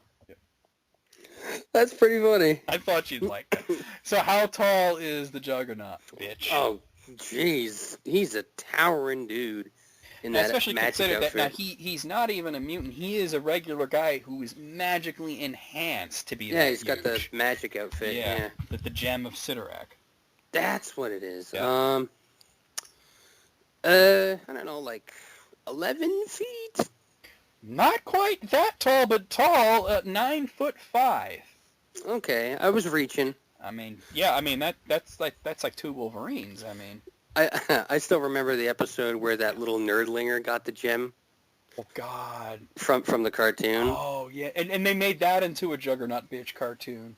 That's pretty funny.
I thought you'd like that. So how tall is the Juggernaut, bitch?
Oh, jeez. He's a towering dude in
Now,
that
especially
magic
consider
outfit.
that now he's not even a mutant. He is a regular guy who is magically enhanced to be
Yeah,
that
he's got the
huge.
magic outfit. Yeah.
The gem of Sidorak.
That's what it is.
Yeah.
I don't know, like 11 feet?
Not quite that tall, but tall at 9'5".
Okay, I was reaching.
I mean, yeah, I mean that's like two Wolverines. I mean,
I still remember the episode where that little nerdlinger got the gem
oh God.
from the cartoon.
Oh yeah, and they made that into a Juggernaut bitch cartoon.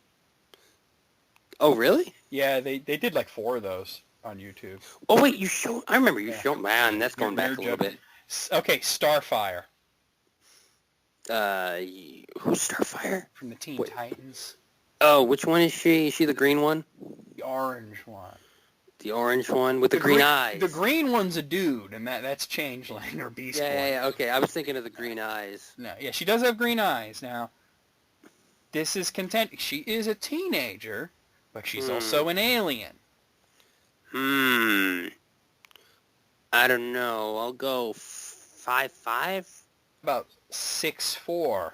Oh, really?
Yeah, they did like 4 of those on YouTube.
Oh, wait, you showed... I remember you
Yeah.
showed... Man, that's going back a little bit.
Okay, Starfire
Who's Starfire?
from the Teen
Wait.
Titans.
Oh, which one is she? Is she the green one?
The orange one.
The orange one with the green eyes.
The green one's a dude, and that's Changeling or Beast Boy.
Yeah, okay. I was thinking of the green eyes.
No, yeah, she does have green eyes. Now, this is She is a teenager, but she's also an alien.
I don't know. I'll go 5'5".
About 6'4".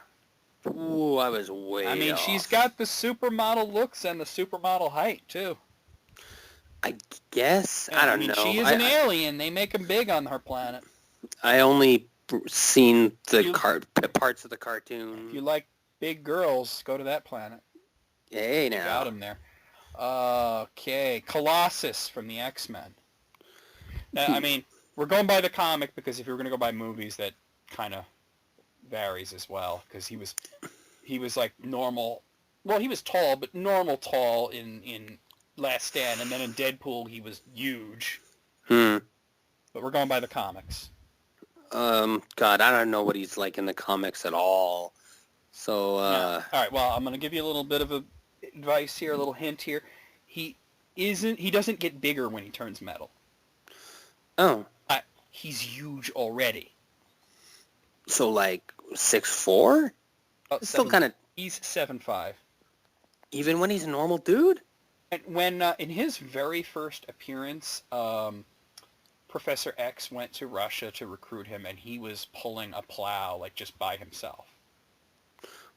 Ooh, I was way
I mean,
off.
she's got the supermodel looks and the supermodel height, too.
I guess. I don't know.
She is an alien. They make them big on her planet.
I only seen the
You-
parts of the cartoon.
If you like big girls, go to that planet.
Hey,
You
now.
got him there. Okay, Colossus from the X-Men. Now, I mean, we're going by the comic because if you were going to go by movies, that kind of varies as well. Because he was like normal. Well, he was tall, but normal tall in Last Stand, and then in Deadpool he was huge. But we're going by the comics.
God, I don't know what he's like in the comics at all. So,
All right. Well, I'm going to give you a little bit of advice here, a little hint here. He doesn't get bigger when he turns metal.
oh,
He's huge already.
so like 6'4"? Still kind of,
He's 7'5".
even when he's a normal dude?
And when in his very first appearance, Professor X went to Russia to recruit him, and he was pulling a plow like just by himself.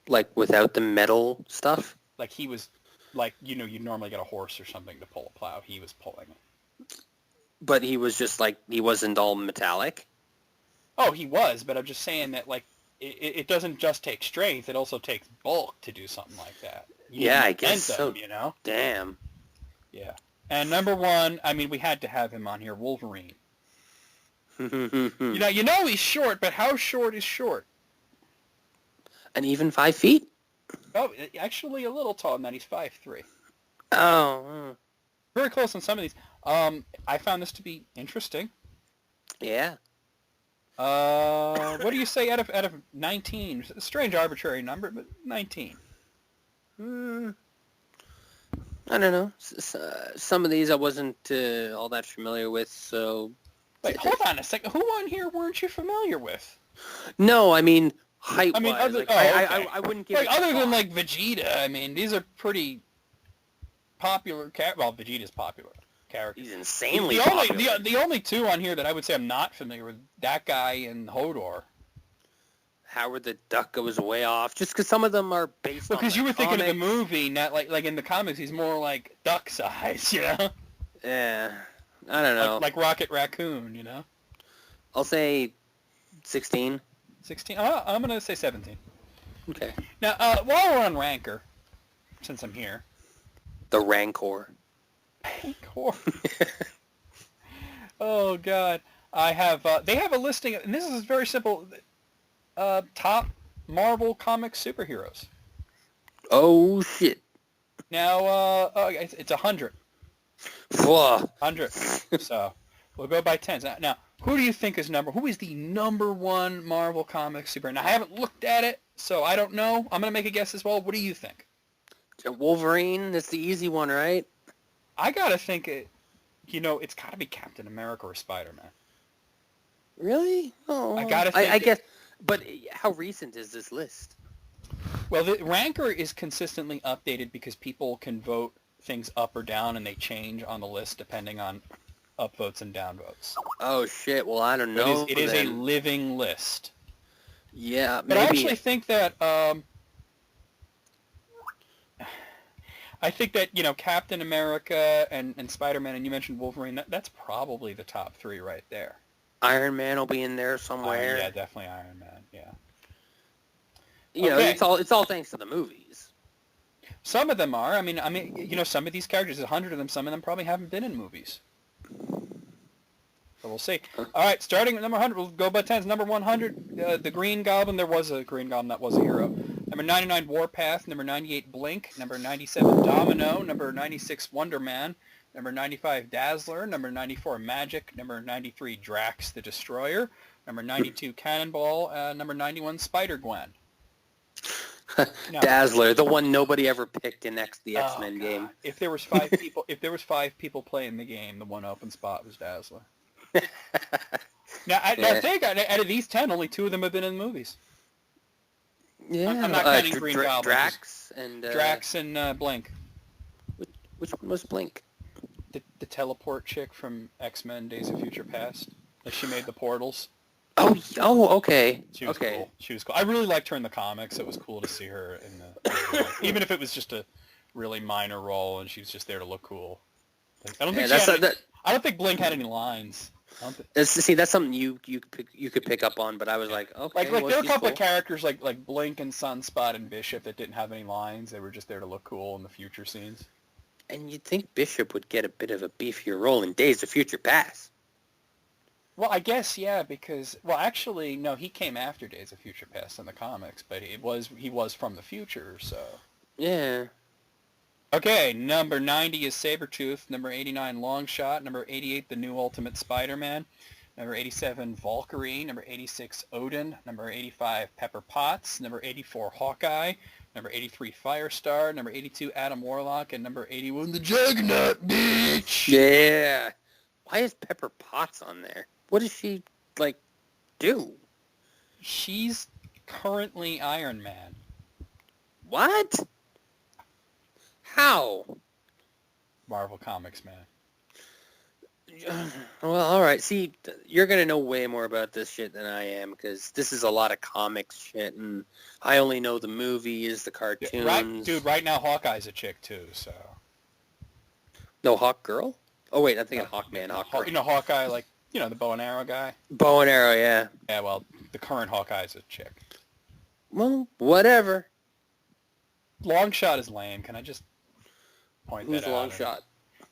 Like without the metal stuff?
Like he was, like you'd normally get a horse or something to pull a plow. He was pulling it.
But he was just like, he wasn't all metallic?
Oh, he was, but I'm just saying that like it doesn't just take strength; it also takes bulk to do something like that. You
Yeah,
need
I guess
momentum,
so.
You know.
Damn.
Yeah. And number 1, I mean, we had to have him on here, Wolverine. You know he's short, but how short is short?
And even 5 feet?
Oh, actually a little taller than that. He's 5'3".
Oh,
Very close on some of these. I found this to be interesting.
yeah.
What do you say out of 19? A strange arbitrary number, but 19.
I don't know. Some of these I wasn't all that familiar with, so...
Wait, hold on a second. Who on here weren't you familiar with?
No, I mean, height-wise.
I mean, other,
like,
okay.
I wouldn't give
like
it a
other than
thought.
like Vegeta. I mean, these are pretty popular. Well, Vegeta's popular character.
He's insanely
the only
popular.
the only 2 on here that I would say I'm not familiar with, that guy and Hodor.
Howard the Duck goes way off, just because some of them are based on
Because
the
you were thinking of the
comics.
movie, not like in the comics. He's more like duck size, you know,
Yeah, I don't know.
like Rocket Raccoon, you know.
I'll say 16.
16. I'm gonna say 17.
Okay.
Now, while we're on Ranker, since I'm here,
The Rancor.
Oh God, I have. They have a listing, and this is very simple. Top Marvel Comics superheroes.
Oh, shit.
Now, it's 100.
Whoa.
100. So we'll go by tens. Now, Who do you think is who is the number one Marvel Comics superhero? Now, I haven't looked at it, so I don't know. I'm going to make a guess as well. What do you think?
Wolverine, that's the easy one, right?
I got to think it's got to be Captain America or Spider-Man.
Really? Oh,
I gotta think
I guess. But how recent is this list?
Well, the ranker is consistently updated because people can vote things up or down, and they change on the list depending on upvotes and downvotes.
Oh shit! Well, I don't know.
It is a living list.
Yeah,
But I
maybe.
actually think that Captain America and Spider-Man, and you mentioned Wolverine. That's probably the top three right there.
Iron Man will be in there somewhere.
Yeah, definitely Iron Man. Yeah.
You know, it's all thanks to the movies.
Some of them are. I mean, some of these characters, 100 of them, some of them probably haven't been in movies. So we'll see. All right, starting at number 100, we'll go by tens. Number 100, the Green Goblin. There was a Green Goblin that was a hero. Number 99, Warpath. Number 98, Blink. Number 97, Domino. Number 96, Wonder Man. Number 95, Dazzler. Number 94, Magic. Number 93, Drax the Destroyer. Number 92, Cannonball. Number 91, Spider-Gwen. No.
Dazzler, the one nobody ever picked in the X-Men
God.
game.
If there was five people playing the game, the one open spot was Dazzler. Now, I think out of these 10, only 2 of them have been in movies.
Yeah,
I'm not counting Green Goblin.
Drax
and Blink.
Which one was Blink?
The teleport chick from X-Men: Days of Future Past. Like, she made the portals.
Oh, okay.
She was cool. She was cool. I really liked her in the comics. It was cool to see her in the even if it was just a really minor role and she was just there to look cool. I don't think Blink had any lines.
See, that's something you could pick up on, but I was like, okay.
Like there were a couple of characters like Blink and Sunspot and Bishop that didn't have any lines. They were just there to look cool in the future scenes.
And you'd think Bishop would get a bit of a beefier role in Days of Future Past.
Well, I guess, yeah, because, well, actually, no, he came after Days of Future Past in the comics, but he was from the future, so.
Yeah.
Okay, number 90 is Sabretooth, number 89, Longshot, number 88, the new Ultimate Spider-Man, number 87, Valkyrie, number 86, Odin, number 85, Pepper Potts, number 84, Hawkeye, number 83, Firestar, number 82, Adam Warlock, and number 81, the Juggernaut, bitch!
Yeah. Why is Pepper Potts on there? What does she, do?
She's currently Iron Man.
What? How?
Marvel Comics, man.
Well, all right. See, you're going to know way more about this shit than I am, because this is a lot of comics shit, and I only know the movies, the cartoons.
Yeah, right now Hawkeye's a chick, too, so.
No, Hawk Girl? Oh, wait, I'm thinking Hawkman, Hawk.
Hawkeye, the bow and arrow guy.
Bow and arrow, yeah.
Yeah, well, the current Hawkeye's a chick.
Well, whatever.
Longshot is lame. Can I just point that out?
Who's Longshot?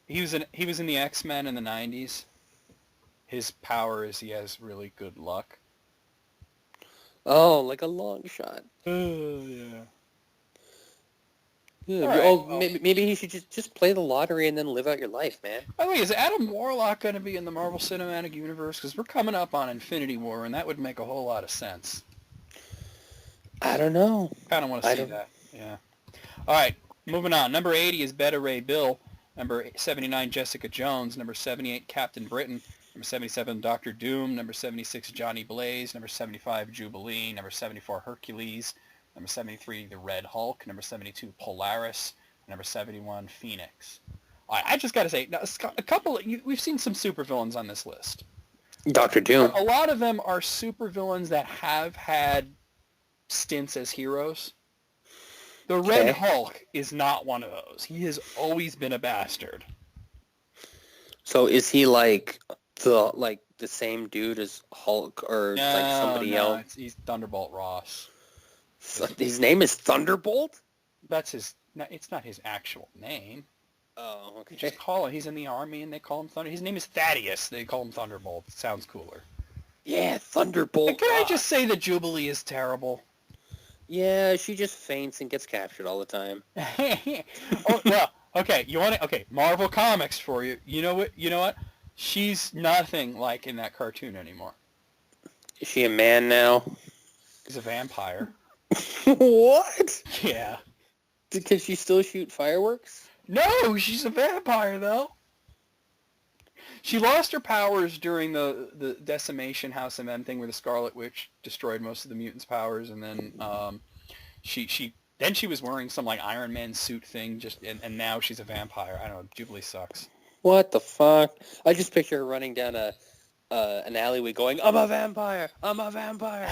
He was in the X-Men in the 90s. His power is he has really good luck.
Oh, like a long shot.
Oh, yeah.
Yeah,
Right.
maybe he should just play the lottery and then live out your life, man.
By the way, is Adam Warlock going to be in the Marvel Cinematic Universe? Because we're coming up on Infinity War, and that would make a whole lot of sense.
I don't know.
Kind of want to see that. Yeah. All right, moving on. Number 80 is Beta Ray Bill. Number 79, Jessica Jones. Number 78, Captain Britain. Number 77, Doctor Doom. Number 76, Johnny Blaze. Number 75, Jubilee. Number 74, Hercules. Number 73, the Red Hulk. Number 72, Polaris. Number 71, Phoenix. All right, I just got to say, now, a couple. We've seen some supervillains on this list.
Dr. Doom.
A lot of them are supervillains that have had stints as heroes. The Red Hulk is not one of those. He has always been a bastard.
So is he like the same dude as Hulk or somebody else?
He's Thunderbolt Ross.
His name is Thunderbolt?
That's his. No, it's not his actual name.
Oh, okay.
They just call it. He's in the army, and they call him Thunder. His name is Thaddeus. They call him Thunderbolt. It sounds cooler.
Yeah, Thunderbolt.
And can I just say that Jubilee is terrible?
Yeah, she just faints and gets captured all the time.
Oh, well, okay. You want to? Okay, Marvel Comics for you. You know what? She's nothing like in that cartoon anymore.
Is she a man now?
She's a vampire.
What?
Yeah.
Can she still shoot fireworks?
No, she's a vampire though. She lost her powers during the decimation House of M thing where the Scarlet Witch destroyed most of the mutants' powers, and then she was wearing some like Iron Man suit thing, and now she's a vampire. I don't know. Jubilee sucks.
What the fuck? I just picture her running down an alleyway going, "I'm a vampire! I'm a vampire!"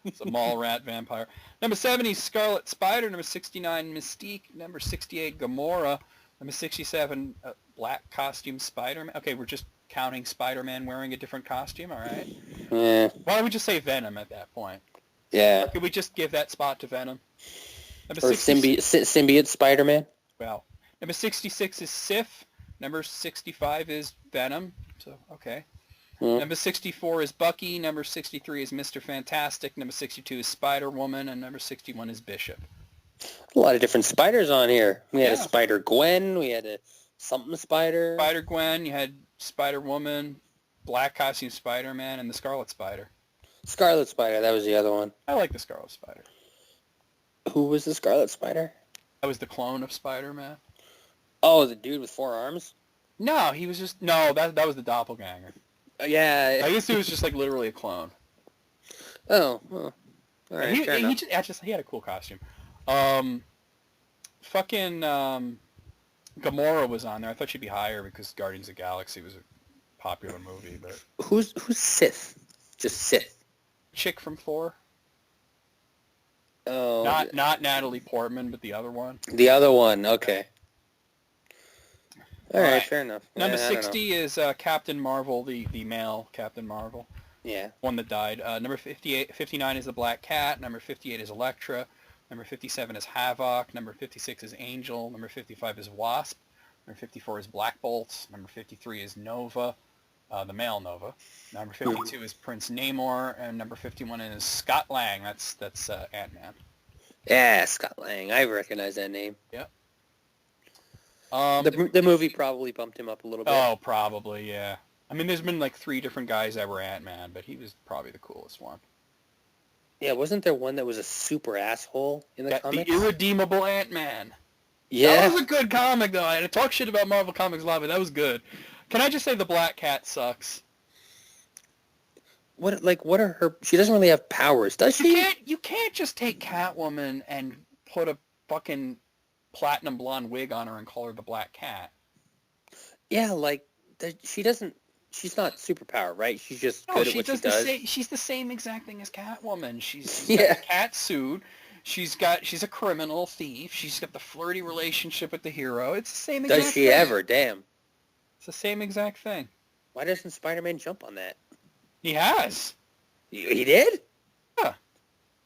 It's a mall rat vampire. Number 70, Scarlet Spider. Number 69, Mystique. Number 68, Gamora. Number 67, black costume Spider-Man. Okay, we're just counting Spider-Man wearing a different costume, all right?
Yeah.
Why don't we just say Venom at that point?
Yeah.
Or could we just give that spot to Venom? Number
Or symbiote Spider-Man.
Well, number 66 is Sif. Number 65 is Venom. So, okay. Number 64 is Bucky. Number 63 is Mr. Fantastic. Number 62 is Spider-Woman. And number 61 is Bishop.
A lot of different spiders on here. We had a Spider-Gwen. We had a something spider.
Spider-Gwen. You had Spider-Woman, Black Costume Spider-Man, and the Scarlet Spider.
Scarlet Spider. That was the other one.
I like the Scarlet Spider.
Who was the Scarlet Spider?
That was the clone of Spider-Man.
Oh, the dude with 4 arms?
No, he was just... No, that was the doppelganger.
Yeah.
I guess he was just like literally a clone.
Oh, well. All right,
he
fair enough.
he had a cool costume. Fucking Gamora was on there. I thought she'd be higher because Guardians of the Galaxy was a popular movie, but
Who's Sith? Just Sith.
chick from Thor,
Oh,
not Natalie Portman, but the other one.
the other one. Okay. All right,
Alright.
fair enough.
Number
I don't know.
60 is Captain Marvel, the male Captain Marvel,
Yeah.
one that died. Number 59 is the Black Cat. Number 58 is Elektra. Number 57 is Havok. Number 56 is Angel. Number 55 is Wasp. Number 54 is Black Bolt. Number 53 is Nova, the male Nova. Number 52 is Prince Namor, and number 51 is Scott Lang. That's Ant-Man.
Yeah, Scott Lang. I recognize that name.
Yep.
The movie probably bumped him up a little bit.
Oh, probably, yeah. I mean, there's been like 3 different guys that were Ant-Man, but he was probably the coolest one.
Yeah, wasn't there one that was a super asshole in the comics?
The Irredeemable Ant-Man.
Yeah.
That was a good comic, though. I talk shit about Marvel Comics a lot, but that was good. Can I just say the Black Cat sucks?
What are her... She doesn't really have powers, does she?
You can't just take Catwoman and put a fucking platinum blonde wig on her and call her the Black Cat.
Yeah, she doesn't... She's not superpower, right? She's just good at what she does.
She's the same exact thing as Catwoman. She's
Yeah.
got a cat suit. She's a criminal thief. She's got the flirty relationship with the hero. It's the same exact thing.
Does she ever? Damn.
It's the same exact thing.
Why doesn't Spider-Man jump on that?
He has.
He did?
Yeah.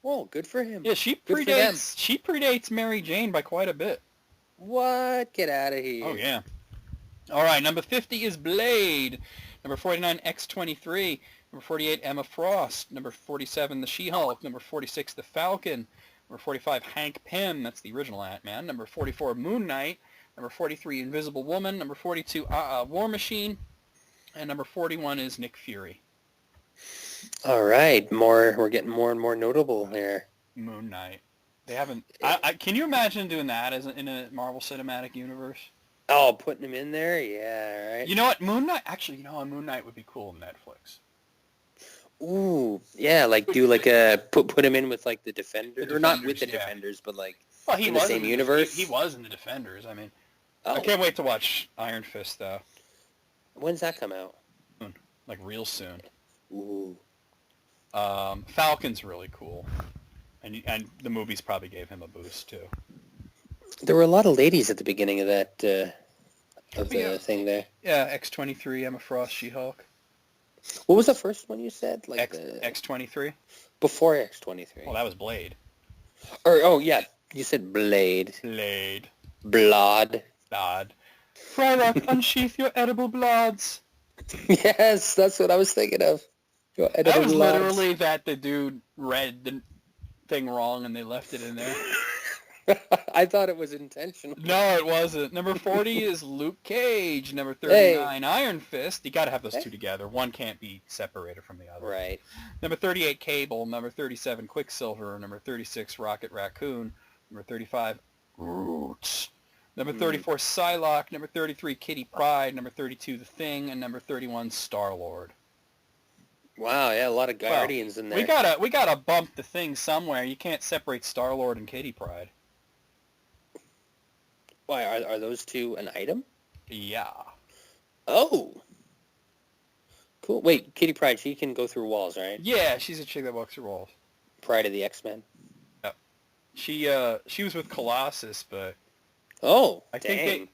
Well, good for him.
Yeah, she
Good for them.
predates Mary Jane by quite a bit.
What? Get out of here.
Oh, yeah. All right, number 50 is Blade. Number 49, X-23. Number 48, Emma Frost. Number 47, the She-Hulk. Number 46, the Falcon. Number 45, Hank Pym. That's the original Ant-Man. Number 44, Moon Knight. Number 43, Invisible Woman. Number 42, War Machine. And number 41 is Nick Fury.
All right. We're getting more and more notable here.
Moon Knight. They haven't... can you imagine doing that in a Marvel Cinematic Universe?
Oh, putting him in there? Yeah, right.
You know what? Moon Knight... Actually, Moon Knight would be cool in Netflix.
Ooh, yeah, do a... Put him in with, the Defenders. Or not with the
yeah.
Defenders, but,
Well, he
in the
was
same universe?
He was in the Defenders. I mean...
Oh.
I can't wait to watch Iron Fist, though.
When's that come out?
Like, real soon.
Ooh.
Falcon's really cool. And the movies probably gave him a boost, too.
There were a lot of ladies at the beginning of that,
Yeah.
thing there.
Yeah, X-23, Emma Frost, She-Hulk.
What was the first one you said?
X-23?
Before X-23.
Well, that was Blade.
Yeah, you said Blade.
Blade.
Blood.
Blood. Frylock, unsheath your edible bloods.
Yes, that's what I was thinking of. Your
That
edible
was
bloods.
literally that the dude read the thing wrong and they left it in there.
I thought it was intentional.
No, it wasn't. Number 40 is Luke Cage. Number 39, Iron Fist. You got to have those two together. One can't be separated from the other.
Right.
Number 38, Cable. Number 37, Quicksilver. Number 36, Rocket Raccoon. Number 35, Groot. Number 34, Psylocke. Number 33, Kitty Pryde. Number 32, The Thing. And number 31, Star-Lord.
Wow, yeah, a lot of Guardians in there.
We gotta bump The Thing somewhere. You can't separate Star-Lord and Kitty Pryde.
Why, are those two an item?
Yeah.
Oh. Cool. Wait, Kitty Pryde, she can go through walls, right?
Yeah, she's a chick that walks through walls.
Pride of the X-Men.
Yep. She was with Colossus, but
Oh,
I
dang.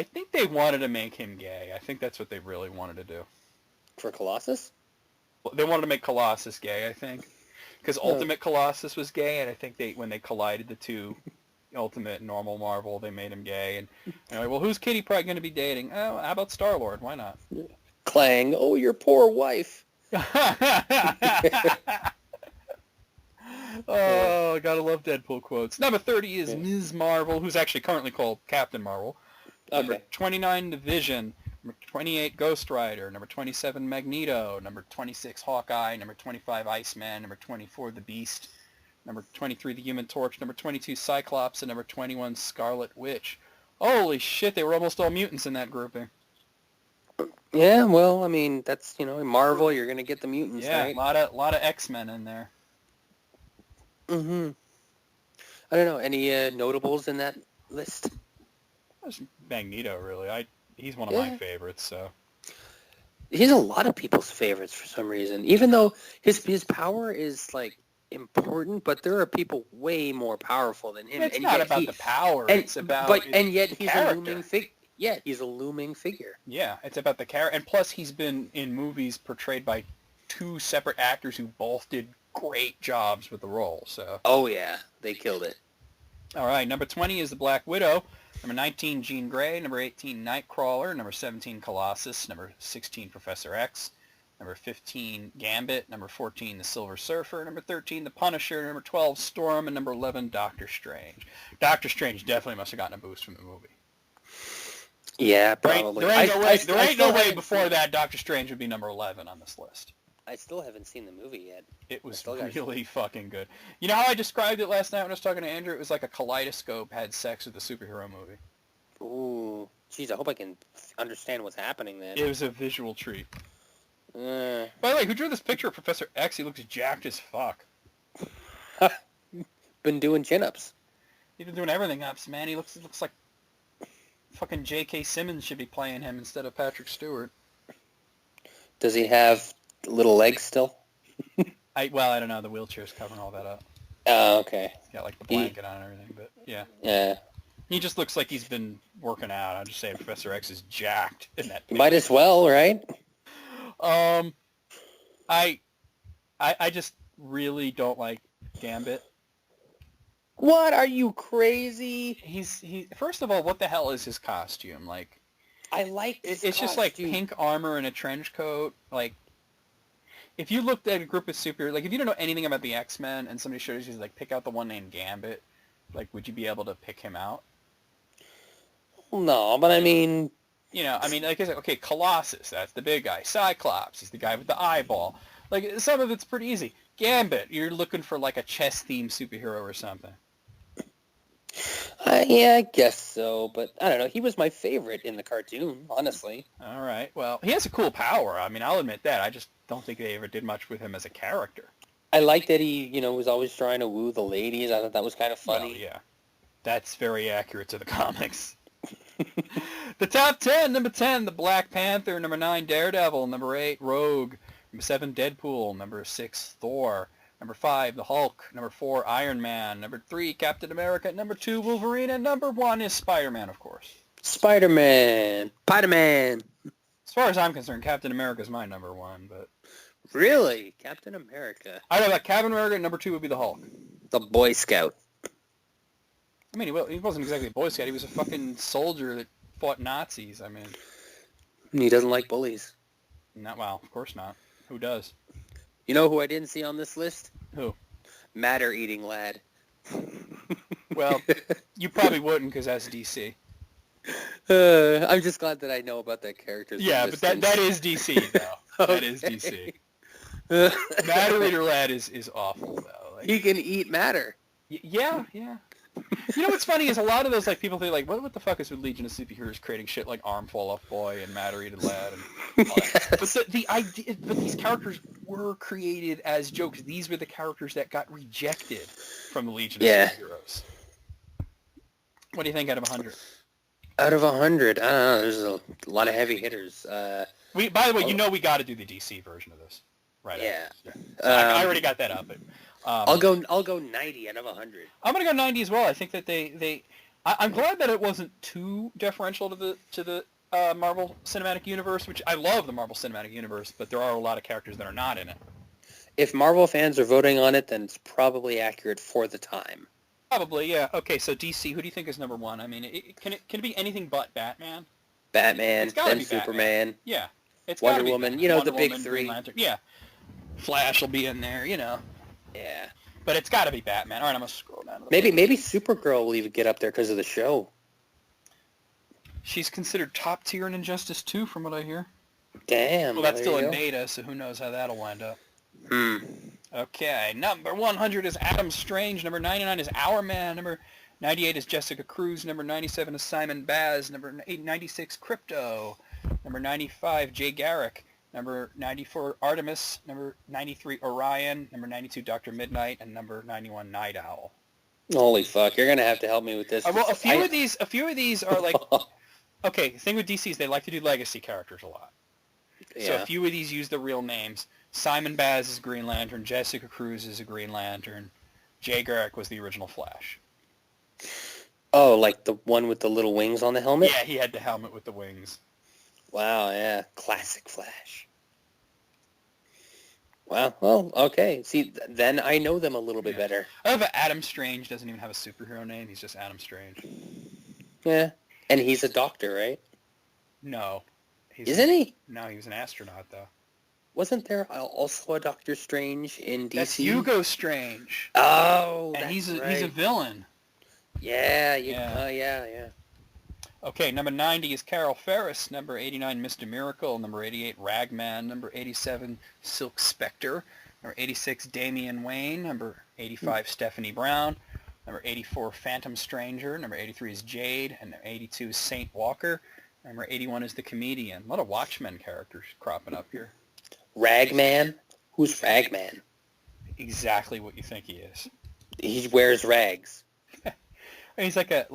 think they wanted to make him gay. I think that's what they really wanted to do.
For Colossus?
They wanted to make Colossus gay, I think, because Ultimate Colossus was gay, and I think when they collided the two, Ultimate and normal Marvel, they made him gay. And they're like, well, who's Kitty Pryde going to be dating? Oh, how about Star-Lord? Why not?
Clang. Oh, your poor wife.
Oh, gotta love Deadpool quotes. Number 30 is Ms. Marvel, who's actually currently called Captain Marvel. Number 29, The Vision. Number 28, Ghost Rider. Number 27, Magneto. Number 26, Hawkeye. Number 25, Iceman. Number 24, The Beast. Number 23, The Human Torch. Number 22, Cyclops. And number 21, Scarlet Witch. Holy shit, they were almost all mutants in that grouping.
Yeah, well, I mean, that's, in Marvel, you're going to get the mutants,
Yeah,
right?
a lot of X-Men in there.
Mm-hmm. I don't know, any notables in that list?
There's Magneto, really. He's one of my favorites, so.
He's a lot of people's favorites for some reason, even though his power is, like, important, but there are people way more powerful than him.
It's not about the power. It's about
and yet he's
character.
a looming figure. Yeah, he's a looming figure.
Yeah, it's about the character. And plus, he's been in movies portrayed by two separate actors who both did great jobs with the role. So.
Oh, yeah. They killed it.
All right. Number 20 is the Black Widow. Number 19, Jean Grey. Number 18, Nightcrawler. Number 17, Colossus. Number 16, Professor X. Number 15, Gambit. Number 14, the Silver Surfer. Number 13, the Punisher. Number 12, Storm. And number 11, Doctor Strange. Doctor Strange definitely must have gotten a boost from the movie.
Yeah, probably.
There ain't no way before that Doctor Strange would be number 11 on this list.
I still haven't seen the movie yet.
It was really fucking good. You know how I described it last night when I was talking to Andrew? It was like a kaleidoscope had sex with a superhero movie.
Ooh. Jeez, I hope I can understand what's happening then.
It was a visual treat.
Uh,
By the way, who drew this picture of Professor X? He looks jacked as fuck.
Been doing chin-ups.
He's been doing everything ups, man. He looks like fucking J.K. Simmons should be playing him instead of Patrick Stewart.
Does he have little legs still?
I don't know. The wheelchair's covering all that up.
Oh, okay.
He's got like the blanket on and everything, but yeah.
Yeah.
He just looks like he's been working out. I'm just saying Professor X is jacked in that picture.
Might as well, right?
I just really don't like Gambit.
What? Are you crazy?
He first of all, what the hell is his costume? Like,
I like
it's just like pink armor and a trench coat. Like, if you looked at a group of superheroes, like if you don't know anything about the X-Men and somebody shows you like pick out the one named Gambit, like would you be able to pick him out?
No, but I mean,
like I said, okay, Colossus, that's the big guy. Cyclops, he's the guy with the eyeball. Like some of it's pretty easy. Gambit, you're looking for like a chess-themed superhero or something.
Yeah, I guess so, but I don't know. He was my favorite in the cartoon, honestly.
All right. Well, he has a cool power. I mean, I'll admit that. I just don't think they ever did much with him as a character.
I like that he, was always trying to woo the ladies. I thought that was kind of funny.
Well, yeah. That's very accurate to the comics. The top 10, number 10, the Black Panther. Number 9, Daredevil. Number 8, Rogue. Number 7, Deadpool. Number 6, Thor. Number 5, the Hulk. Number 4, Iron Man. Number 3, Captain America. Number 2, Wolverine. And number 1 is Spider-Man, of course.
Spider-Man. Spider-Man.
As far as I'm concerned, Captain America is my number 1, but...
Really? Captain America?
I don't know, Captain America, number 2 would be the Hulk.
The Boy Scout.
I mean, he wasn't exactly a Boy Scout. He was a fucking soldier that fought Nazis. I mean...
He doesn't like bullies.
Well, of course not. Who does?
You know who I didn't see on this list?
Who?
Matter-eating lad.
Well, you probably wouldn't because that's DC.
I'm just glad that I know about that character's
Yeah, but that is DC though. That is DC. Matter Reader Lad is awful though. Like,
He can eat matter.
yeah. You know what's funny is a lot of those like people think like what the fuck is with Legion of Superheroes creating shit like Arm Fall Off Boy and Matter Eater Lad and all that. But the idea, but these characters were created as jokes. These were the characters that got rejected from the Legion of Superheroes. What do you think out of 100?
Out of 100, I don't know. There's a lot of heavy hitters.
By the way, we got to do the DC version of this, right?
Yeah.
So I already got that up. But,
I'll go 90 out of 100.
I'm gonna go 90 as well. I think that I'm glad that it wasn't too deferential to the Marvel Cinematic Universe, which I love the Marvel Cinematic Universe, but there are a lot of characters that are not in it.
If Marvel fans are voting on it, then it's probably accurate for the time.
Probably, yeah. Okay, so DC, who do you think is number one? I mean, can it be anything but Batman?
Batman,
It's gotta
then
be
Superman.
Yeah, it's
Wonder
gotta be
Woman,
Batman.
you know,
Wonder
the big
Woman,
three.
Green Lantern. Yeah, Flash will be in there, you know.
Yeah.
But it's got to be Batman. All right, I'm gonna scroll down.
Maybe Supergirl will even get up there because of the show.
She's considered top tier in Injustice 2, from what I hear.
Damn.
Well, that's
there
still
you
in
go.
beta, so who knows how that'll wind up.
Hmm.
Okay, number 100 is Adam Strange. Number 99 is Our Man. Number 98 is Jessica Cruz. Number 97 is Simon Baz. Number 96, Crypto. Number 95, Jay Garrick. Number 94, Artemis. Number 93, Orion. Number 92, Dr. Midnight. And number 91, Night Owl.
Holy fuck! You're gonna have to help me with this.
Well, a few of these are like, okay, the thing with DC is they like to do legacy characters a lot.
Yeah.
So a few of these use the real names. Simon Baz is Green Lantern. Jessica Cruz is a Green Lantern. Jay Garrick was the original Flash.
Oh, like the one with the little wings on the helmet?
Yeah, he had the helmet with the wings.
Wow, yeah. Classic Flash. Wow, well, okay. See, then I know them a little bit better.
I love that Adam Strange doesn't even have a superhero name. He's just Adam Strange.
Yeah. And he's a doctor, right?
No.
Isn't he?
No, he was an astronaut, though.
Wasn't there also a Doctor Strange in DC?
That's Hugo Strange.
Oh,
And
that's
he's a
right.
villain.
Yeah.
Yeah. Okay, number 90 is Carol Ferris. Number 89, Mr. Miracle. Number 88, Ragman. Number 87, Silk Spectre. Number 86, Damian Wayne. Number 85, Stephanie Brown. Number 84, Phantom Stranger. Number 83 is Jade. And number 82 is Saint Walker. Number 81 is the Comedian. A lot of Watchmen characters cropping up here.
Ragman? Who's Ragman?
Exactly what you think he is.
He wears rags.
He's like an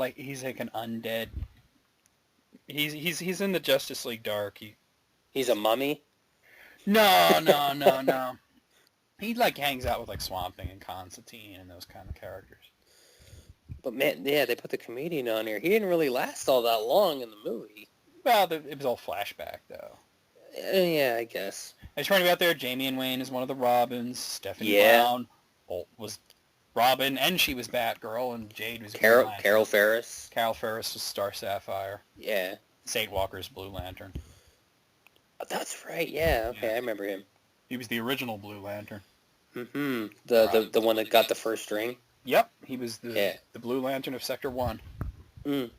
undead. He's in the Justice League Dark.
He's a mummy?
No. He like hangs out with like Swamp Thing and Constantine and those kind of characters.
But man, yeah, they put the comedian on here. He didn't really last all that long in the movie.
Well, it was all flashback though.
Yeah, I guess.
I just running out there. Jamie and Wayne is one of the Robins. Stephanie
Yeah.
Brown was Robin, and she was Batgirl, and Jade was
Carol
Green Lantern.
Ferris.
Carol Ferris was Star Sapphire.
Yeah.
Saint Walker's Blue Lantern.
That's right. Yeah. Okay,
Yeah.
I remember him.
He was the original Blue Lantern.
Mm-hmm. The one that got the first ring.
Yep, he was the
Yeah.
Blue Lantern of Sector 1.
Mm.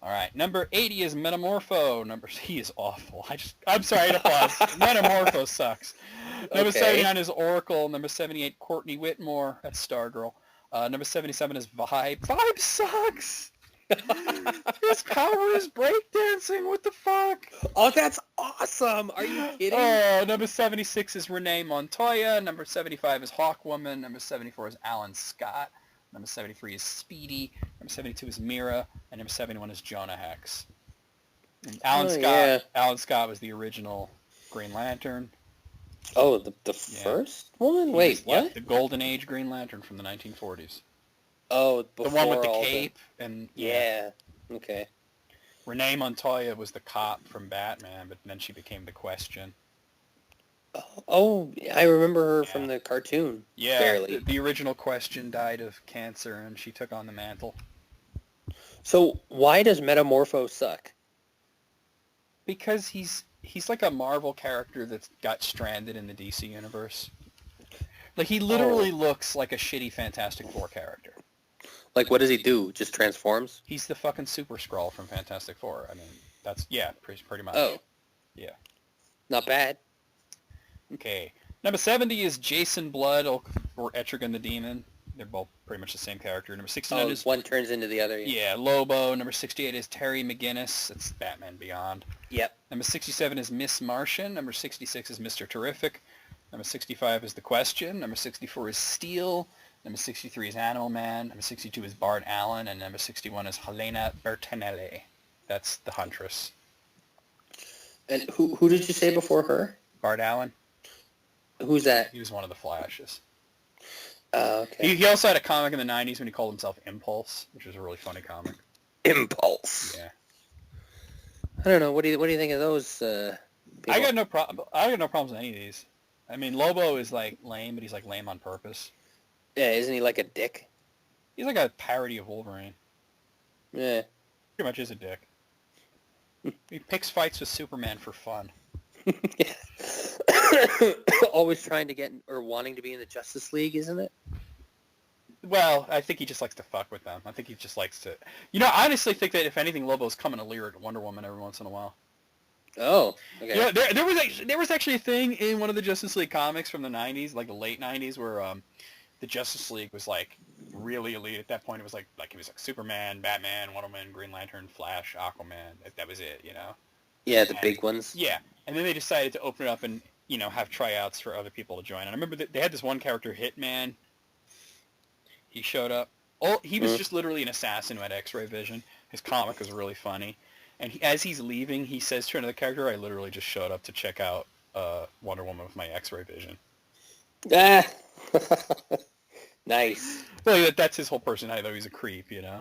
All right, number 80 is Metamorpho. He is awful. I'm sorry to pause. Metamorpho sucks. Number
Okay.
79 is Oracle. Number 78, Courtney Whitmore. That's Stargirl. Number 77 is Vibe. Vibe sucks. His power is breakdancing. What the fuck?
Oh, that's awesome! Are you kidding?
Oh, number 76 is Renee Montoya. Number 75 is Hawkwoman. Number 74 is Alan Scott. Number 73 is Speedy. Number 72 is Mira. And number 71 is Jonah Hex. And Alan Scott was the original Green Lantern.
Oh, the first one? Wait, what?
The Golden Age Green Lantern from the 1940s.
Oh,
The
before
one with the
all
cape. And
Yeah. Okay.
Renee Montoya was the cop from Batman, but then she became the Question.
Oh, I remember her from the cartoon.
Yeah,
Barely.
the original Question died of cancer, and she took on the mantle.
So why does Metamorpho suck?
Because he's like a Marvel character that got stranded in the DC universe. Like, he literally looks like a shitty Fantastic Four character.
Like, what does he do? Just transforms?
He's the fucking Super Skrull from Fantastic Four. I mean, that's, yeah, pretty much.
Oh.
Yeah.
Not bad.
Okay. Number 70 is Jason Blood or Etrigan the Demon. They're both pretty much the same character. Number 69 is...
one turns into the other.
Yeah, Lobo. Number 68 is Terry McGinnis. That's Batman Beyond.
Yep.
Number 67 is Miss Martian. Number 66 is Mr. Terrific. Number 65 is The Question. Number 64 is Steel. Number 63 is Animal Man. Number 62 is Bart Allen. And number 61 is Helena Bertinelli. That's the Huntress.
And who did you say before her?
Bart Allen.
Who's that?
He was one of the Flashes.
Okay.
He also had a comic in the 90s when he called himself Impulse, which was a really funny comic.
Impulse.
Yeah.
I don't know. What do you think of those?
I got no problems with any of these. I mean, Lobo is like lame, but he's like lame on purpose.
Yeah, isn't he like a dick?
He's like a parody of Wolverine.
Yeah.
Pretty much is a dick. He picks fights with Superman for fun.
Always trying to get or wanting to be in the Justice League, isn't it?
Well, I think he just likes to fuck with them. I think he just likes to... You know, I honestly think that if anything, Lobo's coming to leer at Wonder Woman every once in a while.
Oh, okay.
Yeah, there was actually a thing in one of the Justice League comics from the 90s, like the late 90s, where the Justice League was like really elite. At that point, it was like Superman, Batman, Wonder Woman, Green Lantern, Flash, Aquaman. That was it, you know?
Yeah, the big ones.
Yeah, and then they decided to open it up and, you know, have tryouts for other people to join. And I remember that they had this one character, Hitman. He showed up. He was just literally an assassin who had X-ray vision. His comic was really funny. And as he's leaving, he says to another character, I literally just showed up to check out Wonder Woman with my X-ray vision.
Ah. Nice.
Well, that's his whole personality, though. He's a creep, you know?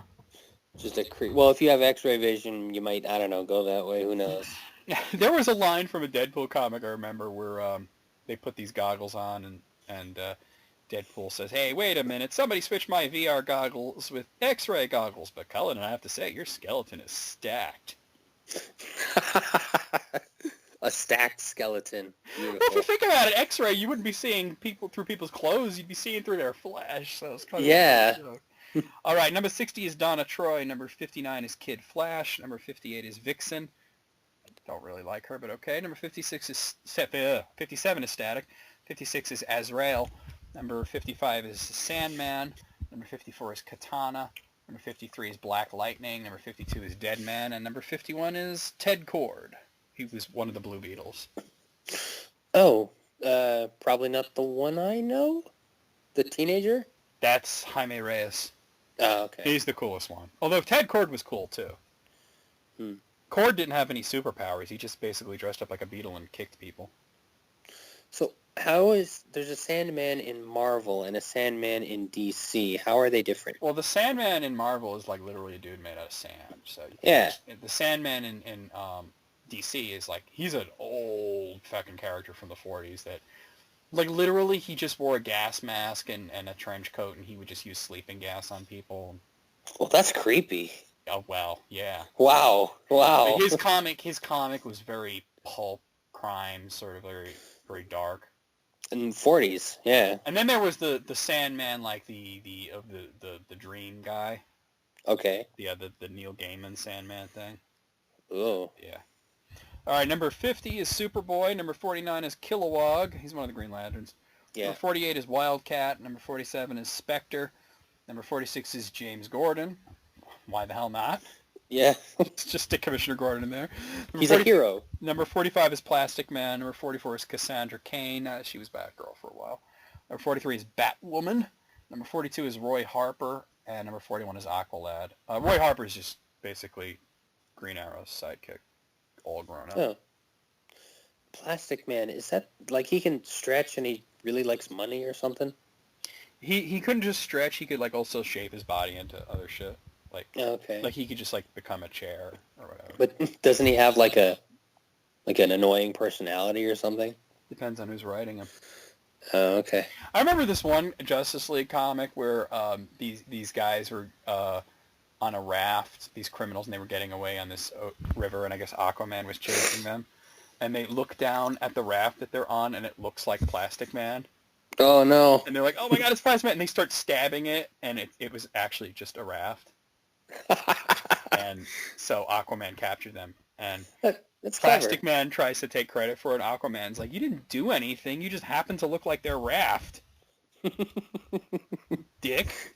Just a creep. Well, if you have X-ray vision, you might, I don't know, go that way. Who knows?
Yeah, there was a line from a Deadpool comic I remember where they put these goggles on and Deadpool says, hey, wait a minute, somebody switched my VR goggles with X-ray goggles. But Cullen, I have to say, your skeleton is stacked.
A stacked skeleton. Beautiful.
Well, if you think about it, X-ray, you wouldn't be seeing people through people's clothes. You'd be seeing through their flesh. So it's kind of
Yeah.
All right, number 60 is Donna Troy. Number 59 is Kid Flash. Number 58 is Vixen. Don't really like her, but okay. Number 56 is 57 is Static. 56 is Azrael. Number 55 is Sandman. Number 54 is Katana. Number 53 is Black Lightning. Number 52 is Deadman. And number 51 is Ted Cord. He was one of the Blue Beetles.
Oh, probably not the one I know? The teenager?
That's Jaime Reyes.
Oh, okay.
He's the coolest one. Although Ted Cord was cool, too. Cord didn't have any superpowers. He just basically dressed up like a beetle and kicked people.
So there's a Sandman in Marvel and a Sandman in DC. How are they different?
Well, the Sandman in Marvel is like literally a dude made out of sand. So
yeah.
The Sandman in DC is like, he's an old fucking character from the 40s that, like, literally he just wore a gas mask and a trench coat and he would just use sleeping gas on people.
Well, that's creepy.
Oh, well, yeah.
Wow.
But his comic was very pulp crime, sort of very, very dark.
In the 40s, yeah.
And then there was the Sandman, like the Dream guy.
Okay.
Yeah, the Neil Gaiman Sandman thing.
Oh.
Yeah. All right, number 50 is Superboy. Number 49 is Kilowog. He's one of the Green Lanterns.
Yeah.
Number 48 is Wildcat. Number 47 is Spectre. Number 46 is James Gordon. Why the hell not?
Yeah.
Just stick Commissioner Gordon in there.
He's a hero.
Number 45 is Plastic Man. Number 44 is Cassandra Cain. She was Batgirl for a while. Number 43 is Batwoman. Number 42 is Roy Harper. And number 41 is Aqualad. Roy Harper is just basically Green Arrow's sidekick, all grown up.
Oh. Plastic Man, is that, like, he can stretch and he really likes money or something?
He couldn't just stretch. He could, like, also shape his body into other shit. Like,
okay.
Like, he could just, like, become a chair or whatever.
But doesn't he have, like, an annoying personality or something?
Depends on who's writing him.
Oh, okay.
I remember this one Justice League comic where these guys were on a raft, these criminals, and they were getting away on this river, and I guess Aquaman was chasing them. And they look down at the raft that they're on, and it looks like Plastic Man.
Oh no.
And they're like, oh my god, it's plasma, and they start stabbing it, and it was actually just a raft. And so Aquaman captured them, and
That's
Plastic
clever.
Man tries to take credit for it. Aquaman's like, you didn't do anything, you just happened to look like their raft, dick.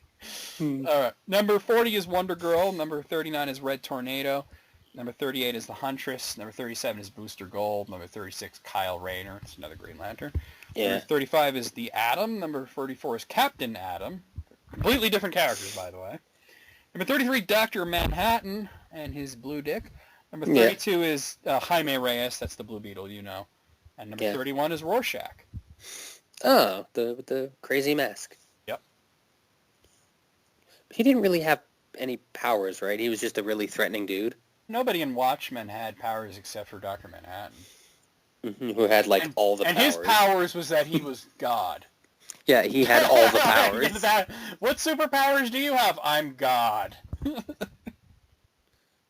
All right, number 40 is Wonder Girl, number 39 is Red Tornado, number 38 is the Huntress, number 37 is Booster Gold, number 36 Kyle Rayner, it's another Green Lantern.
Yeah.
Number 35 is the Atom. Number 34 is Captain Atom. Completely different characters, by the way. Number 33, Dr. Manhattan and his blue dick. Number 32 is Jaime Reyes. That's the Blue Beetle, you know. And number 31 is Rorschach.
Oh, with the crazy mask.
Yep.
He didn't really have any powers, right? He was just a really threatening dude.
Nobody in Watchmen had powers except for Dr. Manhattan.
Who had all the powers.
And his powers was that he was God.
Yeah, he had all the powers.
What superpowers do you have? I'm God.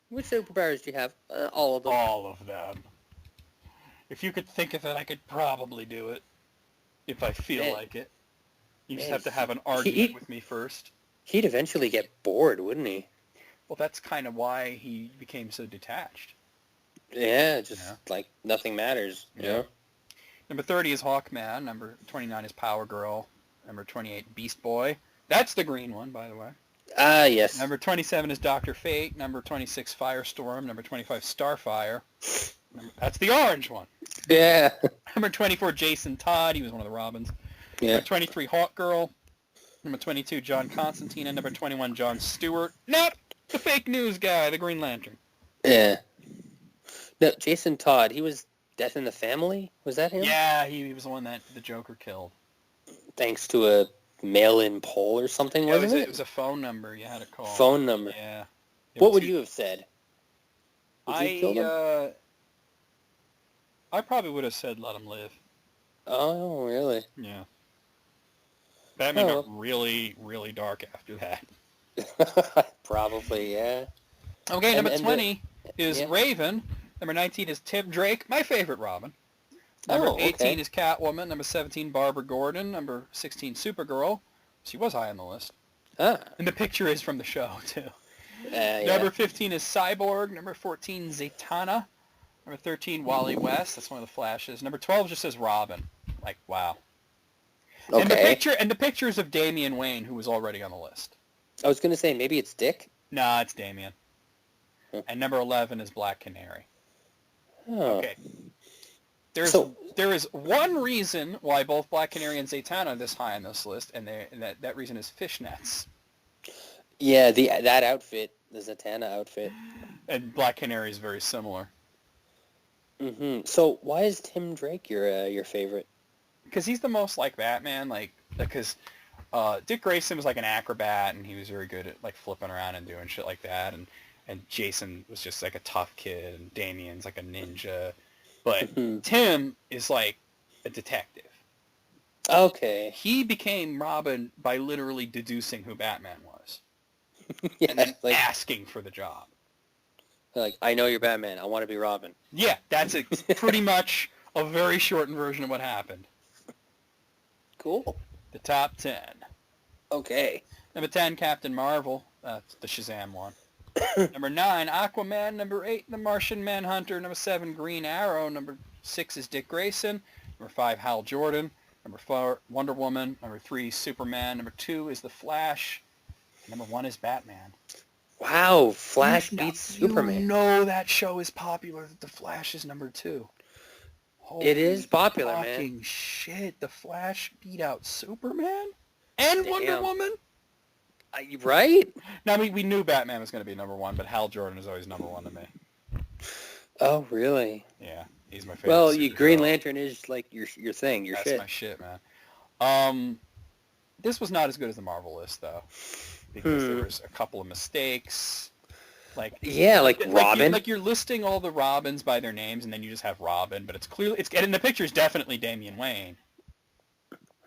Which superpowers do you have? All of them.
All of them. If you could think of it, I could probably do it. If I feel like it. You just have to have an argument with me first.
He'd eventually get bored, wouldn't he?
Well, that's kind of why he became so detached.
Yeah, like nothing matters. You know?
Number 30 is Hawkman. Number 29 is Power Girl. Number 28, Beast Boy. That's the green one, by the way.
Ah, yes.
Number 27 is Dr. Fate. Number 26, Firestorm. Number 25, Starfire. That's the orange one.
Yeah.
Number 24, Jason Todd. He was one of the Robins.
Yeah.
Number 23, Hawk Girl. Number 22, John Constantine. And number 21, John Stewart. Not the fake news guy, the Green Lantern.
Yeah. No, Jason Todd, he was Death in the Family? Was that him?
Yeah, he was the one that the Joker killed.
Thanks to a mail-in poll or something, wasn't it?
It was a phone number you had to call.
Phone number.
Yeah.
What would you have said? Would you kill them?
I probably would have said let him live.
Oh, really?
Yeah. Batman got really, really dark after that.
Probably, yeah.
Okay, number 20 is Raven. Number 19 is Tim Drake, my favorite Robin. Number 18 is Catwoman. Number 17, Barbara Gordon. Number 16, Supergirl. She was high on the list.
Ah.
And the picture is from the show, too.
Yeah.
Number 15 is Cyborg. Number 14, Zatanna. Number 13, Wally West. That's one of the Flashes. Number 12 just says Robin. Like, wow.
Okay.
And the pictures of Damian Wayne, who was already on the list.
I was going to say, maybe it's Dick?
Nah, it's Damian. And number 11 is Black Canary.
Oh.
Okay. There is one reason why both Black Canary and Zatanna are this high on this list, and that reason is fishnets.
Yeah, that outfit, the Zatanna outfit.
And Black Canary is very similar.
Mm-hmm. So why is Tim Drake your favorite?
Because he's the most like Batman, because Dick Grayson was like an acrobat, and he was very good at like flipping around and doing shit like that, and Jason was just like a tough kid, and Damian's like a ninja, but Tim is like a detective.
Okay.
He became Robin by literally deducing who Batman was.
Yeah,
and then asking for the job.
Like, I know you're Batman. I want to be Robin.
Yeah, that's pretty much a very shortened version of what happened.
Cool.
The top 10.
Okay.
Number 10, Captain Marvel. That's the Shazam one. Number 9, Aquaman. Number 8, The Martian Manhunter. Number 7, Green Arrow. Number 6 is Dick Grayson. Number 5, Hal Jordan. Number 4, Wonder Woman. Number 3, Superman. Number 2 is The Flash. Number 1 is Batman.
Wow, Flash beats Superman.
You know that show is popular. That The Flash is number 2.
It is popular,
fucking
man.
Shit, The Flash beat out Superman and Wonder Woman.
Right?
Now we knew Batman was going to be number 1, but Hal Jordan is always number 1 to me.
Oh, really?
Yeah, he's my favorite.
Well, Green Lantern is like your thing, your
That's
shit.
my shit, man. This was not as good as the Marvel list though, because there was a couple of mistakes. Like
Robin.
Like you're listing all the Robins by their names, and then you just have Robin, but it's clearly in the picture is definitely Damian Wayne.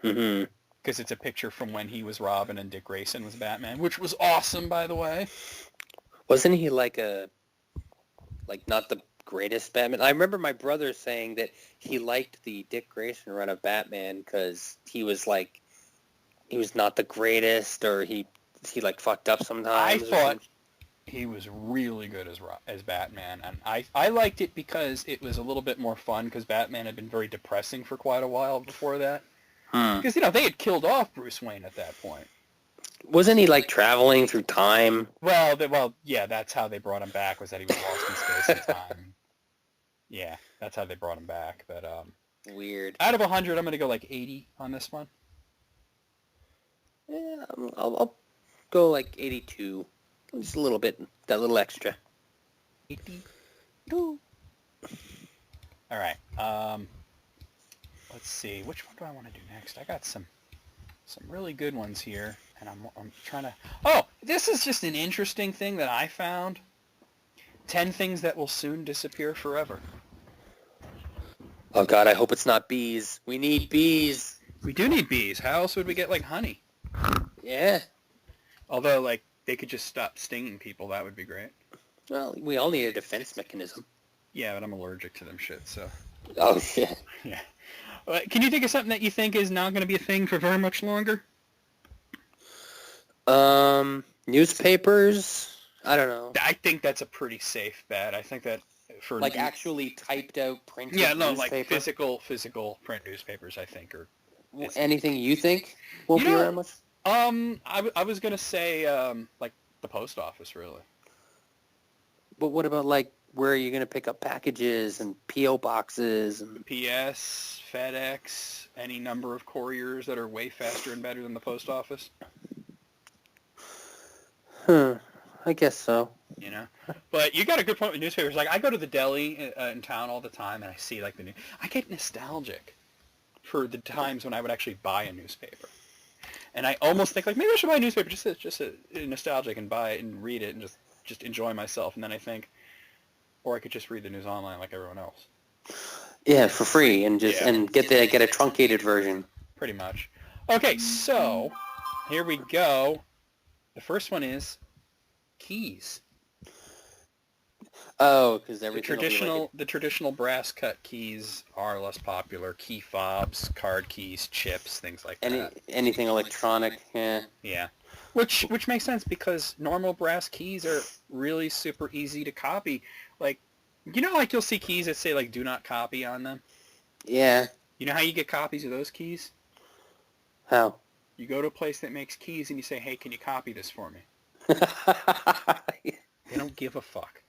Mm-hmm.
Because it's a picture from when he was Robin and Dick Grayson was Batman, which was awesome, by the way.
Wasn't he not the greatest Batman. I remember my brother saying that he liked the Dick Grayson run of Batman because he was not the greatest, or he like fucked up sometimes.
I thought he was really good as Batman, and I liked it because it was a little bit more fun because Batman had been very depressing for quite a while before that. Because they had killed off Bruce Wayne at that point.
Wasn't he like traveling through time?
Well, yeah, that's how they brought him back, was that he was lost in space and time. Yeah, that's how they brought him back. But
Weird.
out of 100, I'm going to go like 80 on this one.
Yeah, I'll go like 82. Just a little bit, that little extra.
82. All right. Let's see. Which one do I want to do next? I got some really good ones here, and I'm trying to... Oh, this is just an interesting thing that I found. 10 things that will soon disappear forever.
Oh, God, I hope it's not bees. We need bees.
We do need bees. How else would we get, like, honey?
Yeah.
Although, like, they could just stop stinging people. That would be great.
Well, we all need a defense mechanism.
Yeah, but I'm allergic to them shit, so...
Oh, shit.
Yeah. Can you think of something that you think is not going to be a thing for very much longer?
Newspapers? I don't know.
I think that's a pretty safe bet. I think that for...
Like actually typed out printed
like
newspaper?
physical print newspapers, I think, are...
Anything you think won't be very much?
I was going to say, like, the post office, really.
But what about, like, where are you going to pick up packages and P.O. boxes? And
PS, FedEx, any number of couriers that are way faster and better than the post office.
I guess so.
You know? But you got a good point with newspapers. Like, I go to the deli in town all the time, and I see, like, the new... I get nostalgic for the times when I would actually buy a newspaper. And I almost think, like, maybe I should buy a newspaper just nostalgic and buy it and read it and just enjoy myself. And then I think, or I could just read the news online like everyone else.
Yeah, for free, and and get a truncated version.
Pretty much. Okay, so here we go. The first one is keys.
Oh, because everything.
The traditional brass cut keys are less popular. Key fobs, card keys, chips, things like that.
Anything electronic, yeah.
Yeah. Which makes sense because normal brass keys are really super easy to copy. Like, like you'll see keys that say, like, do not copy on them?
Yeah. You
know how you get copies of those keys?
How?
You go to a place that makes keys and you say, hey, can you copy this for me? They don't give a fuck.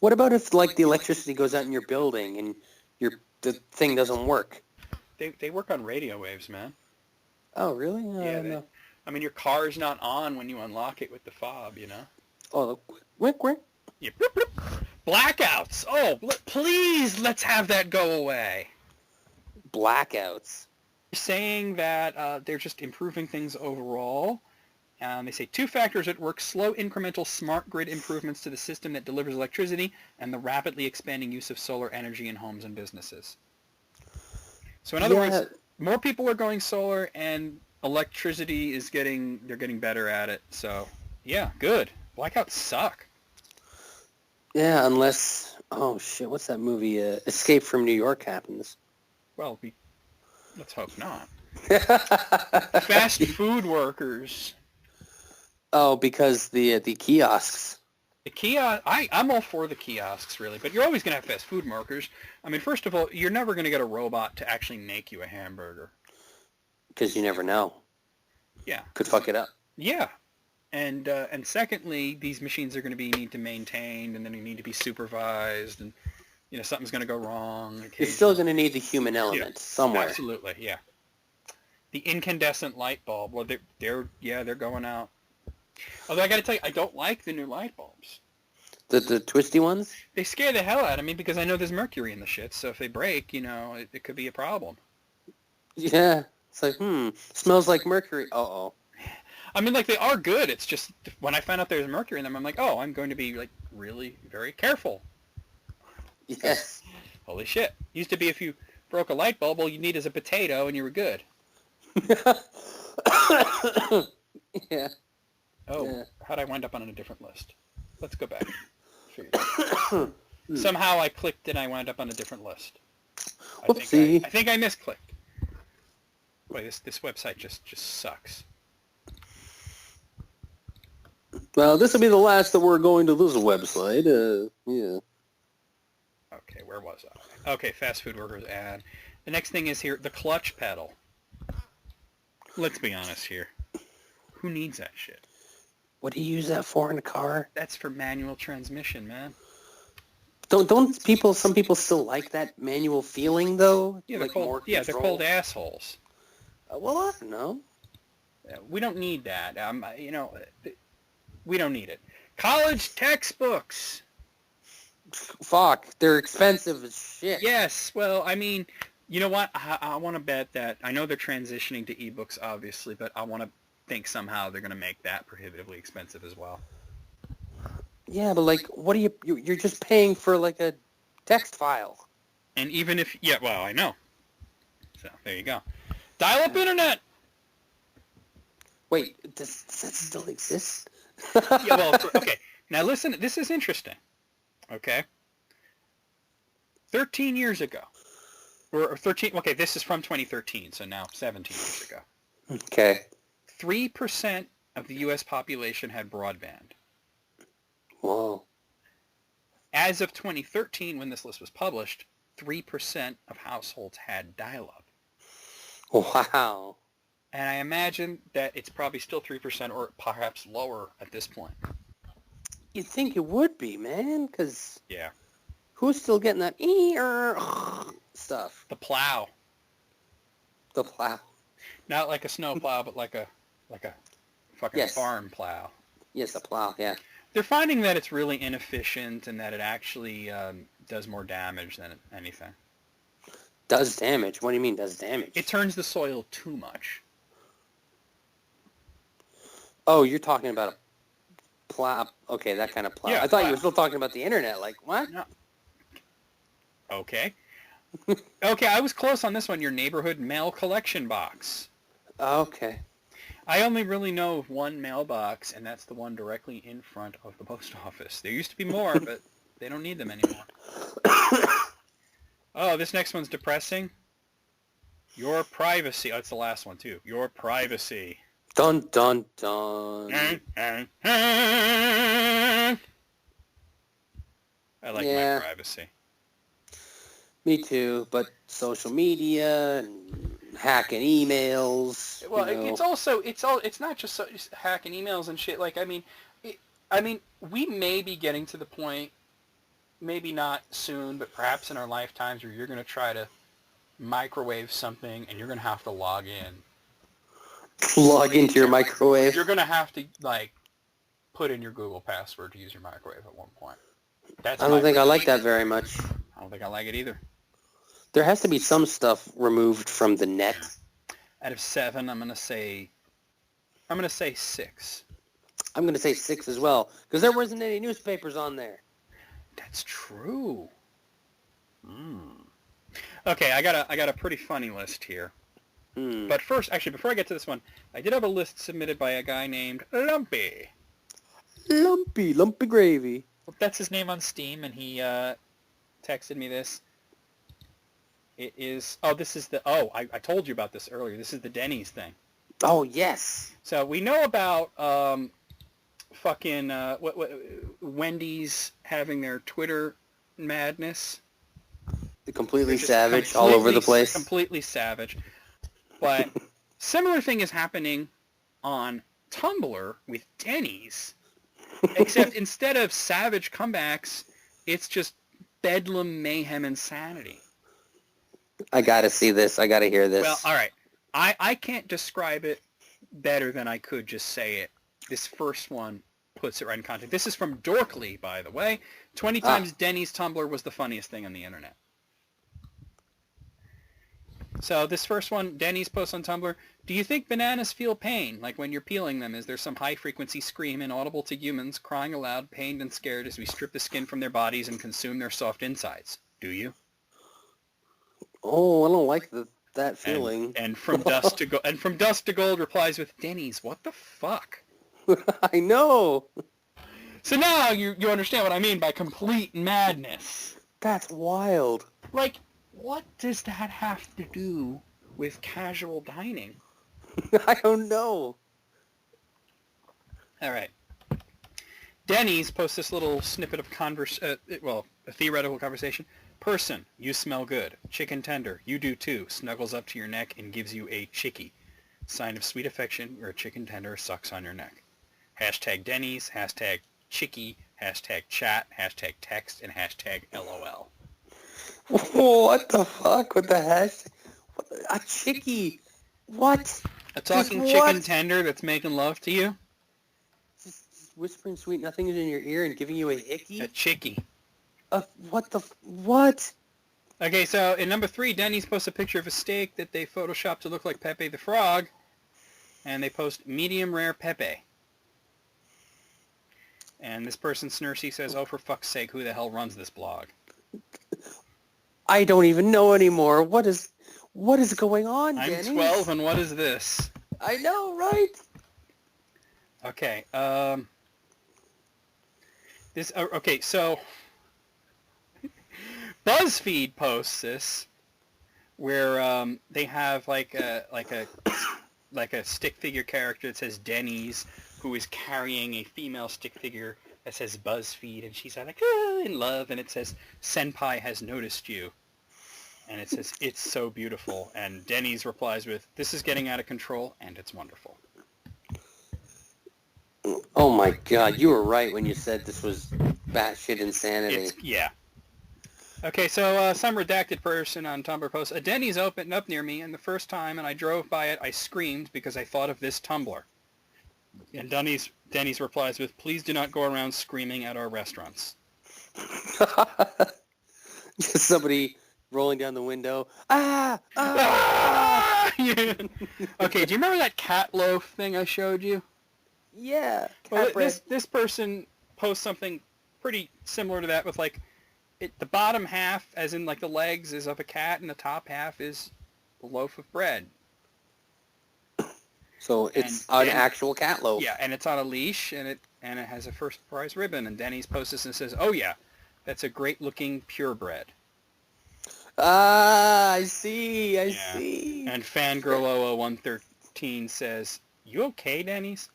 What about if, like, the electricity goes out in your building and the thing doesn't work?
They work on radio waves, man.
Oh, really?
Yeah. I mean, your car's not on when you unlock it with the fob, you know?
Oh, quick.
Yeah, bloop, bloop. Blackouts. Oh, please, let's have that go away.
Blackouts.
Saying that they're just improving things overall. They say 2 factors at work: slow incremental smart grid improvements to the system that delivers electricity and the rapidly expanding use of solar energy in homes and businesses. So in other words, more people are going solar and electricity is they're getting better at it. So yeah, good. Blackouts suck.
Yeah, unless, oh shit, what's that movie? Escape from New York happens.
Well, let's hope not. Fast food workers.
Oh, because the kiosks.
The kiosk, I'm all for the kiosks, really, but you're always going to have fast food workers. I mean, first of all, you're never going to get a robot to actually make you a hamburger.
Because you never know.
Yeah.
Could fuck it up.
Yeah. And secondly, these machines are going to need to maintained, and then they need to be supervised, and something's going to go wrong.
You're still going to need the human element somewhere.
Absolutely, yeah. The incandescent light bulb, well, they're going out. Although I got to tell you, I don't like the new light bulbs.
The twisty ones?
They scare the hell out of me because I know there's mercury in the shit. So if they break, it could be a problem.
Yeah, it's like smells like mercury. Uh-oh.
I mean, like, they are good. It's just when I found out there's mercury in them, I'm like, oh, I'm going to be, like, really very careful.
Yes.
Holy shit. Used to be if you broke a light bulb, all you need is a potato and you were good.
Yeah.
Oh, how'd I wind up on a different list? Let's go back. Somehow I clicked and I wound up on a different list.
Whoopsie.
I think I misclicked. Boy, this website just sucks.
Well, this will be the last that we're going to this website. Yeah.
Okay, where was I? Okay, fast food workers ad. The next thing is here, the clutch pedal. Let's be honest here. Who needs that shit?
What do you use that for in a car?
That's for manual transmission, man.
Don't people? Some people still like that manual feeling, though.
Yeah,
like
they're
more
called, they're
control?
called assholes.
Well, I don't know.
We don't need that. We don't need it. College textbooks.
Fuck, they're expensive as shit.
Yes. Well, I mean, you know what? I want to bet that I know they're transitioning to ebooks, obviously, but I want to think somehow they're going to make that prohibitively expensive as well.
Yeah, but like, what are you're just paying for like a text file.
And even if, yeah, well, I know. So there you go. Dial-up internet.
Wait, does that still exist?
Yeah, well, okay. Now listen, this is interesting. Okay. 13 years ago, or 13. Okay, this is from 2013, so now 17 years ago.
Okay.
3% of the U.S. population had broadband.
Whoa.
As of 2013, when this list was published, 3% of households had dial-up.
Wow.
And I imagine that it's probably still 3% or perhaps lower at this point.
You'd think it would be, man, because
Yeah.
who's still getting that stuff?
The plow.
The plow.
Not like a snow plow, but like a fucking
Yes.
farm plow.
Yes, the plow, yeah.
They're finding that it's really inefficient and that it actually does more damage than anything.
Does damage? What do you mean does damage?
It turns the soil too much.
Oh, you're talking about a plow. Okay, that kind of plow.
Yeah,
I thought you
plow.
were still talking about the internet. Like, what?
No. Okay. Okay, I was close on this one. Your neighborhood mail collection box.
Okay.
I only really know of one mailbox, and that's the one directly in front of the post office. There used to be more, but they don't need them anymore. Oh, this next one's depressing. Your privacy. Oh, it's the last one, too. Your privacy.
Dun, dun, dun.
I like
Yeah.
my privacy.
Me too, but social media and hacking emails.
Well,
you know.
it's not just hacking emails and shit. Like, I mean, we may be getting to the point, maybe not soon, but perhaps in our lifetimes, where you're going to try to microwave something and you're going to have to log in.
Log into your microwave.
You're going to have to, like, put in your Google password to use your microwave at one point. That's
I don't think I like that very much.
I don't think I like it either.
There has to be some stuff removed from the net.
Out of 7, I'm gonna say 6.
I'm going to say 6 as well, because there wasn't any newspapers on there.
That's true. Okay, I got a pretty funny list here. But first, actually, before I get to this one, I did have a list submitted by a guy named Lumpy.
Lumpy gravy.
That's his name on Steam, and he texted me this. It is... Oh, this is the... Oh, I told you about this earlier. This is the Denny's thing.
Oh, yes.
So we know about Wendy's having their Twitter madness.
The completely
Which is
savage all over the place.
Completely savage. But similar thing is happening on Tumblr with Denny's. Except instead of savage comebacks, it's just bedlam, mayhem, insanity.
I got to see this. I got to hear this.
Well, all right. I can't describe it better than I could just say it. This first one puts it right in context. This is from Dorkly, by the way. 20 times Denny's Tumblr was the funniest thing on the internet. So this first one, Denny's posts on Tumblr. Do you think bananas feel pain, like when you're peeling them? Is there some high-frequency scream inaudible to humans, crying aloud, pained and scared as we strip the skin from their bodies and consume their soft insides? Do you?
Oh, I don't like that feeling.
And from Dust to Gold replies with, Denny's, what the fuck?
I know.
So now you understand what I mean by complete madness.
That's wild.
Like, what does that have to do with casual dining?
I don't know.
All right. Denny's posts this little snippet of a theoretical conversation. Person, you smell good. Chicken tender, you do too. Snuggles up to your neck and gives you a chickie. Sign of sweet affection where a chicken tender sucks on your neck. Hashtag Denny's, hashtag chickie, hashtag chat, hashtag text, and hashtag LOL.
What the fuck with the hashtag? A chickie. What?
A talking
Just
chicken
what?
tender that's making love to you?
Just whispering sweet nothings in your ear and giving you a hickey?
A chickie.
What?
Okay, so in number 3, Denny's posts a picture of a steak that they photoshopped to look like Pepe the Frog, and they post medium rare Pepe. And this person, Snursy, says, oh, for fuck's sake, who the hell runs this blog?
I don't even know anymore. What is going on,
I'm
Denny's?
12, and what is this?
I know, right?
Okay, so BuzzFeed posts this, where they have like a stick figure character that says Denny's, who is carrying a female stick figure that says BuzzFeed, and she's like in love, and it says Senpai has noticed you, and it says it's so beautiful, and Denny's replies with, this is getting out of control, and it's wonderful.
Oh my god, you were right when you said this was batshit insanity.
Yeah. Okay, so some redacted person on Tumblr posts, a Denny's opened up near me, and the first time and I drove by it, I screamed because I thought of this Tumblr. And Denny's replies with, please do not go around screaming at our restaurants.
Just somebody rolling down the window. Ah!
Yeah. Okay, do you remember that cat loaf thing I showed you?
Yeah.
Well,
Bread.
this person posts something pretty similar to that with like the bottom half, as in like the legs, is of a cat, and the top half is a loaf of bread.
So it's an actual cat loaf.
Yeah, and it's on a leash, and it has a first prize ribbon. And Denny's posts this and says, "Oh yeah, that's a great looking purebred."
Ah, I see. I see.
And Fangirl 113 says, "You okay, Denny's?"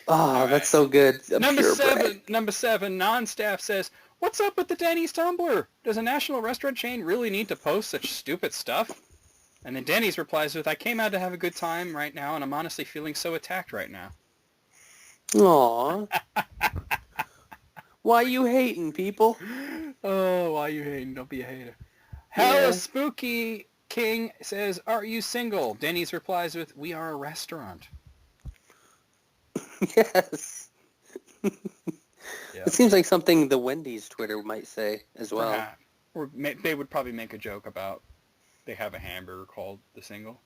Oh, that's so good.
Number seven, non-staff says, "What's up with the Denny's Tumblr? Does a national restaurant chain really need to post such stupid stuff?" And then Denny's replies with, "I came out to have a good time right now, and I'm honestly feeling so attacked right now."
Aw. Why you hating, people?
Oh, why you hating? Don't be a hater. Hella Spooky King says, "Are you single?" Denny's replies with, "We are a restaurant."
Yes. It seems like something the Wendy's Twitter might say as well.
Perhaps. Or they would probably make a joke about they have a hamburger called the Single.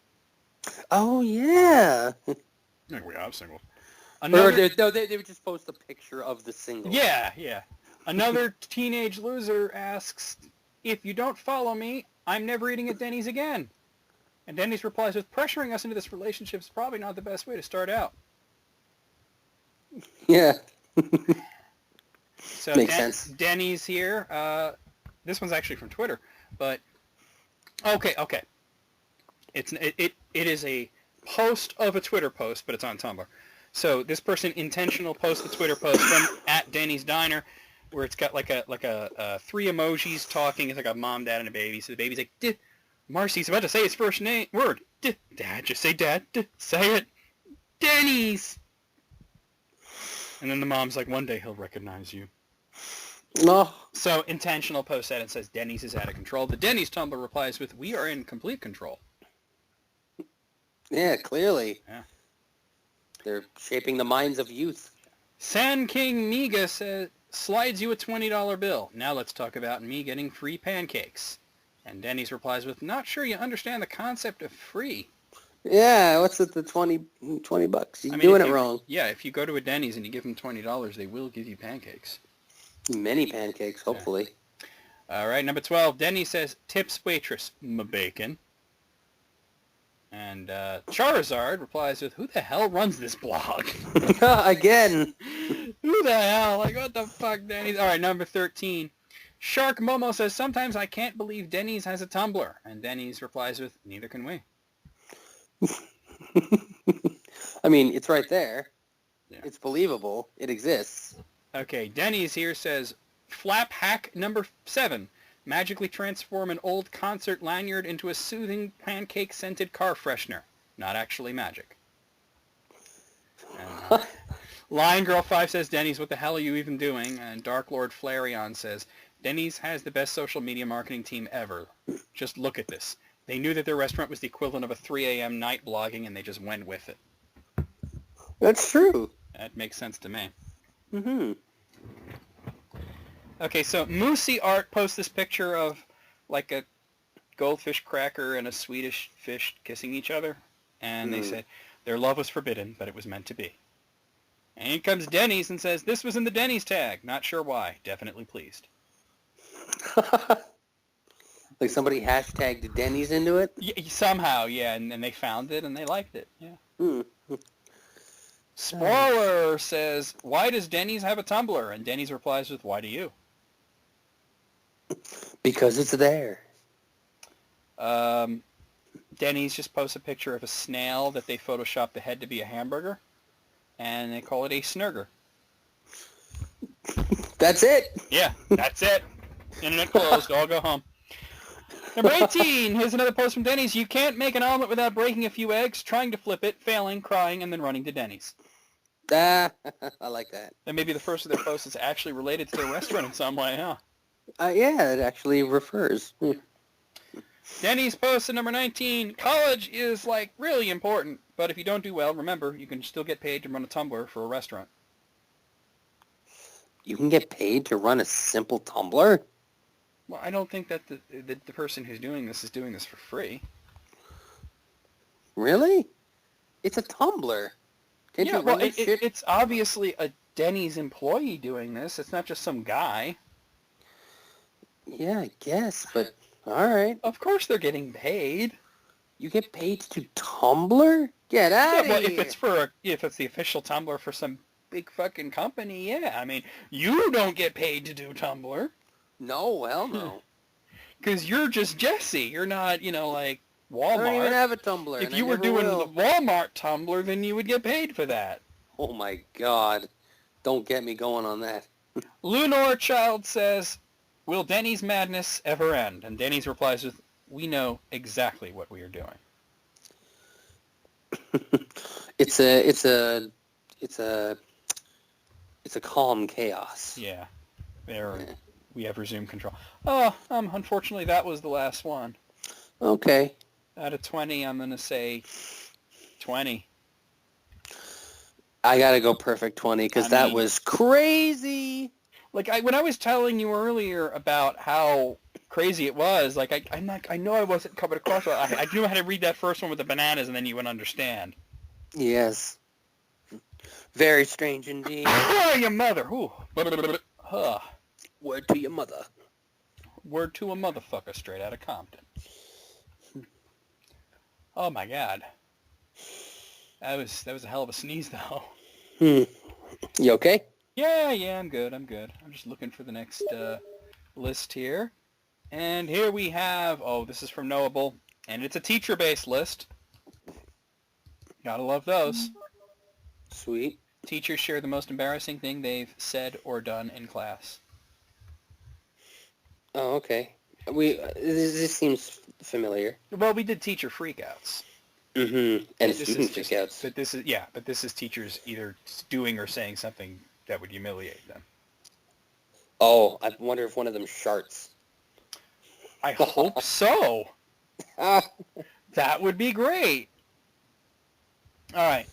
Oh, yeah.
Yeah, we have singles.
Or they would just post a picture of the single.
Yeah. Another teenage loser asks, "If you don't follow me, I'm never eating at Denny's again." And Denny's replies with, "Pressuring us into this relationship is probably not the best way to start out."
Yeah.
So
Makes sense.
Denny's here. This one's actually from Twitter, but okay. It is a post of a Twitter post, but it's on Tumblr. So this person intentional posts the Twitter post from at Denny's Diner, where it's got like a 3 emojis talking. It's like a mom, dad, and a baby. So the baby's like, Marcy's about to say his first word. Dad, just say dad. Say it. Denny's. And then the mom's like, one day he'll recognize you.
No.
So intentional posts that and says Denny's is out of control. The Denny's Tumblr replies with, "We are in complete control."
Yeah, clearly.
Yeah.
They're shaping the minds of youth.
San King Miga says, "Slides you a $20 bill. Now let's talk about me getting free pancakes." And Denny's replies with, "Not sure you understand the concept of free."
Yeah, what's with the 20 bucks? You're doing it wrong.
Yeah, if you go to a Denny's and you give them $20, they will give you pancakes.
Many pancakes, hopefully.
Yeah. All right, number 12. Denny's says, "Tips waitress, bacon." And Charizard replies with, who the hell runs this blog?
Again.
Who the hell? Like, what the fuck, Denny's? All right, number 13. Shark Momo says, sometimes I can't believe Denny's has a Tumblr. And Denny's replies with, neither can we.
I mean, it's right there.
Yeah.
It's believable. It exists.
Okay, Denny's here says, flap hack number 7. Magically transform an old concert lanyard into a soothing pancake-scented car freshener. Not actually magic. And, Lion Girl 5 says, Denny's, what the hell are you even doing? And Dark Lord Flareon says, Denny's has the best social media marketing team ever. Just look at this. They knew that their restaurant was the equivalent of a 3 a.m. night blogging, and they just went with it.
That's true.
That makes sense to me.
Mm-hmm.
Okay, so Moosey Art posts this picture of like a goldfish cracker and a Swedish fish kissing each other. And they said, their love was forbidden, but it was meant to be. And here comes Denny's and says, this was in the Denny's tag. Not sure why. Definitely pleased.
Like somebody hashtagged Denny's into it?
Yeah, somehow, yeah, and they found it and they liked it, yeah.
Hmm.
Spoiler says, why does Denny's have a Tumblr? And Denny's replies with, why do you?
Because it's there.
Denny's just posts a picture of a snail that they photoshopped the head to be a hamburger, and they call it a snurger.
That's it.
Yeah, that's it. Internet closed. I'll go home. Number 18. Here's another post from Denny's. You can't make an omelet without breaking a few eggs, trying to flip it, failing, crying, and then running to Denny's.
I like that.
That may be the first of their posts that's actually related to their restaurant in some way, huh?
Yeah, it actually refers.
Denny's post at number 19. College is, like, really important, but if you don't do well, remember, you can still get paid to run a Tumblr for a restaurant.
You can get paid to run a simple Tumblr?
Well, I don't think that the person who's doing this is doing this for free.
Really? It's a Tumblr. Can't
Yeah,
you
well,
run that shit?
it's obviously a Denny's employee doing this. It's not just some guy.
Yeah, I guess, but all right.
Of course they're getting paid.
You get paid to Tumblr? Get out
Yeah, well,
of
if
here.
if it's the official Tumblr for some big fucking company, yeah. I mean, you don't get paid to do Tumblr
No, hell no.
because you're just Jesse. You're not, like
I don't even
Walmart.
have a Tumblr.
If
and
you
I
were
never
doing
will.
the Walmart Tumblr, then you would get paid for that.
Oh my God. Don't get me going on that.
Lunar Child says, will Denny's madness ever end? And Denny's replies with, we know exactly what we are doing.
It's a calm chaos.
Yeah.
Yeah.
We have resumed control. Oh, unfortunately that was the last one.
Okay.
Out of 20, I'm going to say 20.
I gotta go perfect 20 because
I
that
mean-
was crazy.
Like when I was telling you earlier about how crazy it was, like I know I wasn't coming across it. I knew how to read that first one with the bananas, and then you would understand.
Yes. Very strange indeed.
Oh, your mother! Ooh. Huh.
Word to your mother.
Word to a motherfucker straight out of Compton. Oh my God. That was a hell of a sneeze though.
You okay?
Yeah, I'm good. I'm just looking for the next list here. And here we have, this is from Knowable, and it's a teacher-based list. Gotta love those.
Sweet.
Teachers share the most embarrassing thing they've said or done in class.
Oh, okay. This seems familiar.
Well, we did teacher freakouts.
Mm-hmm. And
This
student
is just-
freakouts.
But this is teachers either doing or saying something that would humiliate them.
Oh, I wonder if one of them sharts.
I hope so.
Ah.
That would be great. All right.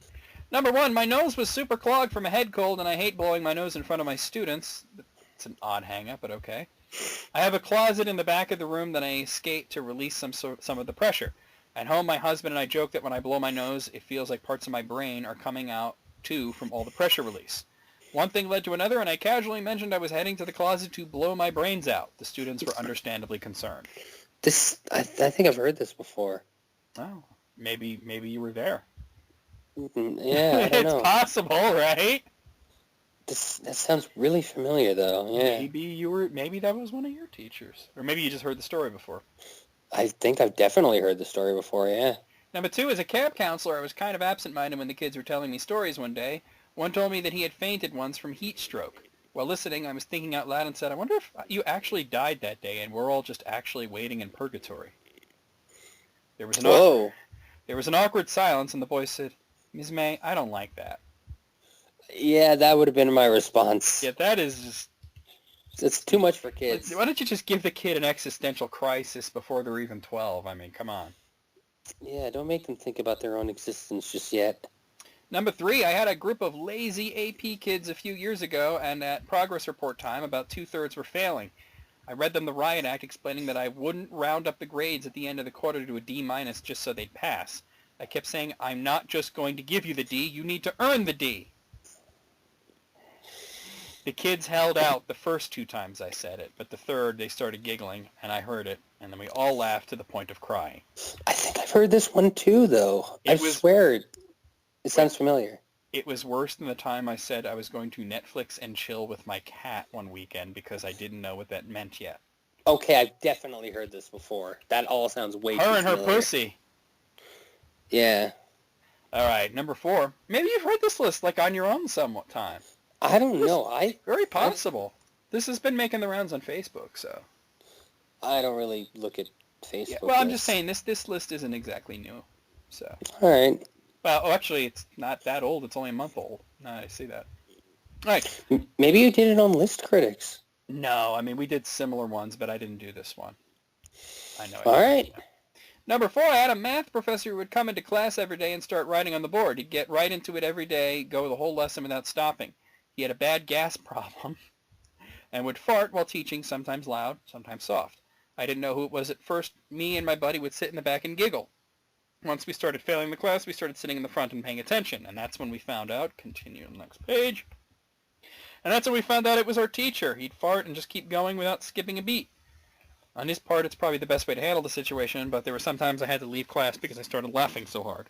Number 1, my nose was super clogged from a head cold, and I hate blowing my nose in front of my students. It's an odd hang-up, but okay. I have a closet in the back of the room that I skate to release some of the pressure. At home, my husband and I joke that when I blow my nose, it feels like parts of my brain are coming out, too, from all the pressure release. One thing led to another, and I casually mentioned I was heading to the closet to blow my brains out. The students were understandably concerned.
I think I've heard this before.
Oh. Maybe you were there.
Yeah, I don't
It's
know.
possible, right?
That sounds really familiar, though. Yeah.
Maybe that was one of your teachers. Or maybe you just heard the story before.
I think I've definitely heard the story before, yeah.
Number 2, as a camp counselor, I was kind of absent-minded when the kids were telling me stories one day. One told me that he had fainted once from heat stroke. While listening, I was thinking out loud and said, I wonder if you actually died that day and we're all just actually waiting in purgatory. There was an awkward silence, and the boy said, Ms. May, I don't like that.
Yeah, that would have been my response.
Yeah, that is just...
It's too much for kids.
Why don't you just give the kid an existential crisis before they're even 12? I mean, come on.
Yeah, don't make them think about their own existence just yet.
Number 3, I had a group of lazy AP kids a few years ago, and at progress report time, about 2/3 were failing. I read them the riot act explaining that I wouldn't round up the grades at the end of the quarter to a D- just so they'd pass. I kept saying, I'm not just going to give you the D, you need to earn the D. The kids held out the first 2 times I said it, but the third they started giggling, and I heard it, and then we all laughed to the point of crying.
I think I've heard this one too, though. I swear it sounds familiar.
It was worse than the time I said I was going to Netflix and chill with my cat one weekend because I didn't know what that meant yet.
Okay, I've definitely heard this before. That all sounds way too
Her and her
familiar.
pussy.
Yeah.
All right, number 4. Maybe you've heard this list like on your own somewhat time.
I don't know.
Very possible. This has been making the rounds on Facebook, so.
I don't really look at Facebook.
Yeah, well, I'm just saying this list isn't exactly new, so.
All right.
Well, actually, it's not that old. It's only a month old. No, I see that. All right.
Maybe you did it on List Critics.
No, I mean, we did similar ones, but I didn't do this one. I know.
All right.
Number 4, I had a math professor who would come into class every day and start writing on the board. He'd get right into it every day, go the whole lesson without stopping. He had a bad gas problem and would fart while teaching, sometimes loud, sometimes soft. I didn't know who it was at first. Me and my buddy would sit in the back and giggle. Once we started failing the class, we started sitting in the front and paying attention, and that's when we found out, continue on the next page, and that's when we found out it was our teacher. He'd fart and just keep going without skipping a beat. On his part, it's probably the best way to handle the situation, but there were sometimes I had to leave class because I started laughing so hard.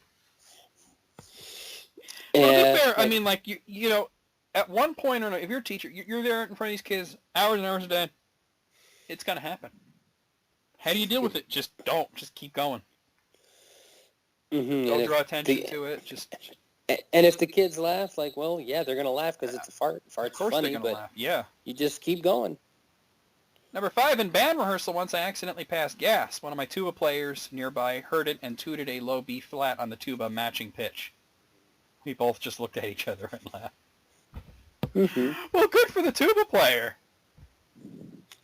Well, to be fair, I mean, like, you know, at one point or another, if you're a teacher, you're there in front of these kids hours and hours a day, it's going to happen. How do you deal with it? Just don't. Just keep going.
Mm-hmm.
Don't draw attention to it. Just.
And if the kids laugh, like, well, yeah, they're going to laugh because it's a fart. Fart's
Of course
funny,
they're going to laugh. Yeah.
You just keep going.
Number 5, in band rehearsal, once I accidentally passed gas. One of my tuba players nearby heard it and tooted a low B flat on the tuba matching pitch. We both just looked at each other and laughed.
Mm-hmm.
Well, good for the tuba player.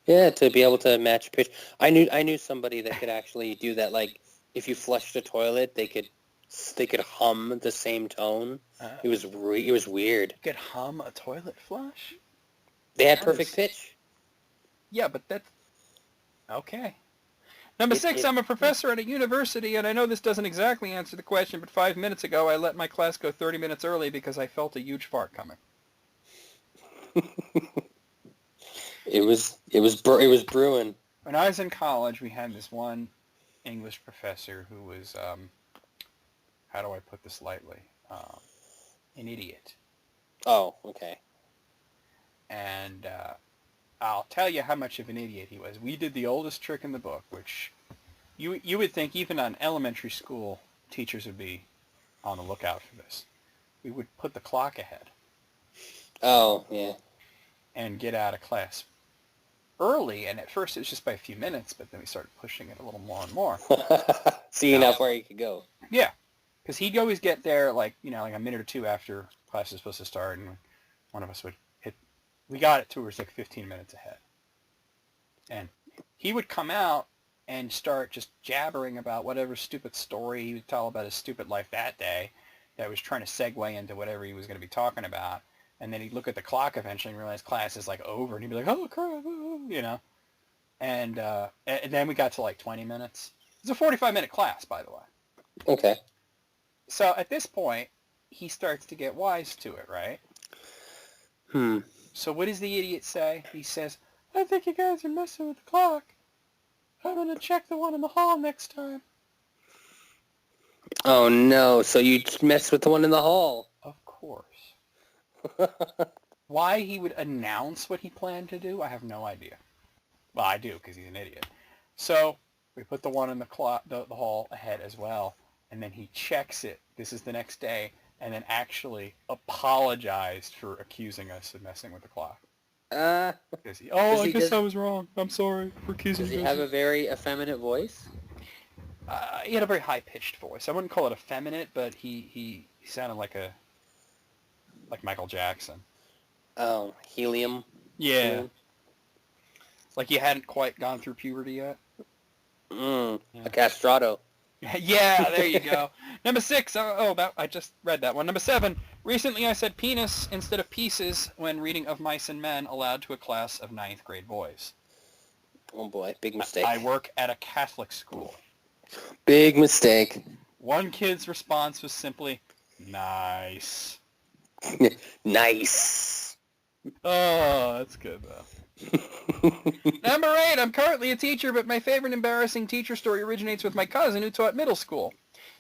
Yeah, to be able to match pitch. I knew somebody that could actually do that. Like, if you flushed a toilet, they could hum the same tone. It was weird.
You could hum a toilet flush?
They had perfect pitch.
Yeah, but that's... Okay. Number 6, I'm a professor at a university, and I know this doesn't exactly answer the question, but 5 minutes ago I let my class go 30 minutes early because I felt a huge fart coming.
It was brewing.
When I was in college, we had this one English professor who was, how do I put this lightly, an idiot.
Oh, okay.
And I'll tell you how much of an idiot he was. We did the oldest trick in the book, which you would think even on elementary school teachers would be on the lookout for this. We would put the clock ahead.
Oh, yeah.
And get out of class early, and at first it was just by a few minutes, but then we started pushing it a little more and more.
Seeing how far you could go.
Yeah, because he'd always get there like a minute or two after class was supposed to start, and one of us would hit. We got it to where it was like 15 minutes ahead, and he would come out and start just jabbering about whatever stupid story he would tell about his stupid life that day that was trying to segue into whatever he was going to be talking about. And then he'd look at the clock eventually and realize class is like over, and he'd be like, "Oh crap," And then we got to like 20 minutes. It's a 45-minute class, by the way.
Okay.
So at this point, he starts to get wise to it, right? So what does the idiot say? He says, "I think you guys are messing with the clock. I'm gonna check the one in the hall next time."
Oh no! So you messed with the one in the hall.
Of course. Why he would announce what he planned to do, I have no idea. Well, I do, because he's an idiot. So we put the one in the hall ahead as well, and then he checks it. This is the next day, and then actually apologized for accusing us of messing with the clock. I was wrong. I'm sorry for accusing you.
Does he have a very effeminate voice?
He had a very high-pitched voice. I wouldn't call it effeminate, but he sounded like Michael Jackson.
Oh, helium.
Yeah. Like he hadn't quite gone through puberty yet.
A castrato.
Yeah, there you go. Number 6. I just read that one. Number 7. Recently I said penis instead of pieces when reading Of Mice and Men aloud to a class of 9th grade boys.
Oh boy, big mistake.
I work at a Catholic school.
Big mistake.
One kid's response was simply, nice.
Nice.
Oh, that's good though. Number 8, I'm currently a teacher, but my favorite embarrassing teacher story originates with my cousin who taught middle school.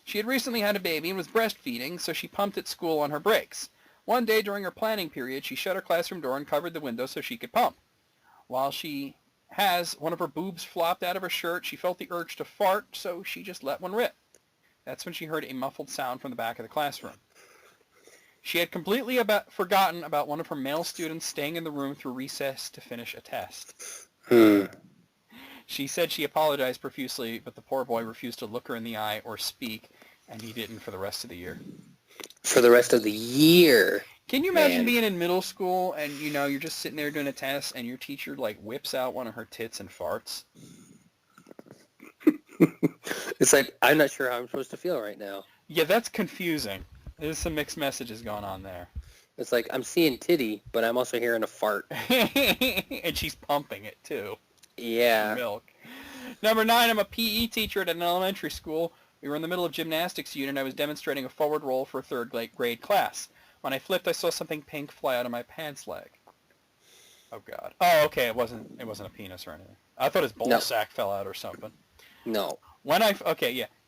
She had recently had a baby and was breastfeeding, so she pumped at school on her breaks. One day during her planning period, she shut her classroom door and covered the window so she could pump. While she has one of her boobs flopped out of her shirt, she felt the urge to fart, so she just let one rip. That's when she heard a muffled sound from the back of the classroom. She had completely forgotten about one of her male students staying in the room through recess to finish a test. She said she apologized profusely, but the poor boy refused to look her in the eye or speak, and he didn't for the rest of the year.
For the rest of the year?
Can you imagine being in middle school and, you're just sitting there doing a test and your teacher, whips out one of her tits and farts?
It's like, I'm not sure how I'm supposed to feel right now.
Yeah, that's confusing. There's some mixed messages going on there.
It's like, I'm seeing titty, but I'm also hearing a fart.
And she's pumping it, too.
Yeah.
Milk. Number 9, I'm a PE teacher at an elementary school. We were in the middle of gymnastics unit and I was demonstrating a forward roll for a 3rd grade class. When I flipped, I saw something pink fly out of my pants leg. Oh, God. Oh, okay, it wasn't a penis or anything. I thought his ball sack fell out or something.
No.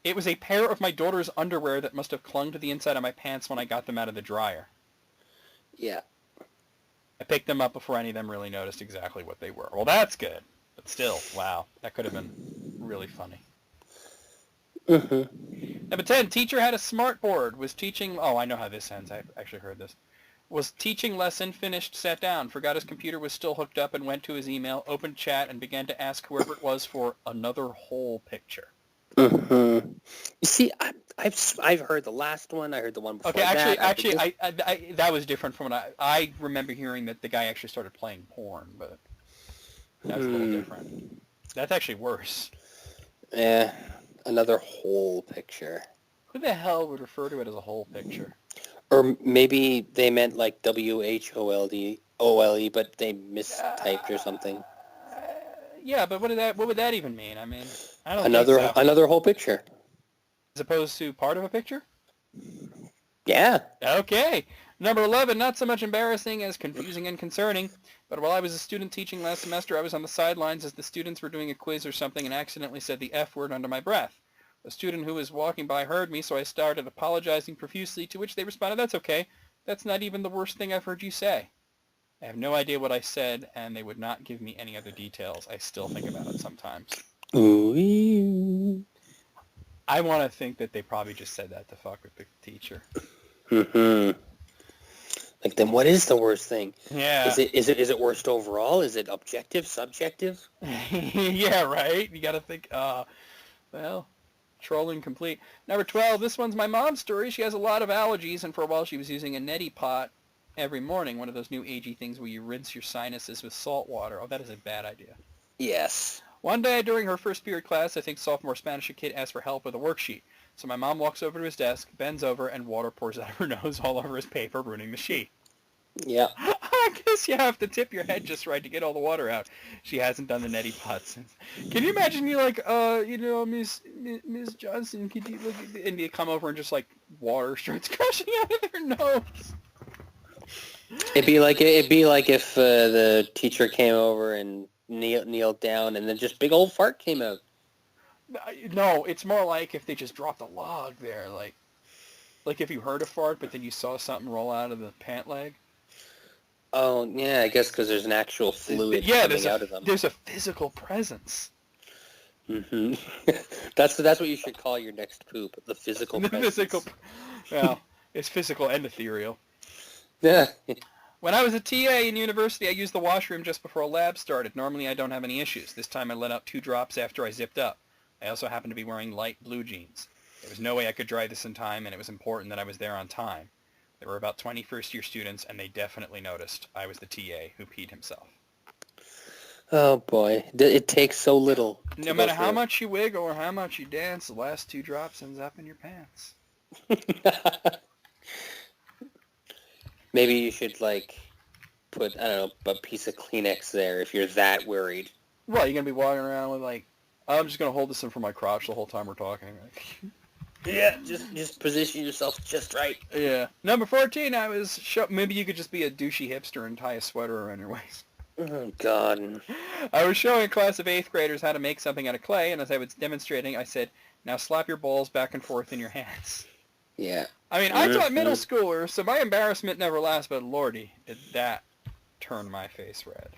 It was a pair of my daughter's underwear that must have clung to the inside of my pants when I got them out of the dryer.
Yeah.
I picked them up before any of them really noticed exactly what they were. Well, that's good. But still, wow, that could have been really funny.
Mm-hmm.
Number 10, teacher had a smart board, was teaching... Oh, I know how this ends. I actually heard this. Was teaching lesson, finished, sat down, forgot his computer was still hooked up and went to his email, opened chat, and began to ask whoever it was for another whole picture.
Mm-hmm. You see, I've heard the last one. I heard the one before that.
I that was different from what I remember hearing that the guy actually started playing porn, but that's a little different. That's actually worse.
Yeah, another whole picture.
Who the hell would refer to it as a whole picture?
Or maybe they meant like WHOLDOLE, but they mistyped or something.
Yeah, but what would that even mean? I mean, I don't
another
think so.
Another whole picture.
As opposed to part of a picture?
Yeah.
Okay. Number 11, not so much embarrassing as confusing and concerning, but while I was a student teaching last semester, I was on the sidelines as the students were doing a quiz or something and accidentally said the F word under my breath. A student who was walking by heard me, so I started apologizing profusely, to which they responded, "That's okay. That's not even the worst thing I've heard you say." I have no idea what I said, and they would not give me any other details. I still think about it sometimes.
Ooh.
I want to think that they probably just said that to fuck with the teacher.
Mm-hmm. Like, then what is the worst thing?
Yeah.
Is it worst overall? Is it objective, subjective?
Yeah, right? You got to think, well, trolling complete. Number 12, this one's my mom's story. She has a lot of allergies, and for a while she was using a neti pot every morning, one of those new agey things where you rinse your sinuses with salt water. Oh, that is a bad idea.
Yes.
One day during her first period class, I think sophomore Spanish, a kid asked for help with a worksheet. So my mom walks over to his desk, bends over, and water pours out of her nose all over his paper, ruining the sheet.
Yeah.
I guess you have to tip your head just right to get all the water out. She hasn't done the neti pot since. Can you imagine you like, Miss Johnson, could you look at... And you come over and just like water starts gushing out of their nose.
It'd be like if the teacher came over and kneeled down and then just big old fart came out.
No, it's more like if they just dropped a log there, like if you heard a fart, but then you saw something roll out of the pant leg.
Oh, yeah, I guess because there's an actual fluid coming out of them.
There's a physical presence.
Mm-hmm. That's what you should call your next poop, the physical presence.
Well, it's physical and ethereal.
Yeah.
When I was a TA in university, I used the washroom just before a lab started. Normally, I don't have any issues. This time, I let out 2 drops after I zipped up. I also happened to be wearing light blue jeans. There was no way I could dry this in time, and it was important that I was there on time. There were about 20 first-year students, and they definitely noticed I was the TA who peed himself.
Oh, boy. It takes so little.
No matter how much you wiggle or how much you dance, the last 2 drops ends up in your pants.
Maybe you should, put, I don't know, a piece of Kleenex there if you're that worried.
Well, you're going to be walking around with, I'm just going to hold this in for my crotch the whole time we're talking.
Yeah, just position yourself just right.
Yeah. Number 14, maybe you could just be a douchey hipster and tie a sweater around your waist.
Oh, God.
I was showing a class of 8th graders how to make something out of clay, and as I was demonstrating, I said, now slap your balls back and forth in your hands.
Yeah.
I mean, I taught middle schoolers, so my embarrassment never lasts, but lordy, did that turn my face red.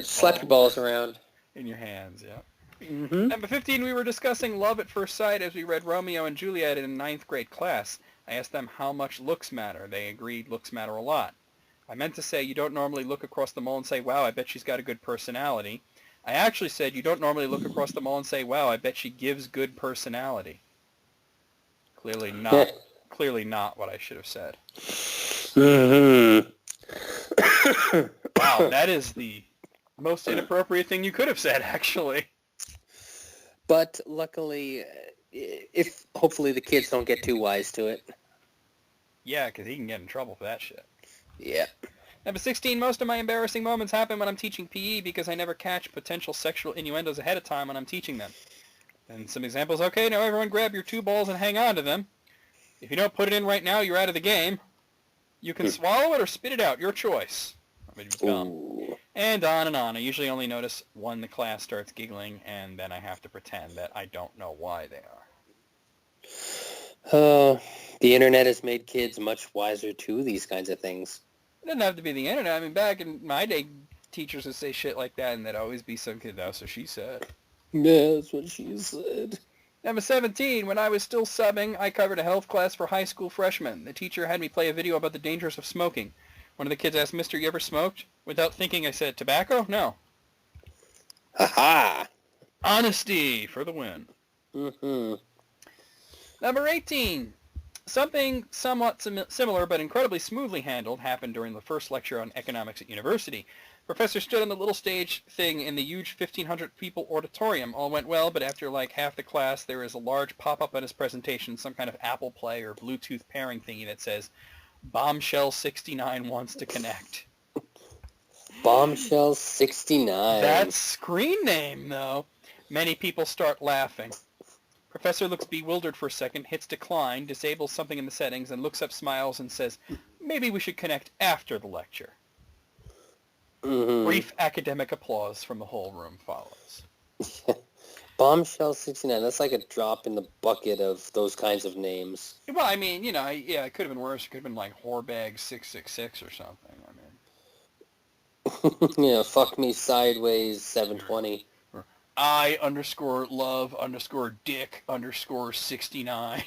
Slap your balls around.
In your hands, yeah.
Mm-hmm.
Number 15, we were discussing love at first sight as we read Romeo and Juliet in 9th grade class. I asked them how much looks matter. They agreed looks matter a lot. I meant to say you don't normally look across the mall and say, wow, I bet she's got a good personality. I actually said you don't normally look across the mall and say, wow, I bet she gives good personality. Clearly not what I should have said.
Mm-hmm.
Wow, that is the most inappropriate thing you could have said, actually.
But luckily, hopefully the kids don't get too wise to it.
Yeah, because he can get in trouble for that shit.
Yeah.
Number 16, most of my embarrassing moments happen when I'm teaching PE because I never catch potential sexual innuendos ahead of time when I'm teaching them. And some examples, okay, now everyone grab your 2 balls and hang on to them. If you don't put it in right now, you're out of the game. You can swallow it or spit it out, your choice. And on and on. I usually only notice when the class starts giggling, and then I have to pretend that I don't know why they are.
The internet has made kids much wiser to these kinds of things.
It doesn't have to be the internet. I mean, back in my day, teachers would say shit like that, and there'd always be some kid, that's what she said.
Yeah, that's what she said.
Number 17, when I was still subbing, I covered a health class for high school freshmen. The teacher had me play a video about the dangers of smoking. One of the kids asked, Mister, you ever smoked? Without thinking, I said, tobacco? No.
Ha-ha!
Honesty for the win.
Mm-hmm.
Number 18, something somewhat similar but incredibly smoothly handled happened during the first lecture on economics at university. Professor stood on the little stage thing in the huge 1,500 people auditorium. All went well, but after half the class, there is a large pop-up on his presentation, some kind of Apple Play or Bluetooth pairing thingy that says, Bombshell 69 wants to connect.
Bombshell 69.
That screen name, though. Many people start laughing. Professor looks bewildered for a second, hits decline, disables something in the settings, and looks up, smiles, and says, maybe we should connect after the lecture.
Mm-hmm.
Brief academic applause from the whole room follows.
Bombshell 69, that's like a drop in the bucket of those kinds of names.
Well, I mean, it could have been worse. It could have been like Whorebag 666 or something. I mean,
Yeah, fuck me sideways 720.
Or I_love_dick_69.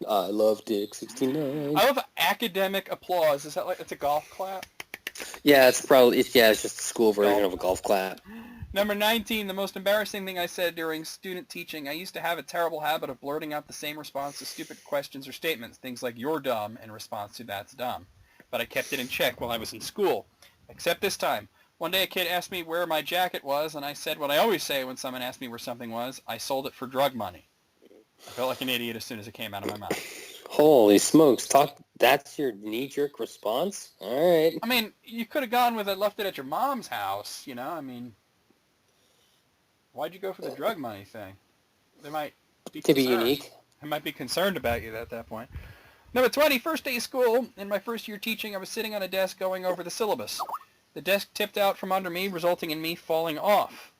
I love Dick 69.
I love academic applause. Is that it's a golf clap?
Yeah, it's just a school version of a golf clap.
Number 19, the most embarrassing thing I said during student teaching. I used to have a terrible habit of blurting out the same response to stupid questions or statements, things like, you're dumb, in response to that's dumb. But I kept it in check while I was in school. Except this time. One day a kid asked me where my jacket was, and I said what I always say when someone asks me where something was. I sold it for drug money. I felt like an idiot as soon as it came out of my mouth.
Holy smokes. That's your knee-jerk response? All right.
I mean, you could have gone with it, left it at your mom's house, I mean... Why'd you go for the drug money thing? They might be
To be
concerned.
unique.
They might be concerned about you at that point. Number 20, first day of school. In my first year teaching, I was sitting on a desk going over the syllabus. The desk tipped out from under me, resulting in me falling off.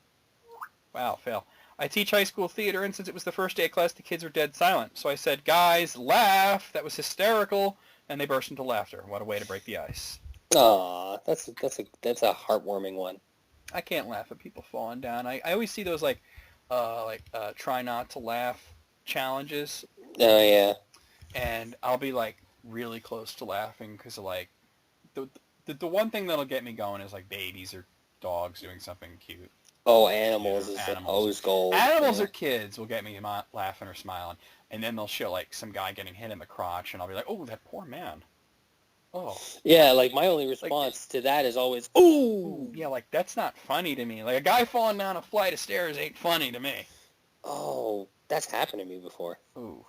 Wow, fail. I teach high school theater, and since it was the first day of class, the kids were dead silent. So I said, guys, laugh. That was hysterical. And they burst into laughter. What a way to break the ice.
Aw, that's a heartwarming one.
I can't laugh at people falling down. I always see those try not to laugh challenges,
Oh yeah.
and I'll be like really close to laughing because like the one thing that'll get me going is like babies or dogs doing something cute.
Oh, animals is
Animals.
always gold.
Animals
yeah.
or kids will get me laughing or smiling, and then they'll show like some guy getting hit in the crotch, and I'll be like, oh, that poor man. Oh.
Yeah, like my only response to that is always, ooh.
Ooh, yeah, like that's not funny to me. Like a guy falling down a flight of stairs ain't funny to me.
Oh, that's happened to me before.
Ooh.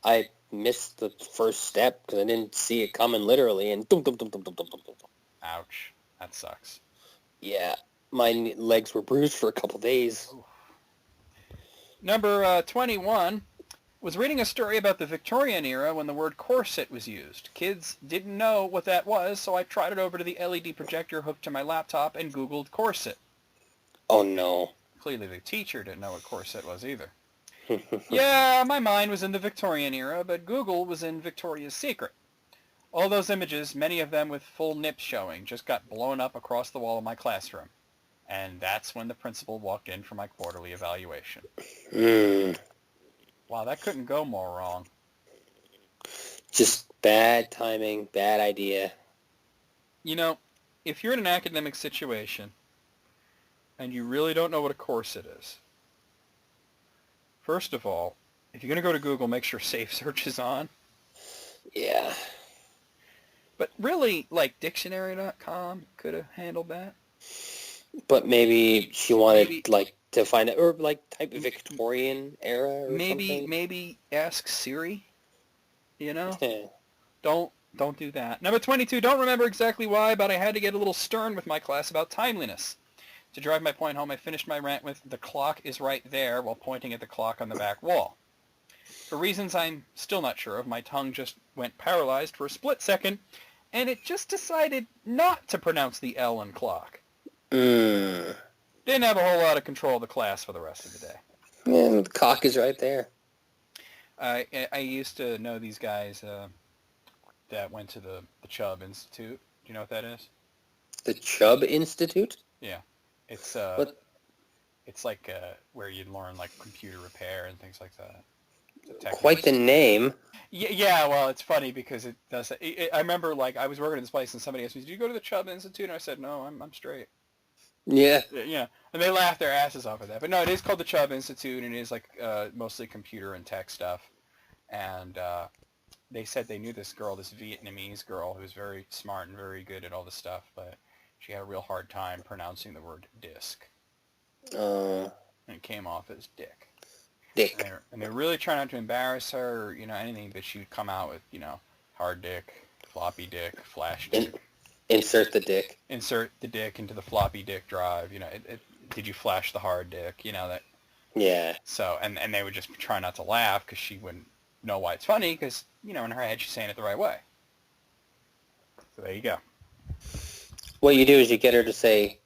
I missed the first step because I didn't see it coming literally, and dum dum dum dum dum dum dum dum.
Ouch. That sucks.
Yeah, my legs were bruised for a couple days.
Ooh. Number 21 was reading a story about the Victorian era when the word corset was used. Kids didn't know what that was, so I trotted over to the LED projector hooked to my laptop and Googled corset.
Oh no.
Clearly the teacher didn't know what corset was either. Yeah, my mind was in the Victorian era, but Google was in Victoria's Secret. All those images, many of them with full nips showing, just got blown up across the wall of my classroom. And that's when the principal walked in for my quarterly evaluation. Wow, that couldn't go more wrong.
Just bad timing, bad idea.
You know, if you're in an academic situation and you really don't know what a corset is, first of all, if you're going to go to Google, make sure Safe Search is on.
Yeah.
But really, like dictionary.com could have handled that.
But maybe she wanted to find out, or like type of Victorian era or something.
Maybe ask Siri. You know?
Yeah.
Don't do that. Number 22, don't remember exactly why, but I had to get a little stern with my class about timeliness. To drive my point home, I finished my rant with, the clock is right there, while pointing at the clock on the back wall. For reasons I'm still not sure of, my tongue just went paralyzed for a split second, and it just decided not to pronounce the L in clock. Didn't have a whole lot of control of the class for the rest of the day.
Yeah, the cock is right there.
I used to know these guys that went to the Chubb Institute. Do you know what that is?
The Chubb Institute?
Yeah. It's it's like where you learn like computer repair and things like that.
Quite the name.
Yeah, well, it's funny because it does. I remember like I was working at this place and somebody asked me, "Did you go to the Chubb Institute?" And I said, "No, I'm straight."
Yeah.
Yeah, and they laughed their asses off at that. But no, it is called the Chubb Institute, and it is like mostly computer and tech stuff. And they said they knew this girl, this Vietnamese girl, who was very smart and very good at all this stuff, but she had a real hard time pronouncing the word disc. And it came off as dick.
Dick.
And they're really trying not to embarrass her or, anything, but she would come out with, hard dick, floppy dick, flash dick.
Insert the dick.
Insert the dick into the floppy dick drive. Did you flash the hard dick? That.
Yeah.
So, and they would just try not to laugh because she wouldn't know why it's funny because, in her head she's saying it the right way. So there you go.
What you do is you get her to say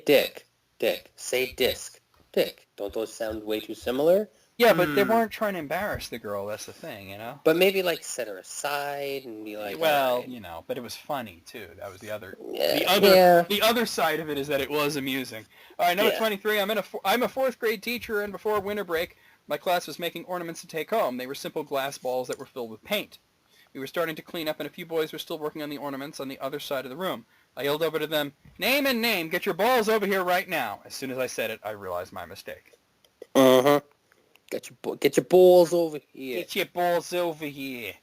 dick, dick, say disc, dick. Don't those sound way too similar?
Yeah, but they weren't trying to embarrass the girl. That's the thing,
But maybe set her aside and be like,
well,
right.
But it was funny too. That was the other.
Yeah.
The other side of it is that it was amusing. All right, number 23. I'm a fourth grade teacher, and before winter break, my class was making ornaments to take home. They were simple glass balls that were filled with paint. We were starting to clean up, and a few boys were still working on the ornaments on the other side of the room. I yelled over to them, "Name and name. Get your balls over here right now." As soon as I said it, I realized my mistake.
Uh-huh. Get your balls over here.
Get your balls over here.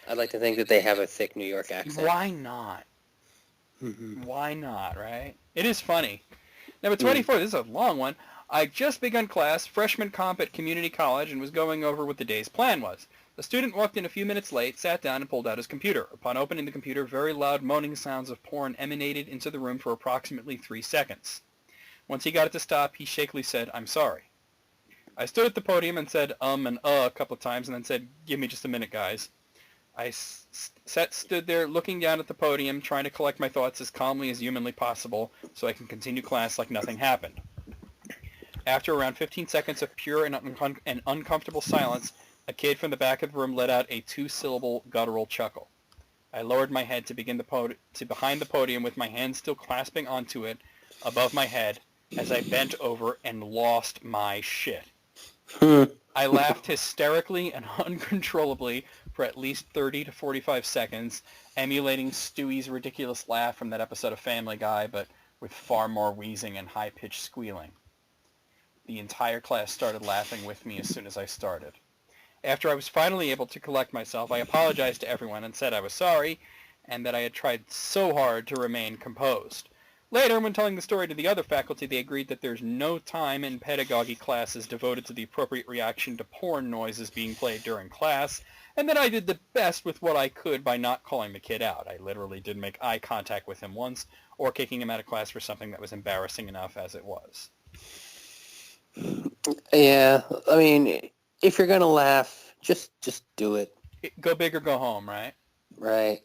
I'd like to think that they have a thick New York accent.
Why not? Why not, right? It is funny. Number 24, this is a long one. I just begun class, freshman comp at community college, and was going over what the day's plan was. The student walked in a few minutes late, sat down, and pulled out his computer. Upon opening the computer, very loud moaning sounds of porn emanated into the room for approximately 3 seconds. Once he got it to stop, he shakily said, "I'm sorry." I stood at the podium and said and a couple of times and then said, "Give me just a minute, guys." I stood there looking down at the podium, trying to collect my thoughts as calmly as humanly possible so I can continue class like nothing happened. After around 15 seconds of pure and uncomfortable silence, a kid from the back of the room let out a 2-syllable guttural chuckle. I lowered my head to behind the podium with my hands still clasping onto it above my head as I bent over and lost my shit. I laughed hysterically and uncontrollably for at least 30 to 45 seconds, emulating Stewie's ridiculous laugh from that episode of Family Guy, but with far more wheezing and high-pitched squealing. The entire class started laughing with me as soon as I started. After I was finally able to collect myself, I apologized to everyone and said I was sorry and that I had tried so hard to remain composed. Later, when telling the story to the other faculty, they agreed that there's no time in pedagogy classes devoted to the appropriate reaction to porn noises being played during class, and that I did the best with what I could by not calling the kid out. I literally didn't make eye contact with him once, or kicking him out of class for something that was embarrassing enough as it was.
Yeah, I mean, if you're gonna laugh, just do it.
Go big or go home, right?
Right.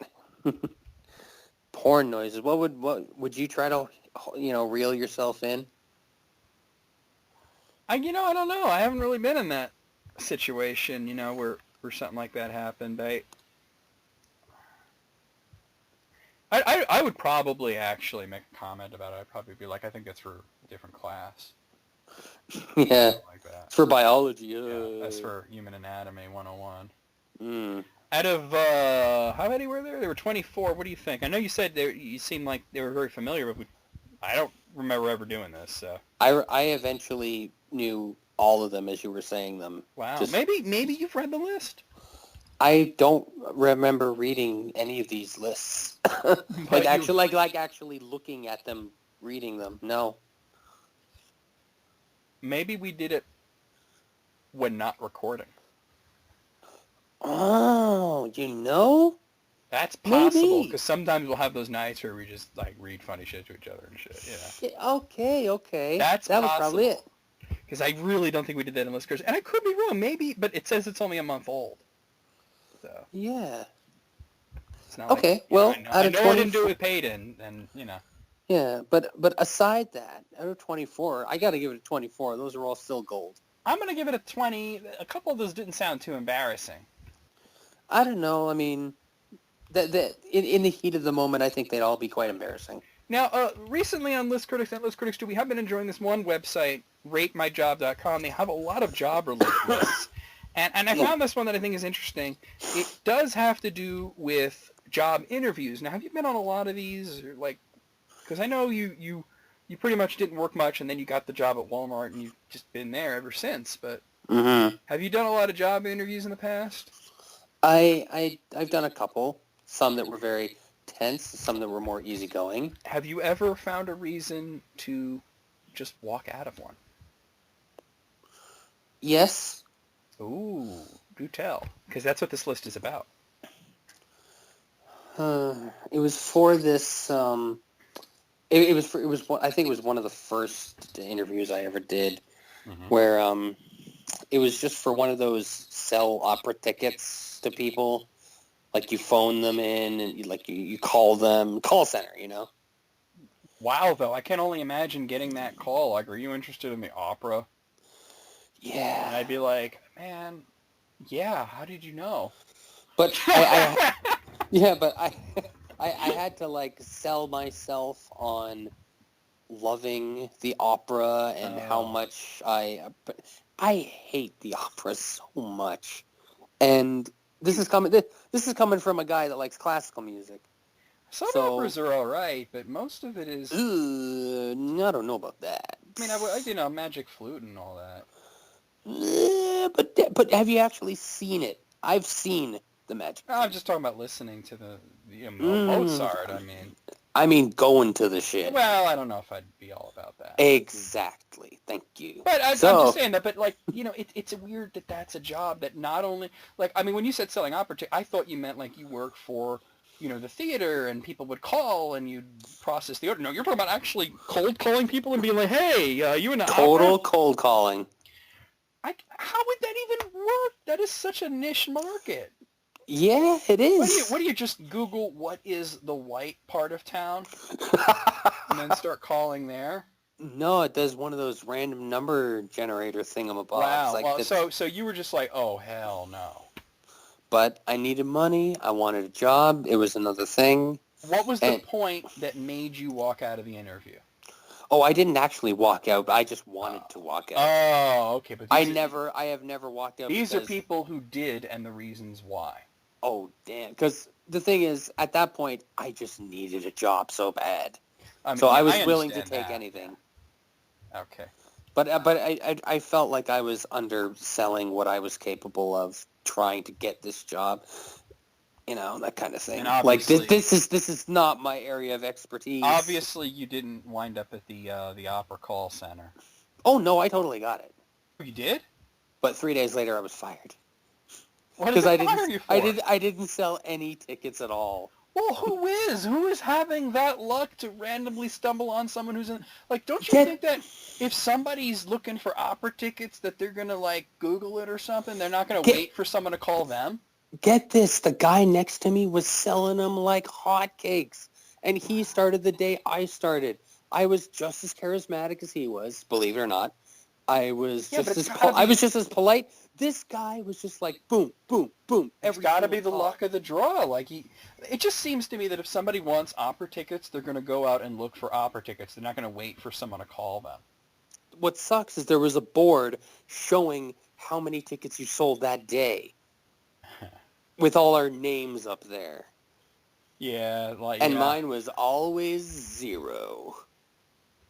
Porn noises. What would you try to, reel yourself in?
I don't know. I haven't really been in that situation, where something like that happened. I would probably actually make a comment about it. I'd probably be like, I think that's for a different class.
Yeah.
Something like that.
It's for biology.
Yeah, that's for Human Anatomy 101.
Mm.
Out of, how many were there? There were 24. What do you think? I know you said you seemed like they were very familiar, but I don't remember ever doing this. So.
I eventually knew all of them as you were saying them.
Wow. Maybe you've read the list.
I don't remember reading any of these lists. Actually looking at them, reading them. No.
Maybe we did it when not recording.
Oh,
That's possible,
Maybe.
because sometimes we'll have those nights where we just, read funny shit to each other and shit,
Okay.
That's
that was
possible.
probably it.
Because I really don't think we did that in List Curse. And I could be wrong, maybe, but it says it's only a month old. So,
Yeah.
it's not
Okay,
I know I didn't do it with Peyton, and,
Yeah, but aside that, out of 24, I got to give it a 24. Those are all still gold.
I'm going to give it a 20. A couple of those didn't sound too embarrassing.
I don't know. I mean, in the heat of the moment, I think they'd all be quite embarrassing.
Now, recently on List Critics and List Critics 2, we have been enjoying this one website, ratemyjob.com. They have a lot of job-related lists. And I found this one that I think is interesting. It does have to do with job interviews. Now, have you been on a lot of these? Because I know you pretty much didn't work much, and then you got the job at Walmart, and you've just been there ever since. But have you done a lot of job interviews in the past?
I've done a couple. Some that were very tense, some that were more easygoing.
Have you ever found a reason to just walk out of one?
Yes.
Ooh, do tell, because that's what this list is about.
It was for this. It was. I think it was one of the first interviews I ever did, where it was just for one of those sell opera tickets to people. Like you phone them in and you call them, call center,
Wow, though, I can only imagine getting that call. Are you interested in the opera?
Yeah.
And I'd be like, man, yeah, how did you know?
But I had to sell myself on loving the opera and how much I hate the opera so much. And this is coming from a guy that likes classical music.
Some operas are all right, but most of it is...
I don't know about that.
I Magic Flute and all that.
But have you actually seen it? I've seen the Magic Flute.
I'm just talking about listening to the Mozart,
I mean, going to the shit.
Well, I don't know if I'd be all about that.
Exactly. Thank you.
But I'm just saying that, but it's weird that that's a job that not only, when you said selling opera, I thought you meant you work for, the theater and people would call and you'd process the order. No, you're talking about actually cold calling people and being like, hey, you in the
Total
opera?
Cold calling.
How would that even work? That is such a niche market.
Yeah, it is.
What do you just Google what is the white part of town and then start calling there?
No, it does one of those random number generator thingamabobs.
Wow.
Like
Well,
that's,
so you were just like, oh hell no.
but I needed money. I wanted a job. It was another thing.
What was the
And
point that made you walk out of the interview?
oh, I didn't actually walk out. I just wanted to walk out.
Oh, okay. But
I have never walked out.
These are
because,
people who did, and the reasons why.
Oh, damn. Because the thing is, at that point, I just needed a job so bad.
I mean,
So
yeah,
I was willing to
understand
take
that.
anything.
Okay.
But I felt like I was underselling what I was capable of trying to get this job. You know, that kind of thing.
And
Like
obviously-
this is not my area of expertise.
Obviously, you didn't wind up at the Opera call center.
Oh no, I totally got it.
You did?
But 3 days later, I was fired
What did
because
they fire you for?
I didn't sell any tickets at all.
Well, who is? Who is having that luck to randomly stumble on someone who's in... Like, don't you
Get-
think that if somebody's looking for opera tickets that they're going to, like, Google it or something? They're not going to
Get-
wait for someone to call them?
Get this, the guy next to me was selling them like hotcakes, and he started the day I started. I was just as charismatic as he was, believe it or not. I was
Yeah,
just
but
as
it's gotta
I
be-
was just as polite. This guy was just like boom, boom, boom.
It's
every
got to
single
be the
call.
luck of the draw. Like, it just seems to me that if somebody wants opera tickets, they're going to go out and look for opera tickets. They're not going to wait for someone to call them.
What sucks is there was a board showing how many tickets you sold that day, with all our names up there,
Yeah, like...
and
yeah.
mine was always 0.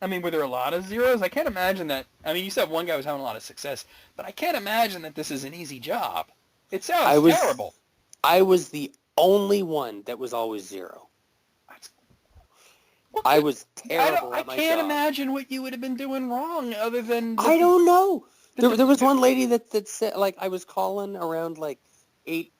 I mean, were there a lot of zeros? I can't imagine that. I mean, you said one guy was having a lot of success, but I can't imagine that this is an easy job. It sounds terrible.
I was the only one that was always 0.
What
I
the-
was terrible at my
I can't
job.
imagine what you would have been doing wrong other than...
I don't know. There was one lady that said, like, I was calling around, like, 8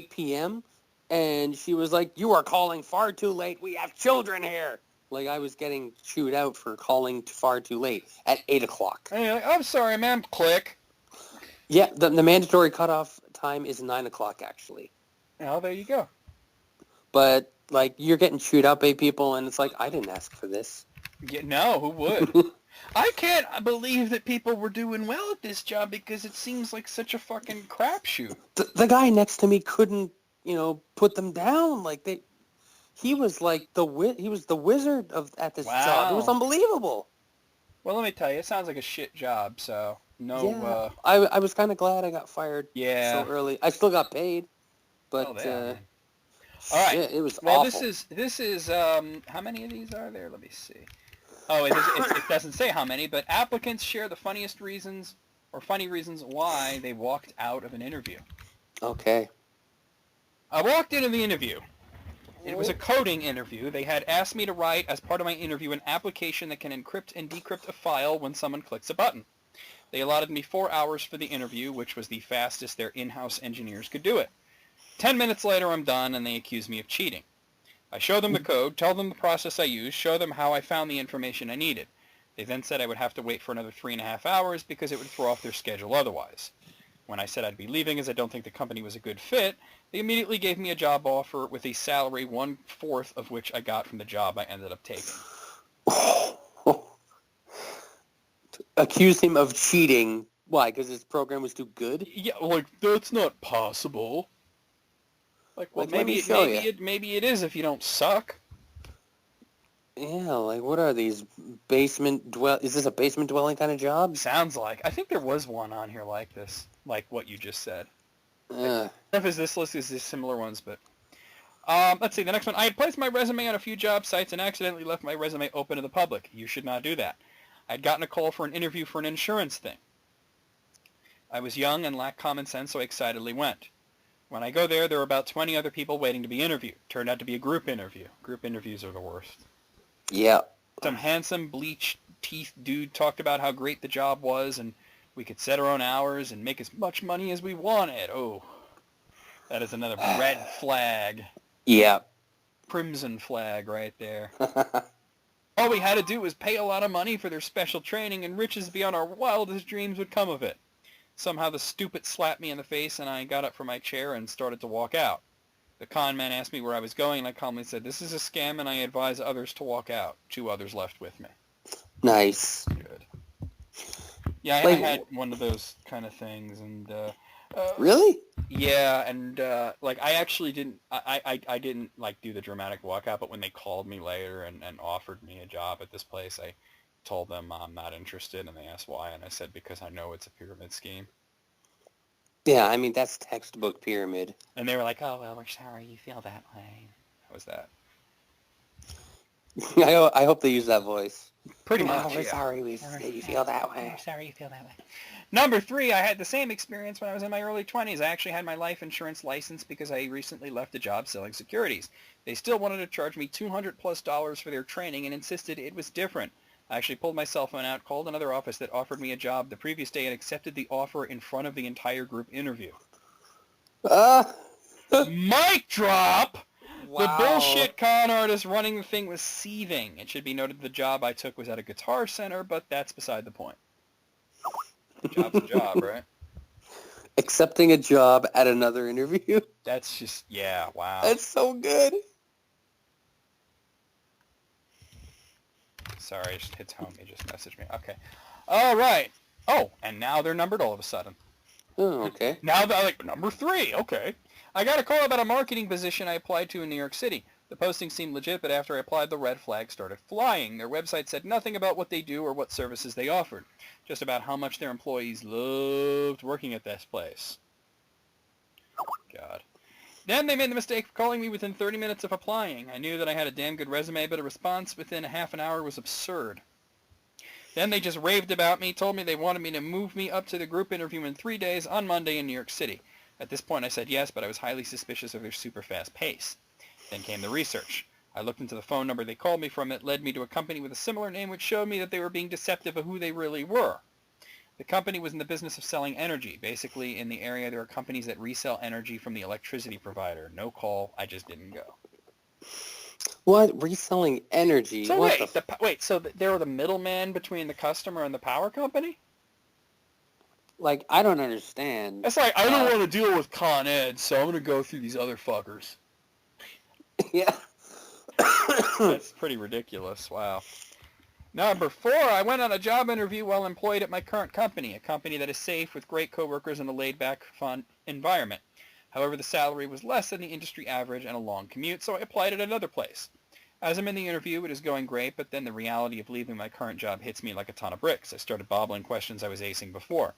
p.m., and she was like, you are calling far too late. We have children here. Like, I was getting chewed out for calling far too late at 8 o'clock.
And you're like, I'm sorry, ma'am. Click.
Yeah, the mandatory cutoff time is 9 o'clock, actually.
Oh, there you go.
But, like, you're getting chewed out by people, and it's like, I didn't ask for this.
Yeah, no, who would? I can't believe that people were doing well at this job because it seems like such a fucking crapshoot.
The guy next to me couldn't, put them down. Like, he was like the wizard at this job. It was
Wow.
unbelievable.
Well, let me tell you, it sounds like a shit job, so no...
Yeah, I was kind of glad I got fired
Yeah.
so early. I still got paid, but
Oh, there, man. All right.
shit, it was
Well,
awful.
this is how many of these are there? Let me see. Oh, it doesn't say how many, but applicants share the funniest reasons or funny reasons why they walked out of an interview.
Okay.
I walked into the interview. It was a coding interview. They had asked me to write, as part of my interview, an application that can encrypt and decrypt a file when someone clicks a button. They allotted me 4 hours for the interview, which was the fastest their in-house engineers could do it. 10 minutes later, I'm done, and they accuse me of cheating. I show them the code, tell them the process I used, show them how I found the information I needed. They then said I would have to wait for another 3.5 hours because it would throw off their schedule otherwise. When I said I'd be leaving as I don't think the company was a good fit, they immediately gave me a job offer with a salary 1/4 of which I got from the job I ended up taking.
Accuse him of cheating. Why? Because his program was too good?
Yeah, like, that's not possible. Like, well,
Like, let me
maybe
show ya.
maybe it is if you don't suck.
Yeah, like, what are these is this a basement dwelling kind of job?
Sounds like. I think there was one on here like this, like what you just said.
Uh,
If it's this list is similar ones, but let's see the next one. I had placed my resume on a few job sites and accidentally left my resume open to the public. You should not do that. I'd gotten a call for an interview for an insurance thing. I was young and lacked common sense, so I excitedly went. When I go there were about 20 other people waiting to be interviewed. Turned out to be a group interview. Group interviews are the worst.
yeah.
Some handsome, bleached teeth dude talked about how great the job was and we could set our own hours and make as much money as we wanted. Oh, that is another red flag.
Yeah.
Crimson flag right there. All we had to do was pay a lot of money for their special training and riches beyond our wildest dreams would come of it. Somehow the stupid slapped me in the face and I got up from my chair and started to walk out. The con man asked me where I was going and I calmly said, "This is a scam and I advise others to walk out." 2 others left with me.
Nice.
Good. Yeah, I
Like-
had one of those kind of things, and
Really?
yeah, and like I actually didn't, I didn't like do the dramatic walkout, but when they called me later and offered me a job at this place, I told them I'm not interested, and they asked why, and I said because I know it's a pyramid scheme,
Yeah, I mean, that's textbook pyramid.
and they were like, oh well, we're sorry you feel that way. That was that.
I hope they use that voice.
Pretty
Oh,
much.
we're
Yeah.
sorry we made you feel that way.
I'm sorry you feel that way. Number 3, I had the same experience when I was in my early 20s. I actually had my life insurance license because I recently left a job selling securities. They still wanted to charge me $200+ for their training and insisted it was different. I actually pulled my cell phone out, called another office that offered me a job the previous day, and accepted the offer in front of the entire group interview. Mic drop!
Wow.
The bullshit con artist running the thing was seething. It should be noted the job I took was at a Guitar Center, but that's beside the point. The job's a job, right?
Accepting a job at another interview?
That's just, yeah, wow.
That's so good.
Sorry, it just hits home. He just messaged me. Okay. All right. Oh, and now they're numbered all of a sudden.
Oh, okay.
Now they're like, number 3. Okay. I got a call about a marketing position I applied to in New York City. The posting seemed legit, but after I applied, the red flag started flying. Their website said nothing about what they do or what services they offered, just about how much their employees loved working at this place. God. Then they made the mistake of calling me within 30 minutes of applying. I knew that I had a damn good resume, but a response within a half an hour was absurd. Then they just raved about me, told me they wanted me to move me up to the group interview in 3 days on Monday in New York City. At this point, I said yes, but I was highly suspicious of their super fast pace. Then came the research. I looked into the phone number they called me from. It led me to a company with a similar name, which showed me that they were being deceptive of who they really were. The company was in the business of selling energy. Basically, in the area, there are companies that resell energy from the electricity provider. No call. I just didn't go.
What? Reselling energy?
So
what
wait, so they were the middleman between the customer and the power company?
Like, I don't understand.
That's like, I don't want to deal with Con Ed, so I'm going to go through these other fuckers.
Yeah.
That's pretty ridiculous. Wow. Number 4, I went on a job interview while employed at my current company, a company that is safe with great coworkers and a laid-back, fun environment. However, the salary was less than the industry average and a long commute, so I applied at another place. As I'm in the interview, it is going great, but then the reality of leaving my current job hits me like a ton of bricks. I started bobbling questions I was acing before.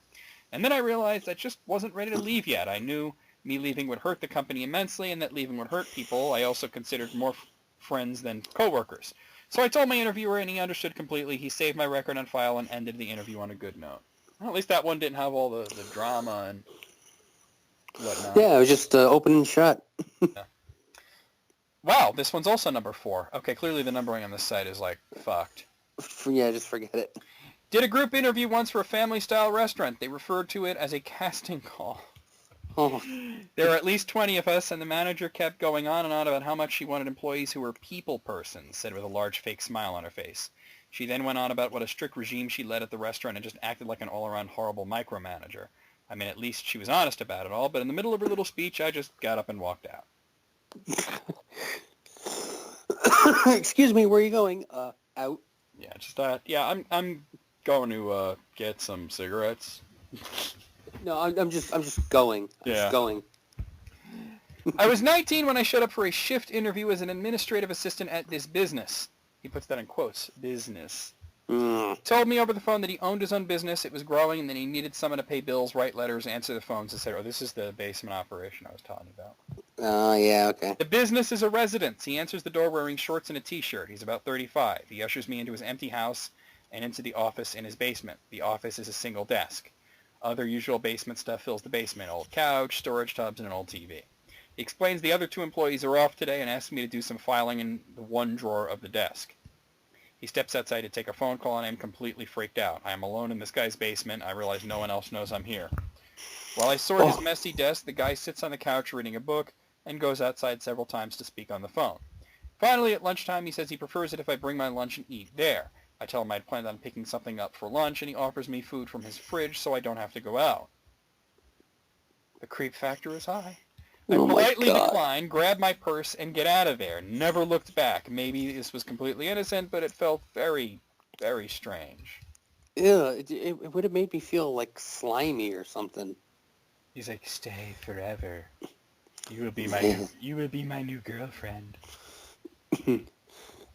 And then I realized I just wasn't ready to leave yet. I knew me leaving would hurt the company immensely, and that leaving would hurt people I also considered more friends than coworkers. So I told my interviewer, and he understood completely. He saved my record on file and ended the interview on a good note. Well, at least that one didn't have all the drama and whatnot.
Yeah, it was just open and shut.
Yeah. Wow, this one's also number 4. Okay, clearly the numbering on this site is, like, fucked.
Yeah, just forget it.
Did a group interview once for a family-style restaurant. They referred to it as a casting call.
Oh,
There were at least 20 of us, and the manager kept going on and on about how much she wanted employees who were people persons, said with a large fake smile on her face. She then went on about what a strict regime she led at the restaurant and just acted like an all-around horrible micromanager. I mean, at least she was honest about it all, but in the middle of her little speech, I just got up and walked out.
excuse me, where are you going? Out.
Yeah, just I'm going to get some cigarettes.
No, I'm just going. I'm
Yeah.
just going.
I was 19 when I showed up for a shift interview as an administrative assistant at this business. He puts that in quotes, business. Told me over the phone that he owned his own business, it was growing, and that he needed someone to pay bills, write letters, answer the phones, etc. Oh, this is the basement operation I was talking about.
Oh, yeah, okay.
The business is a residence. He answers the door wearing shorts and a t-shirt. He's about 35. He ushers me into his empty house and into the office in his basement. The office is a single desk. Other usual basement stuff fills the basement, old couch, storage tubs, and an old TV. He explains the other 2 employees are off today and asks me to do some filing in the one drawer of the desk. He steps outside to take a phone call, and I'm completely freaked out. I am alone in this guy's basement. I realize no one else knows I'm here. While I sort his messy desk, the guy sits on the couch reading a book and goes outside several times to speak on the phone. Finally, at lunchtime, he says he prefers it if I bring my lunch and eat there. I tell him I'd planned on picking something up for lunch, and he offers me food from his fridge so I don't have to go out. The creep factor is high. I
Oh my
politely
God.
decline, grab my purse, and get out of there. Never looked back. Maybe this was completely innocent, but it felt very, Very strange.
Yeah, it would have made me feel like slimy or something.
He's like, stay forever. You will be my new girlfriend.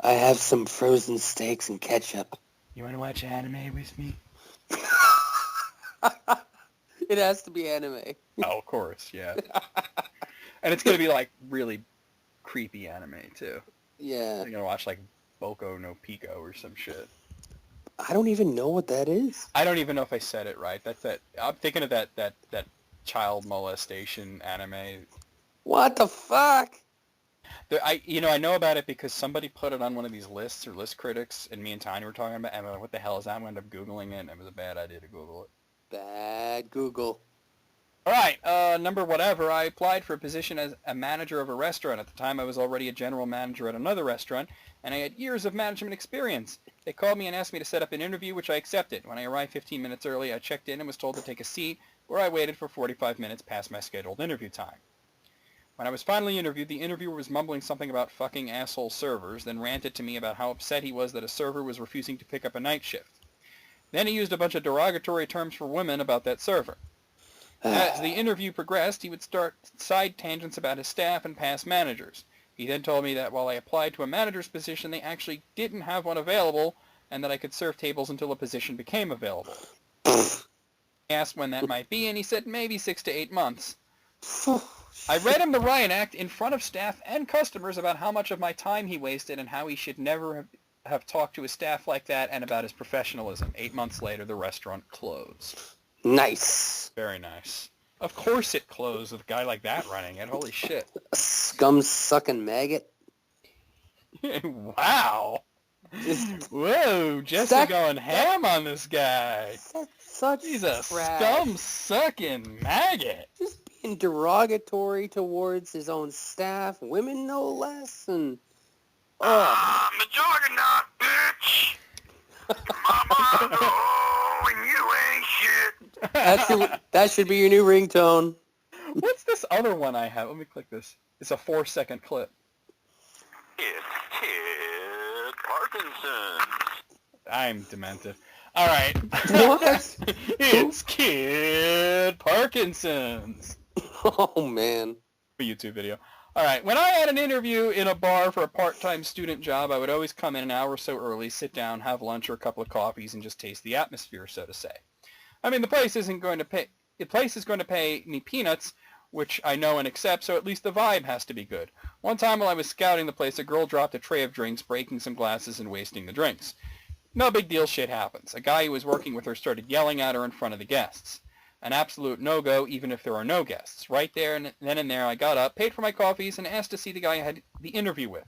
I have some frozen steaks and ketchup.
You want to watch anime with me?
It has to be anime.
Oh, of course, yeah. And it's gonna be like really creepy anime too.
Yeah.
You're gonna watch like Boku no Pico or some shit.
I don't even know what that is.
I don't even know if I said it right. That's that. I'm thinking of that child molestation anime.
What the fuck?
I know about it because somebody put it on one of these lists or list critics, and me and Tiny were talking about it, and I'm like, what the hell is that? I'm going to end up Googling it, and it was a bad idea to Google it.
Bad Google.
All right, number whatever, I applied for a position as a manager of a restaurant. At the time, I was already a general manager at another restaurant, and I had years of management experience. They called me and asked me to set up an interview, which I accepted. When I arrived 15 minutes early, I checked in and was told to take a seat, where I waited for 45 minutes past my scheduled interview time. When I was finally interviewed, the interviewer was mumbling something about fucking asshole servers, then ranted to me about how upset he was that a server was refusing to pick up a night shift. Then he used a bunch of derogatory terms for women about that server. As the interview progressed, he would start side tangents about his staff and past managers. He then told me that while I applied to a manager's position, they actually didn't have one available, and that I could serve tables until a position became available. I asked when that might be, and he said maybe 6 to 8 months. I read him the riot act in front of staff and customers about how much of my time he wasted and how he should never have talked to his staff like that, and about his professionalism. 8 months later, the restaurant closed.
Nice.
Very nice. Of course it closed with a guy like that running it. Holy shit.
A scum-sucking maggot.
Wow. Whoa, Jesse going ham on this guy.
That's such
He's a
trash.
scum-sucking maggot.
Just being derogatory towards his own staff, women no less, and...
I'm the juggernaut, bitch. Mama, oh, and you ain't shit.
That should be your new ringtone.
What's this other one I have? Let me click this. It's a 4-second clip.
It's Kid Parkinson's.
I'm demented. All right.
What?
It's Kid Parkinson's.
Oh, man.
A YouTube video. All right. When I had an interview in a bar for a part-time student job, I would always come in an hour or so early, sit down, have lunch or a couple of coffees, and just taste the atmosphere, so to say. I mean, the place is going to pay me peanuts, which I know and accept, so at least the vibe has to be good. One time while I was scouting the place, a girl dropped a tray of drinks, breaking some glasses and wasting the drinks. No big deal, shit happens. A guy who was working with her started yelling at her in front of the guests. An absolute no-go, even if there are no guests. Right there and then and there, I got up, paid for my coffees, and asked to see the guy I had the interview with,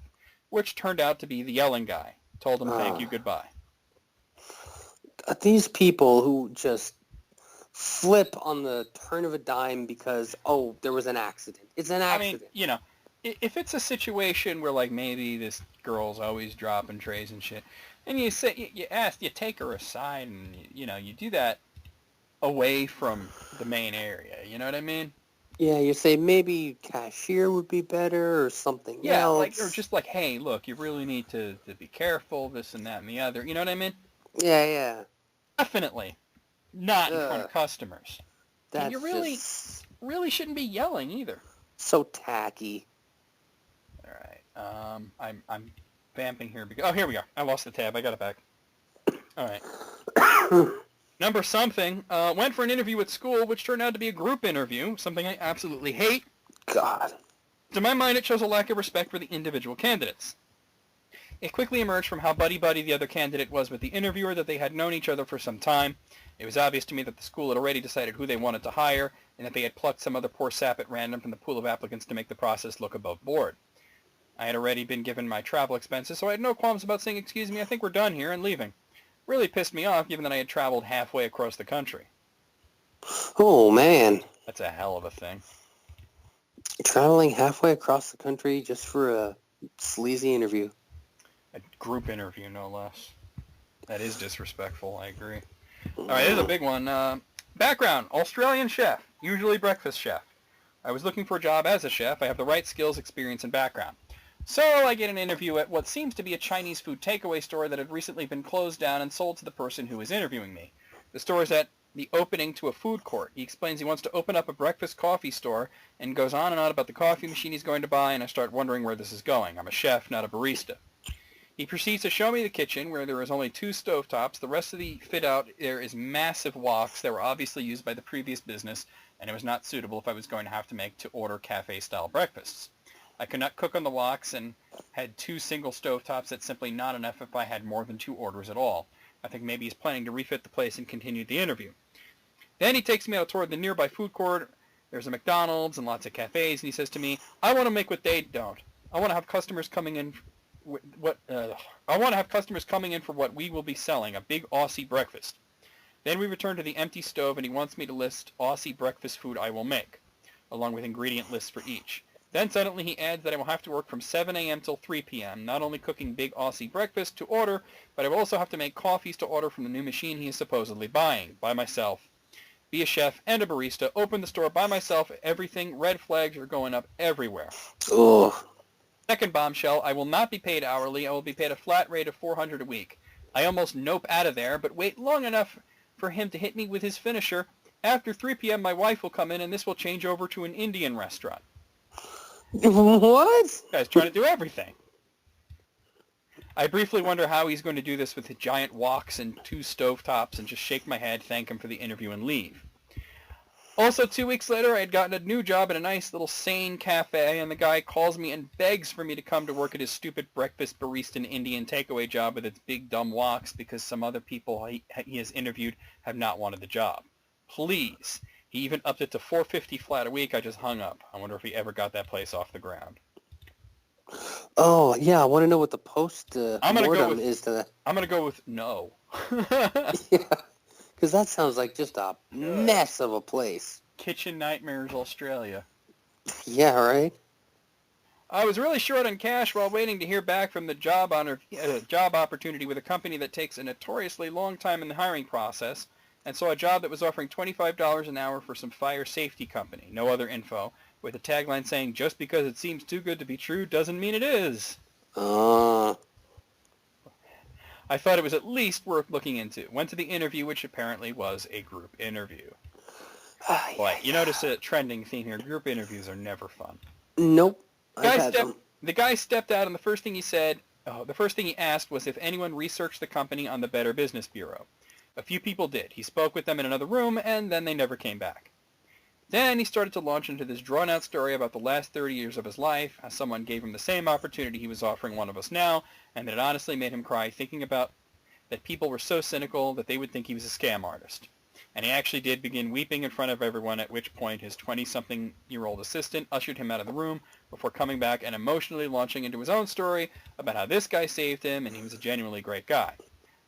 which turned out to be the yelling guy. Told him thank you, goodbye.
These people who just flip on the turn of a dime because, oh, there was an accident. It's an accident.
I mean, if it's a situation where, like, maybe this girl's always dropping trays and shit, and you take her aside and, you do that away from the main area, you know what I mean?
Yeah, you say maybe cashier would be better or something else.
Yeah, or just like, hey, look, you really need to be careful, this and that and the other, you know what I mean?
Yeah.
Definitely. Not in front of customers.
That's
And you really shouldn't be yelling either.
so tacky.
All right. I'm vamping here because here we go. I lost the tab. I got it back. All right. Number something. Went for an interview at school, which turned out to be a group interview, something I absolutely hate.
God.
To my mind, it shows a lack of respect for the individual candidates. It quickly emerged from how buddy-buddy the other candidate was with the interviewer that they had known each other for some time. It was obvious to me that the school had already decided who they wanted to hire, and that they had plucked some other poor sap at random from the pool of applicants to make the process look above board. I had already been given my travel expenses, so I had no qualms about saying, excuse me, I think we're done here, and leaving. Really pissed me off, given that I had traveled halfway across the country.
Oh, man.
That's a hell of a thing.
Traveling halfway across the country just for a sleazy interview.
A group interview, no less. That is disrespectful, I agree. All right, here's a big one. Background, Australian chef, usually breakfast chef. I was looking for a job as a chef. I have the right skills, experience, and background. So I get an interview at what seems to be a Chinese food takeaway store that had recently been closed down and sold to the person who was interviewing me. The store is at the opening to a food court. He explains he wants to open up a breakfast coffee store and goes on and on about the coffee machine he's going to buy, and I start wondering where this is going. I'm a chef, not a barista. He proceeds to show me the kitchen where there is only 2 stovetops. The rest of the fit out there is massive woks that were obviously used by the previous business, and it was not suitable if I was going to have to make to order cafe-style breakfasts. I could not cook on the woks and had 2 single stovetops. That's simply not enough if I had more than 2 orders at all. I think maybe he's planning to refit the place and continue the interview. Then he takes me out toward the nearby food court. There's a McDonald's and lots of cafes, and he says to me, I want to make what they don't. I want to have customers coming in for what we will be selling, a big Aussie breakfast. Then we return to the empty stove, and he wants me to list Aussie breakfast food I will make, along with ingredient lists for each. Then suddenly he adds that I will have to work from 7 a.m. till 3 p.m., not only cooking big Aussie breakfast to order, but I will also have to make coffees to order from the new machine he is supposedly buying, by myself. Be a chef and a barista, open the store by myself, everything, red flags are going up everywhere.
Ugh.
Second bombshell, I will not be paid hourly, I will be paid a flat rate of $400 a week. I almost nope out of there, but wait long enough for him to hit me with his finisher. After 3 p.m. my wife will come in and this will change over to an Indian restaurant.
What?
This guy's trying to do everything. I briefly wonder how he's going to do this with the giant woks and 2 stovetops and just shake my head, thank him for the interview, and leave. Also, 2 weeks later, I had gotten a new job at a nice little sane cafe, and the guy calls me and begs for me to come to work at his stupid breakfast barista Indian takeaway job with its big dumb woks because some other people he has interviewed have not wanted the job. Please. He even upped it to $450 flat a week. I just hung up. I wonder if he ever got that place off the ground.
Oh, yeah, I want to know what the
I'm gonna go with-
is to that.
I'm going to go with no.
Yeah, because that sounds like just a mess of a place.
Kitchen Nightmares, Australia.
Yeah, right?
I was really short on cash while waiting to hear back from the job opportunity with a company that takes a notoriously long time in the hiring process, and saw a job that was offering $25 an hour for some fire safety company. No other info, with a tagline saying, just because it seems too good to be true doesn't mean it is.
Uh,
I thought it was at least worth looking into. Went to the interview, which apparently was a group interview. Boy, you notice a trending theme here. Group interviews are never fun.
Nope. I've had them.
The guy stepped out, and the first thing he asked was if anyone researched the company on the Better Business Bureau. A few people did. He spoke with them in another room, and then they never came back. Then he started to launch into this drawn-out story about the last 30 years of his life, how someone gave him the same opportunity he was offering one of us now, and that it honestly made him cry thinking about that people were so cynical that they would think he was a scam artist. And he actually did begin weeping in front of everyone, at which point his 20-something-year-old assistant ushered him out of the room before coming back and emotionally launching into his own story about how this guy saved him and he was a genuinely great guy.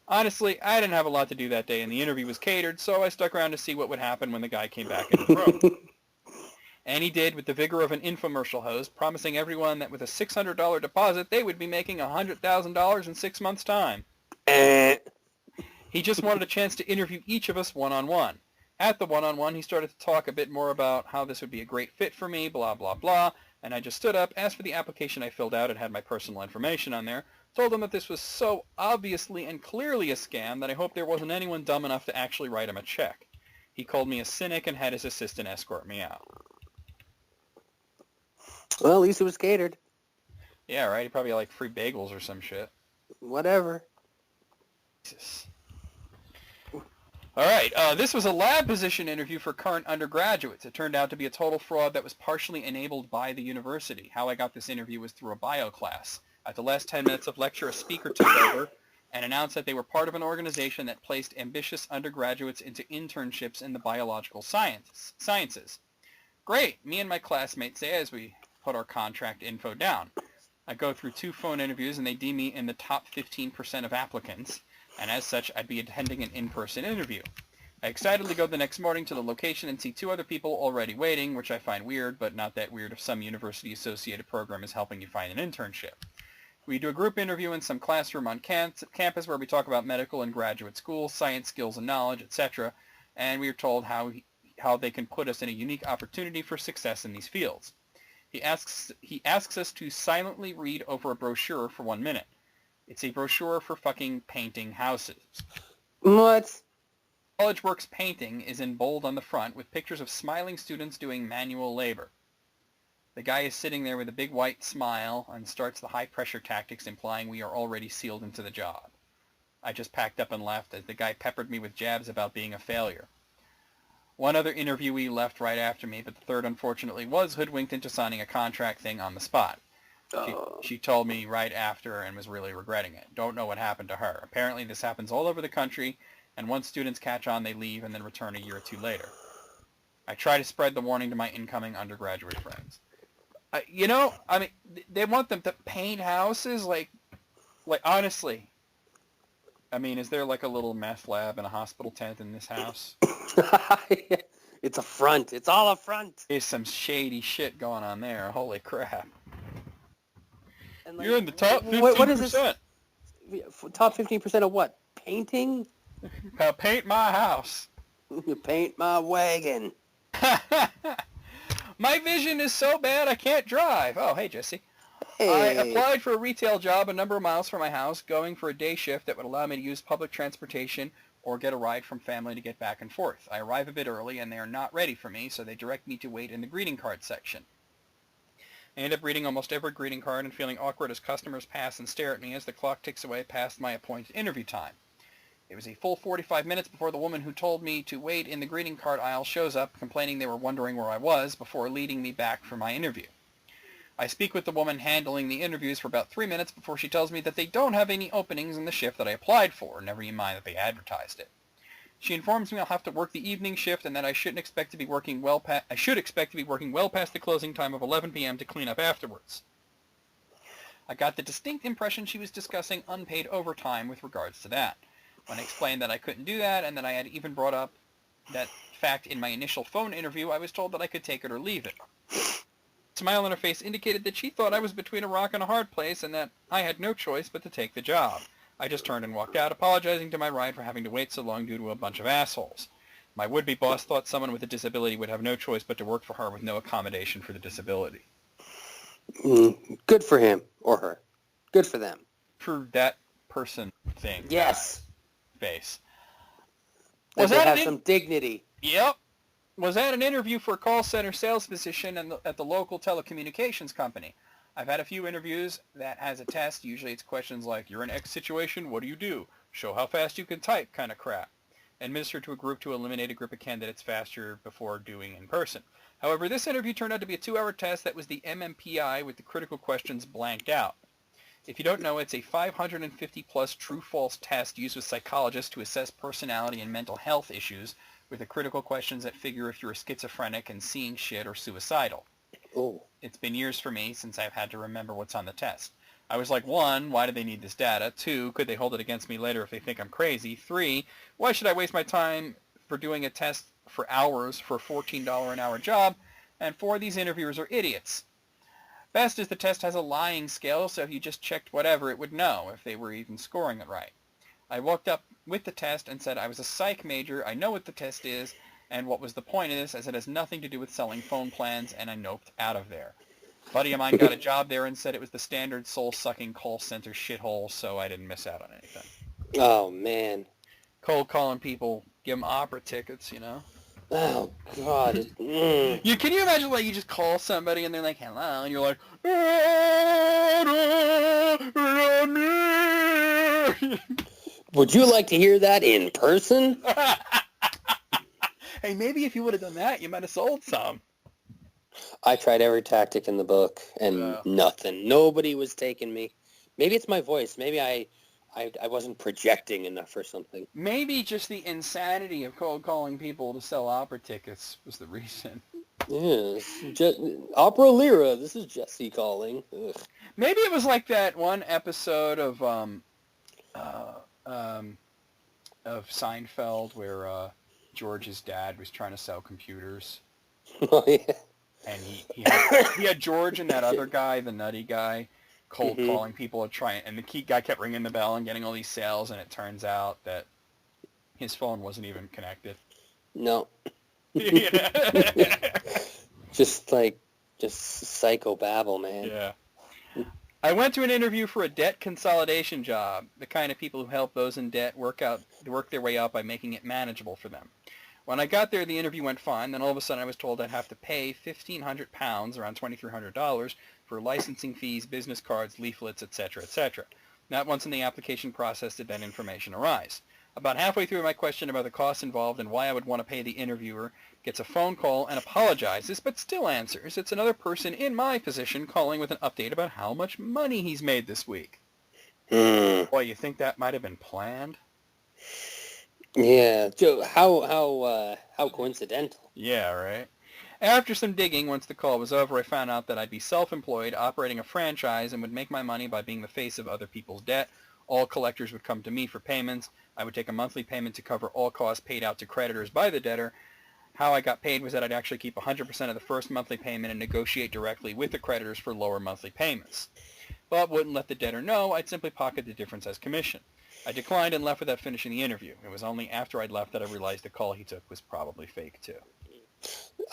Honestly, I didn't have a lot to do that day, and the interview was catered, so I stuck around to see what would happen when the guy came back into the room. And he did with the vigor of an infomercial host, promising everyone that with a $600 deposit, they would be making $100,000 in 6 months' time. He just wanted a chance to interview each of us one-on-one. At the one-on-one, he started to talk a bit more about how this would be a great fit for me, blah, blah, blah, and I just stood up, asked for the application I filled out, and had my personal information on there, told him that this was so obviously and clearly a scam that I hoped there wasn't anyone dumb enough to actually write him a check. He called me a cynic and had his assistant escort me out.
Well, at least it was catered.
Yeah, right? He probably had like free bagels or some shit.
Whatever.
Jesus. All right, this was a lab position interview for current undergraduates. It turned out to be a total fraud that was partially enabled by the university. How I got this interview was through a bio class. At the last 10 minutes of lecture, a speaker took over and announced that they were part of an organization that placed ambitious undergraduates into internships in the biological sciences. Great, me and my classmates say as we put our contract info down. I go through 2 phone interviews and they deem me in the top 15% of applicants, and as such I'd be attending an in-person interview. I excitedly go the next morning to the location and see 2 other people already waiting, which I find weird, but not that weird if some university-associated program is helping you find an internship. We do a group interview in some classroom on campus where we talk about medical and graduate school, science, skills, and knowledge, etc., and we are told how they can put us in a unique opportunity for success in these fields. He asks us to silently read over a brochure for 1 minute. It's a brochure for fucking painting houses.
What?
College Works Painting is in bold on the front with pictures of smiling students doing manual labor. The guy is sitting there with a big white smile and starts the high-pressure tactics implying we are already sealed into the job. I just packed up and left as the guy peppered me with jabs about being a failure. One other interviewee left right after me, but the third, unfortunately, was hoodwinked into signing a contract thing on the spot. She told me right after and was really regretting it. Don't know what happened to her. Apparently this happens all over the country, and once students catch on, they leave and then return a year or two later. I try to spread the warning to my incoming undergraduate friends. They want them to paint houses? Like honestly. I mean, is there like a little meth lab and a hospital tent in this house?
It's a front. It's all a front.
There's some shady shit going on there. Holy crap.
And like,
You're in the top 15%.
What is this? Top 15% of what? Painting?
Paint my house.
You paint my wagon.
My vision is so bad I can't drive. Oh, hey, Jesse.
Hey.
I applied for a retail job a number of miles from my house, going for a day shift that would allow me to use public transportation or get a ride from family to get back and forth. I arrive a bit early, and they are not ready for me, so they direct me to wait in the greeting card section. I end up reading almost every greeting card and feeling awkward as customers pass and stare at me as the clock ticks away past my appointed interview time. It was a full 45 minutes before the woman who told me to wait in the greeting card aisle shows up, complaining they were wondering where I was, before leading me back for my interview. I speak with the woman handling the interviews for about 3 minutes before she tells me that they don't have any openings in the shift that I applied for, never mind that they advertised it. She informs me I'll have to work the evening shift and that I should expect to be working well past the closing time of 11 p.m. to clean up afterwards. I got the distinct impression she was discussing unpaid overtime with regards to that. When I explained that I couldn't do that and that I had even brought up that fact in my initial phone interview, I was told that I could take it or leave it. A smile on her face indicated that she thought I was between a rock and a hard place and that I had no choice but to take the job. I just turned and walked out, apologizing to my ride for having to wait so long due to a bunch of assholes. My would-be boss thought someone with a disability would have no choice but to work for her with no accommodation for the disability.
Good for him or her. Good for them.
For that person thing.
Yes.
Face.
That they have some dignity.
Yep. Was at an interview for a call center sales position at the local telecommunications company. I've had a few interviews that has a test. Usually it's questions like, you're in X situation, what do you do? Show how fast you can type kind of crap. Administered to a group to eliminate a group of candidates faster before doing in person. However, this interview turned out to be a 2-hour test that was the MMPI with the critical questions blanked out. If you don't know, it's a 550-plus true-false test used with psychologists to assess personality and mental health issues with the critical questions that figure if you're schizophrenic and seeing shit or suicidal.
Oh.
It's been years for me since I've had to remember what's on the test. I was like, 1, why do they need this data? 2, could they hold it against me later if they think I'm crazy? 3, why should I waste my time for doing a test for hours for a $14 an hour job? And 4, these interviewers are idiots. Best is the test has a lying scale, so if you just checked whatever, it would know if they were even scoring it right. I walked up with the test and said I was a psych major, I know what the test is, and what was the point of this, as it has nothing to do with selling phone plans, and I noped out of there. A buddy of mine got a job there and said it was the standard soul-sucking call center shithole, so I didn't miss out on anything.
Oh, man.
Cold calling people, give them opera tickets, you know?
Oh, God.
Can you imagine, like, you just call somebody and they're like, hello, and you're like,
would you like to hear that in person?
Hey, maybe if you would have done that, you might have sold some.
I tried every tactic in the book, and nothing. Nobody was taking me. Maybe it's my voice. Maybe I wasn't projecting enough or something.
Maybe just the insanity of cold calling people to sell opera tickets was the reason.
Yes. Opera Lyra, this is Jesse calling. Ugh.
Maybe it was like that one episode of Seinfeld where George's dad was trying to sell computers.
Oh, yeah.
And he had George and that other guy, the nutty guy, cold calling people to try, and the key guy kept ringing the bell and getting all these sales, and it turns out that his phone wasn't even connected.
No. Just like Just psychobabble, man.
Yeah. I went to an interview for a debt consolidation job, the kind of people who help those in debt work their way out by making it manageable for them. When I got there, the interview went fine. Then all of a sudden I was told I'd have to pay £1,500, around $2,300, for licensing fees, business cards, leaflets, etc., etc. Not once in the application process did that information arise. About halfway through my question about the costs involved and why I would want to pay the interviewer gets a phone call and apologizes, but still answers. It's another person in my position calling with an update about how much money he's made this week. Boy, you think that might have been planned?
Yeah, Joe. How coincidental.
Yeah, right. After some digging, once the call was over, I found out that I'd be self-employed, operating a franchise, and would make my money by being the face of other people's debt. All collectors would come to me for payments. I would take a monthly payment to cover all costs paid out to creditors by the debtor. How I got paid was that I'd actually keep 100% of the first monthly payment and negotiate directly with the creditors for lower monthly payments. But wouldn't let the debtor know. I'd simply pocket the difference as commission. I declined and left without finishing the interview. It was only after I'd left that I realized the call he took was probably fake too.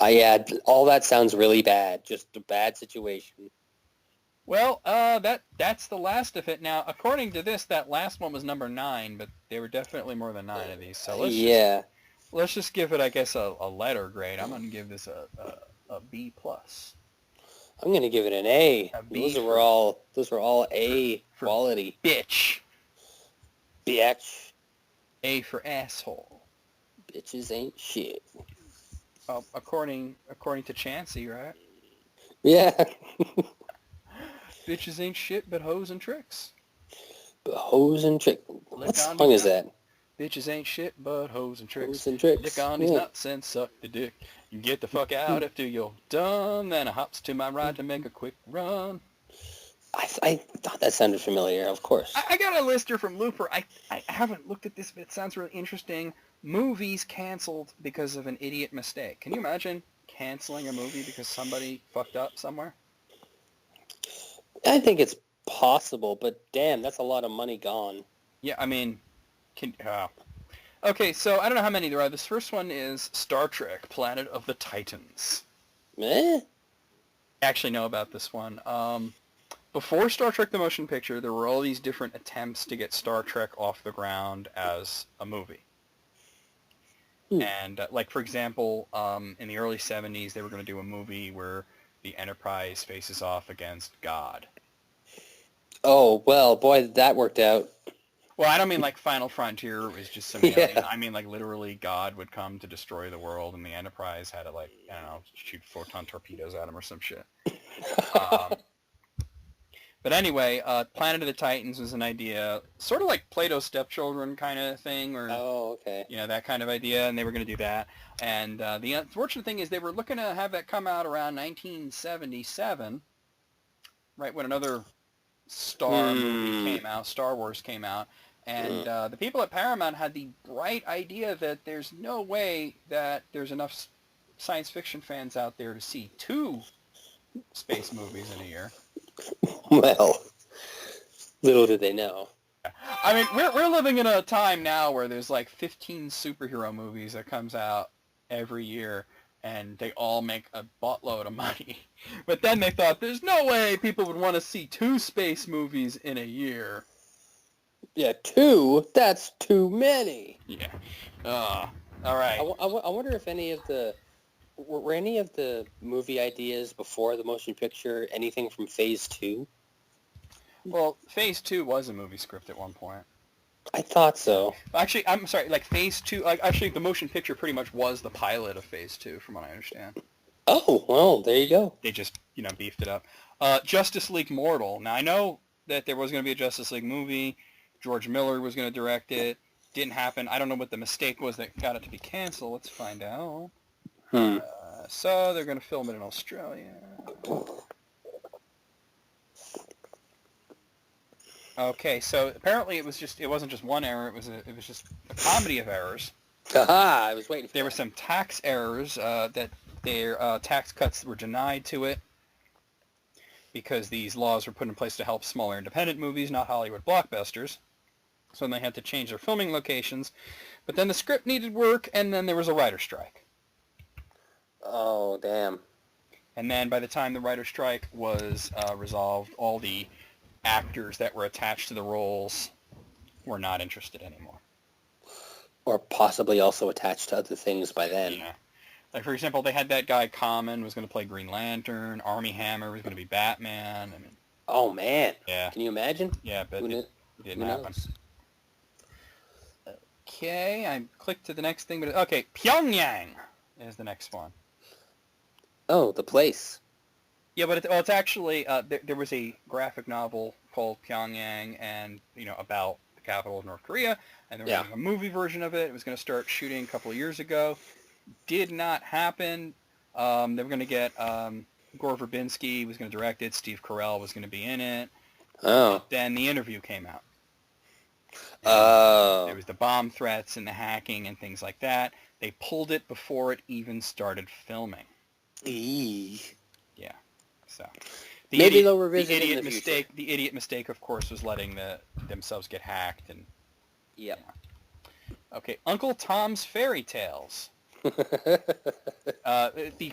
Yeah, all that sounds really bad. Just a bad situation.
Well, that's the last of it. Now, according to this, that last one was number 9, but there were definitely more than 9 of these. So let's just give it, I guess, a letter grade. I'm going to give this a B plus.
I'm going to give it an A. Those were all A quality.
Bitch.
Bitch.
A for asshole.
Bitches ain't shit.
According to Chansey, right?
Yeah.
Bitches ain't shit but hoes and tricks.
But hoes and tricks. What song is that?
Bitches ain't shit but hoes and tricks.
Hoes and tricks.
Dick on his nuts and suck the dick. You get the fuck out after you're done. Then I hops to my right to make a quick run.
I thought that sounded familiar, of course.
I got a list here from Looper. I haven't looked at this, but it sounds really interesting. Movies canceled because of an idiot mistake. Can you imagine canceling a movie because somebody fucked up somewhere?
I think it's possible, but damn, that's a lot of money gone.
Yeah, I mean, okay, so I don't know how many there are. This first one is Star Trek, Planet of the Titans.
Eh?
I actually know about this one. Before Star Trek the Motion Picture, there were all these different attempts to get Star Trek off the ground as a movie. And, like, for example, in the early 70s, they were going to do a movie where the Enterprise faces off against God.
Oh, well, boy, that worked out.
Well, I don't mean like Final Frontier was just some alien. I mean like literally God would come to destroy the world and the Enterprise had to like, I don't know, shoot photon torpedoes at him or some shit. But anyway, Planet of the Titans was an idea, sort of like Plato's Stepchildren kind of thing, or that kind of idea, and they were going to do that. And the unfortunate thing is they were looking to have that come out around 1977, right when another Star movie came out, Star Wars came out, and the people at Paramount had the bright idea that there's no way that there's enough science fiction fans out there to see 2 space movies in a year.
Well, little did they know.
I mean, we're living in a time now where there's like 15 superhero movies that comes out every year, and they all make a buttload of money. But then they thought, there's no way people would want to see 2 space movies in a year.
Yeah, 2? That's too many.
Yeah. All right.
I wonder if any of the... Were any of the movie ideas before the motion picture anything from Phase 2?
Well, Phase 2 was a movie script at one point.
I thought so.
Actually, I'm sorry, like Phase 2, actually the motion picture pretty much was the pilot of Phase 2 from what I understand.
Oh, well, there you go.
They just, beefed it up. Justice League Mortal. Now, I know that there was going to be a Justice League movie. George Miller was going to direct it. Didn't happen. I don't know what the mistake was that got it to be canceled. Let's find out. So they're going to film it in Australia. Okay, so apparently it wasn't just one error. It was just a comedy of errors.
Aha! I was waiting for
There were some tax errors that their tax cuts were denied to it because these laws were put in place to help smaller independent movies, not Hollywood blockbusters. So then they had to change their filming locations. But then the script needed work, and then there was a writer's strike.
Oh, damn.
And then by the time the writer's strike was resolved, all the actors that were attached to the roles were not interested anymore.
Or possibly also attached to other things by then.
Yeah. Like, for example, they had that guy Common was going to play Green Lantern. Armie Hammer was going to be Batman. I mean,
Oh, man.
yeah.
Can you imagine?
Yeah, but
Who
it
kn-
didn't
who
happen.
knows?
Okay, I clicked to the next thing, but okay, Pyongyang is the next one.
Oh, the place.
Yeah, but it's actually there was a graphic novel called Pyongyang, and about the capital of North Korea, and there was a movie version of it. It was going to start shooting a couple of years ago. Did not happen. They were going to get Gore Verbinski was going to direct it. Steve Carell was going to be in it.
Oh.
Then the interview came out.
Oh.
There was the bomb threats and the hacking and things like that. They pulled it before it even started filming.
Eee.
Yeah. So
Maybe they'll revisit
the
it in
idiot
the
mistake.
future.
The idiot mistake, of course, was letting themselves get hacked. And
Yep.
okay, Uncle Tom's Fairy Tales. The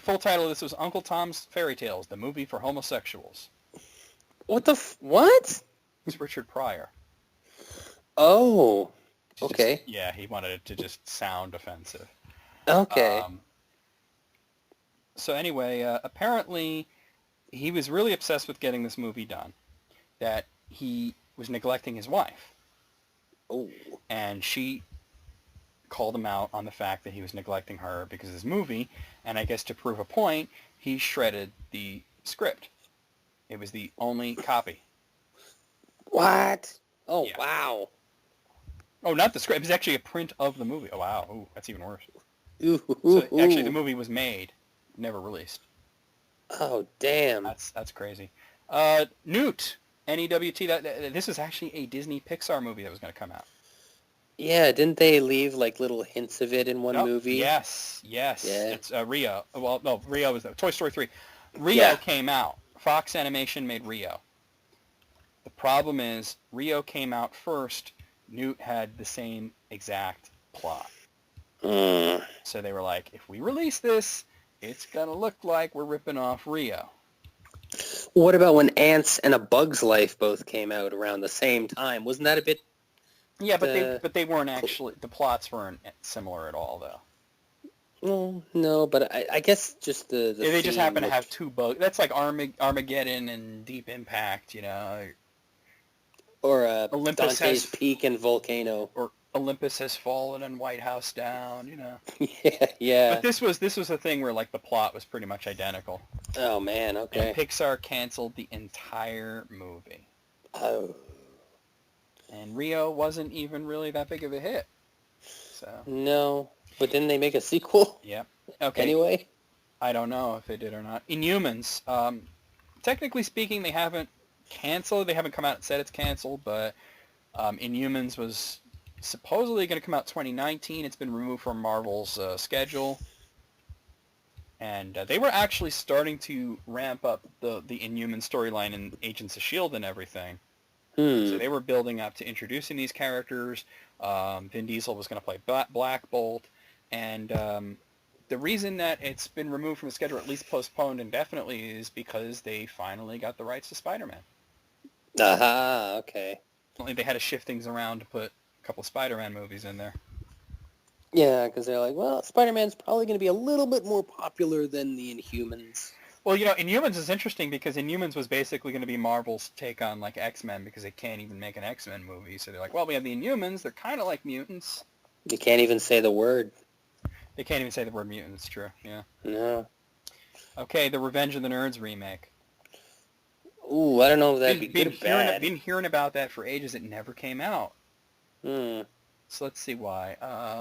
full title of this was Uncle Tom's Fairy Tales, the movie for homosexuals.
What?
It's Richard Pryor.
Oh. Okay.
Yeah, he wanted it to just sound offensive.
Okay.
So anyway, apparently he was really obsessed with getting this movie done, that he was neglecting his wife.
Oh.
And she called him out on the fact that he was neglecting her because of his movie, and I guess to prove a point, he shredded the script. It was the only copy.
What? Oh,
Yeah.
wow.
Oh, not the script. It was actually a print of the movie. Oh, wow. Ooh, that's even worse.
Ooh,
So actually,
ooh.
the movie was made, never released.
Oh, damn.
That's crazy. Newt, N-E-W-T. This is actually a Disney Pixar movie that was going to come out.
Yeah, didn't they leave, like, little hints of it in one
Oh,
movie?
Yes.
Yeah.
It's Rio. Well, no, Rio was Toy Story 3. Rio came out. Fox Animation made Rio. The problem is Rio came out first. Newt had the same exact plot. So they were like, if we release this, it's going to look like we're ripping off Rio.
What about when Ants and A Bug's Life both came out around the same time? Wasn't that a bit...
Yeah, but they weren't actually, the plots weren't similar at all, though.
Well, no, but I guess just the
Yeah, they just happen to
looked-
have two bugs. That's like Armageddon and Deep Impact,
Or
Olympus
Dante's
has-
Peak and Volcano.
Or Olympus Has Fallen and White House Down,
Yeah.
But this was a thing where like the plot was pretty much identical.
Oh, man, okay.
And Pixar canceled the entire movie.
Oh.
And Rio wasn't even really that big of a hit. So,
No. But didn't they make a sequel?
yep. Okay.
Anyway?
I don't know if they did or not. Inhumans, technically speaking, they haven't canceled. They haven't come out and said it's canceled, but Inhumans was supposedly going to come out 2019. It's been removed from Marvel's schedule. And they were actually starting to ramp up the Inhuman storyline in Agents of S.H.I.E.L.D. and everything. So they were building up to introducing these characters. Vin Diesel was going to play Black Bolt. And the reason that it's been removed from the schedule, or at least postponed indefinitely, is because they finally got the rights to Spider-Man.
Aha, okay.
Only they had to shift things around to put a couple Spider-Man movies in there.
Yeah, because they're like, well, Spider-Man's probably going to be a little bit more popular than the Inhumans.
Well, Inhumans is interesting because Inhumans was basically going to be Marvel's take on like X-Men because they can't even make an X-Men movie. So they're like, well, we have the Inhumans. They're kind of like mutants.
You can't even say the word.
They can't even say the word mutant. It's true. Yeah.
No.
Okay, the Revenge of the Nerds remake.
Ooh, I don't know if that'd be good or bad.
Been hearing about that for ages. It never came out.
Hmm.
So let's see why.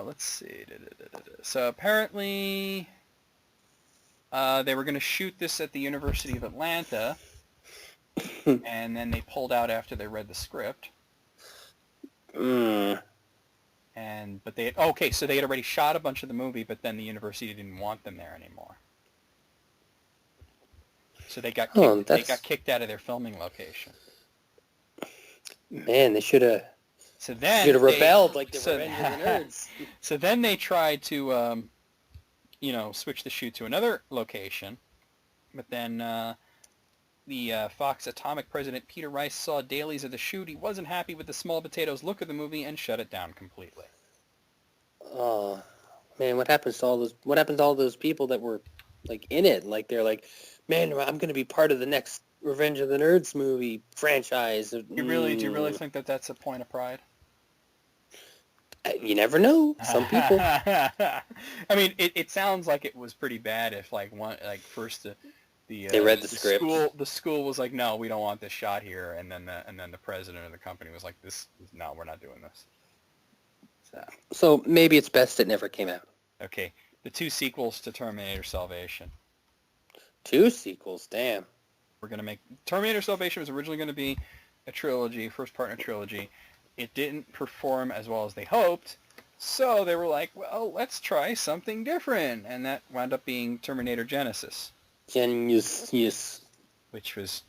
Let's see. So apparently they were going to shoot this at the University of Atlanta, and then they pulled out after they read the script.
Hmm.
But they so they had already shot a bunch of the movie, but then the university didn't want them there anymore. So they got kicked out of their filming location.
Man, they should have rebelled like the Revenge of the Nerds.
So then they tried to switch the shoot to another location, But then the Fox Atomic president Peter Rice saw dailies of the shoot. He wasn't happy with the small potatoes look of the movie and shut it down completely.
Oh, man, what happens to all those people that were like in it? Like they're like, man, I'm going to be part of the next Revenge of the Nerds movie franchise.
Do you really think that that's a point of pride?
You never know. Some people.
I mean, it sounds like it was pretty bad. If first
They read the script.
The school was like, no, we don't want this shot here, and then the president of the company was like, no, we're not doing this.
So maybe it's best it never came out.
Okay, the 2 sequels to Terminator Salvation.
2 sequels, damn.
We're going to make... Terminator Salvation was originally going to be a trilogy, first part in a trilogy. It didn't perform as well as they hoped, so they were like, well, let's try something different. And that wound up being Terminator Genesis.
Yes.
Which was...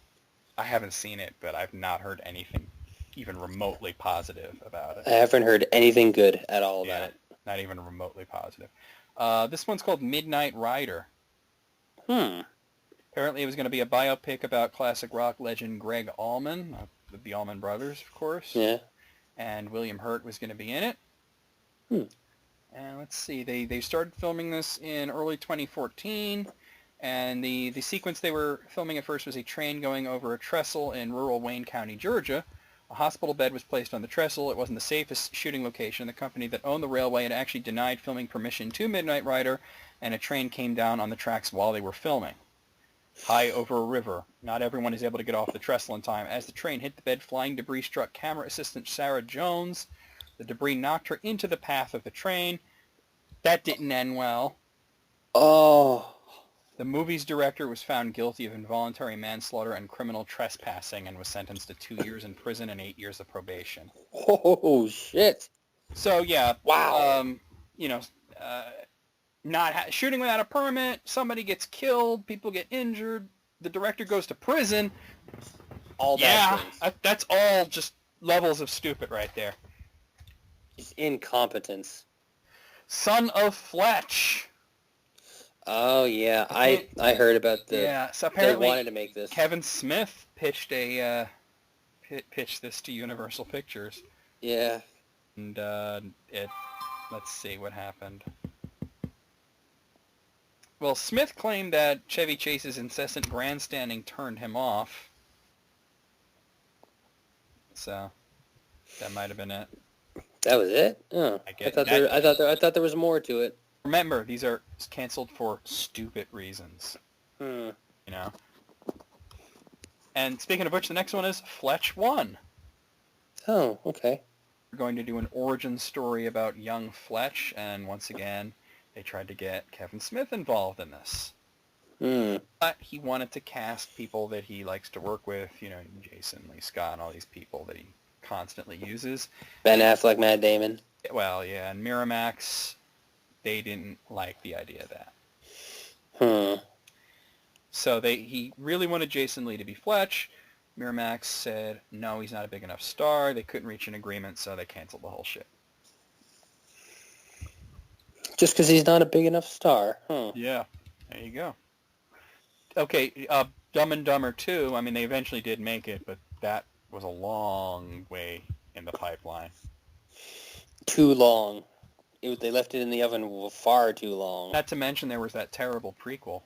I haven't seen it, but I've not heard anything even remotely positive about it.
I haven't heard anything good at all about it.
Not even remotely positive. This one's called Midnight Rider. Apparently it was going to be a biopic about classic rock legend Greg Allman, the Allman Brothers, of course.
Yeah.
And William Hurt was going to be in it. And let's see, they started filming this in early 2014, and the sequence they were filming at first was a train going over a trestle in rural Wayne County, Georgia. A hospital bed was placed on the trestle. It wasn't the safest shooting location. The company that owned the railway had actually denied filming permission to Midnight Rider, and a train came down on the tracks while they were filming. High over a river. Not everyone is able to get off the trestle in time. As the train hit the bed, flying debris struck camera assistant Sarah Jones. The debris knocked her into the path of the train. That didn't end well.
Oh.
The movie's director was found guilty of involuntary manslaughter and criminal trespassing and was sentenced to 2 years in prison and 8 years of probation.
Oh, shit.
So, yeah.
Wow.
Shooting without a permit, somebody gets killed, people get injured, the director goes to prison.
All that.
Yeah, that's all just levels of stupid right there.
It's incompetence.
Son of Fletch.
Oh, yeah. I heard about
so apparently
they wanted to make this.
Kevin Smith pitched this to Universal Pictures.
Yeah.
And let's see what happened. Well, Smith claimed that Chevy Chase's incessant grandstanding turned him off. So that might have been it.
That was it? Oh. I thought there was more to it.
Remember, these are canceled for stupid reasons.
You
know. And speaking of which, the next one is Fletch 1.
Oh, okay.
We're going to do an origin story about young Fletch, and once again, they tried to get Kevin Smith involved in this. But he wanted to cast people that he likes to work with, Jason Lee Scott and all these people that he constantly uses.
Ben Affleck, Matt Damon.
Well, yeah, and Miramax, they didn't like the idea of that. So he really wanted Jason Lee to be Fletch. Miramax said, no, he's not a big enough star. They couldn't reach an agreement, so they canceled the whole shit.
Just because he's not a big enough star.
Yeah, there you go. Okay, Dumb and Dumber 2, I mean, they eventually did make it, but that was a long way in the pipeline.
Too long. They left it in the oven far too long.
Not to mention there was that terrible prequel.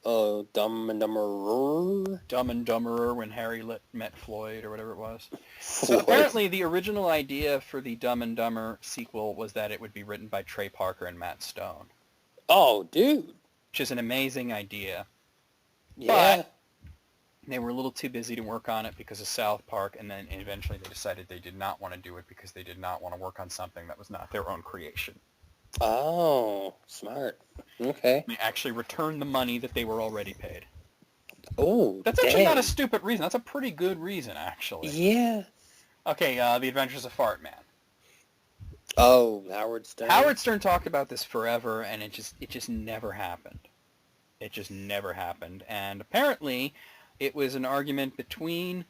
Oh, Dumb and Dumberer?
Dumb and Dumberer, when Harry met Floyd, or whatever it was. So apparently the original idea for the Dumb and Dumber sequel was that it would be written by Trey Parker and Matt Stone.
Oh, dude.
Which is an amazing idea.
Yeah.
But they were a little too busy to work on it because of South Park, and then eventually they decided they did not want to do it because they did not want to work on something that was not their own creation.
Oh, smart. Okay.
They actually returned the money that they were already paid.
Oh,
that's actually not a stupid reason. That's a pretty good reason, actually.
Yeah.
Okay, The Adventures of Fart Man.
Oh, Howard Stern.
Howard Stern talked about this forever, and it just never happened. It just never happened. And apparently, it was an argument between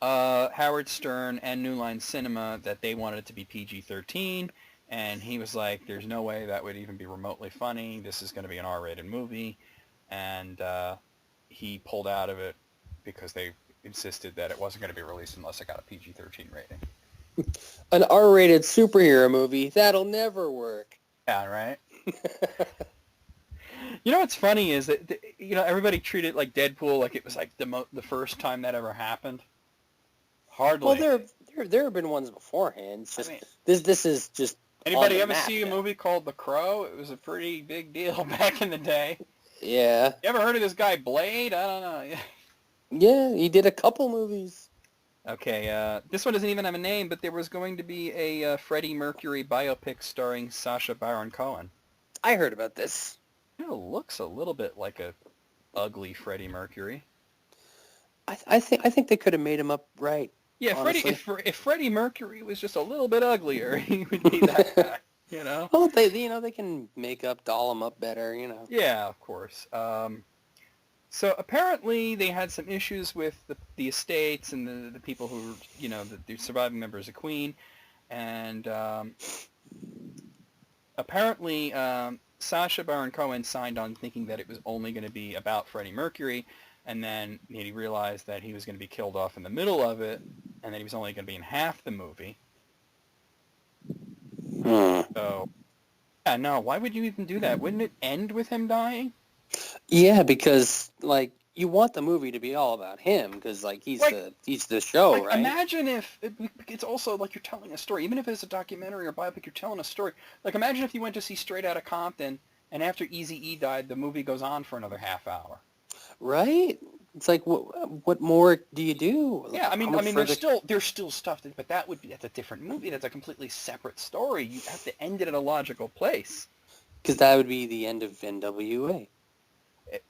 Howard Stern and New Line Cinema that they wanted it to be PG-13, and he was like, there's no way that would even be remotely funny. This is going to be an R-rated movie. And he pulled out of it because they insisted that it wasn't going to be released unless it got a PG-13 rating.
An R-rated superhero movie, that'll never work.
Yeah, right? You know what's funny is that, everybody treated like Deadpool like it was like the first time that ever happened. Hardly.
Well, there have been ones beforehand. It's just,
I mean,
this is just
anybody
on the
ever
map
see a
now.
movie called The Crow? It was a pretty big deal back in the day.
Yeah.
You ever heard of this guy Blade? I don't know.
Yeah, he did a couple movies.
Okay, this one doesn't even have a name, but there was going to be a Freddie Mercury biopic starring Sacha Baron Cohen.
I heard about this.
It looks a little bit like a ugly Freddie Mercury.
I think they could have made him up right.
Yeah,
honestly.
if Freddie Mercury was just a little bit uglier, he would be that guy.
Well, they can make up, doll him up better.
Yeah, of course. So apparently they had some issues with the estates and the people who, the surviving members of Queen, and apparently Sacha Baron Cohen signed on thinking that it was only going to be about Freddie Mercury, and then he realized that he was going to be killed off in the middle of it, and that he was only going to be in half the movie. So, yeah, no, why would you even do that? Wouldn't it end with him dying?
Yeah, because you want the movie to be all about him, because he's the show, right?
Imagine if it's also like you're telling a story, even if it's a documentary or biopic, you're telling a story. Like imagine if you went to see Straight Outta Compton, and after Eazy-E died, the movie goes on for another half hour.
Right? It's like what more do you do?
Yeah, I mean, there's still stuff, but that's a different movie. That's a completely separate story. You have to end it in a logical place.
Because that would be the end of NWA.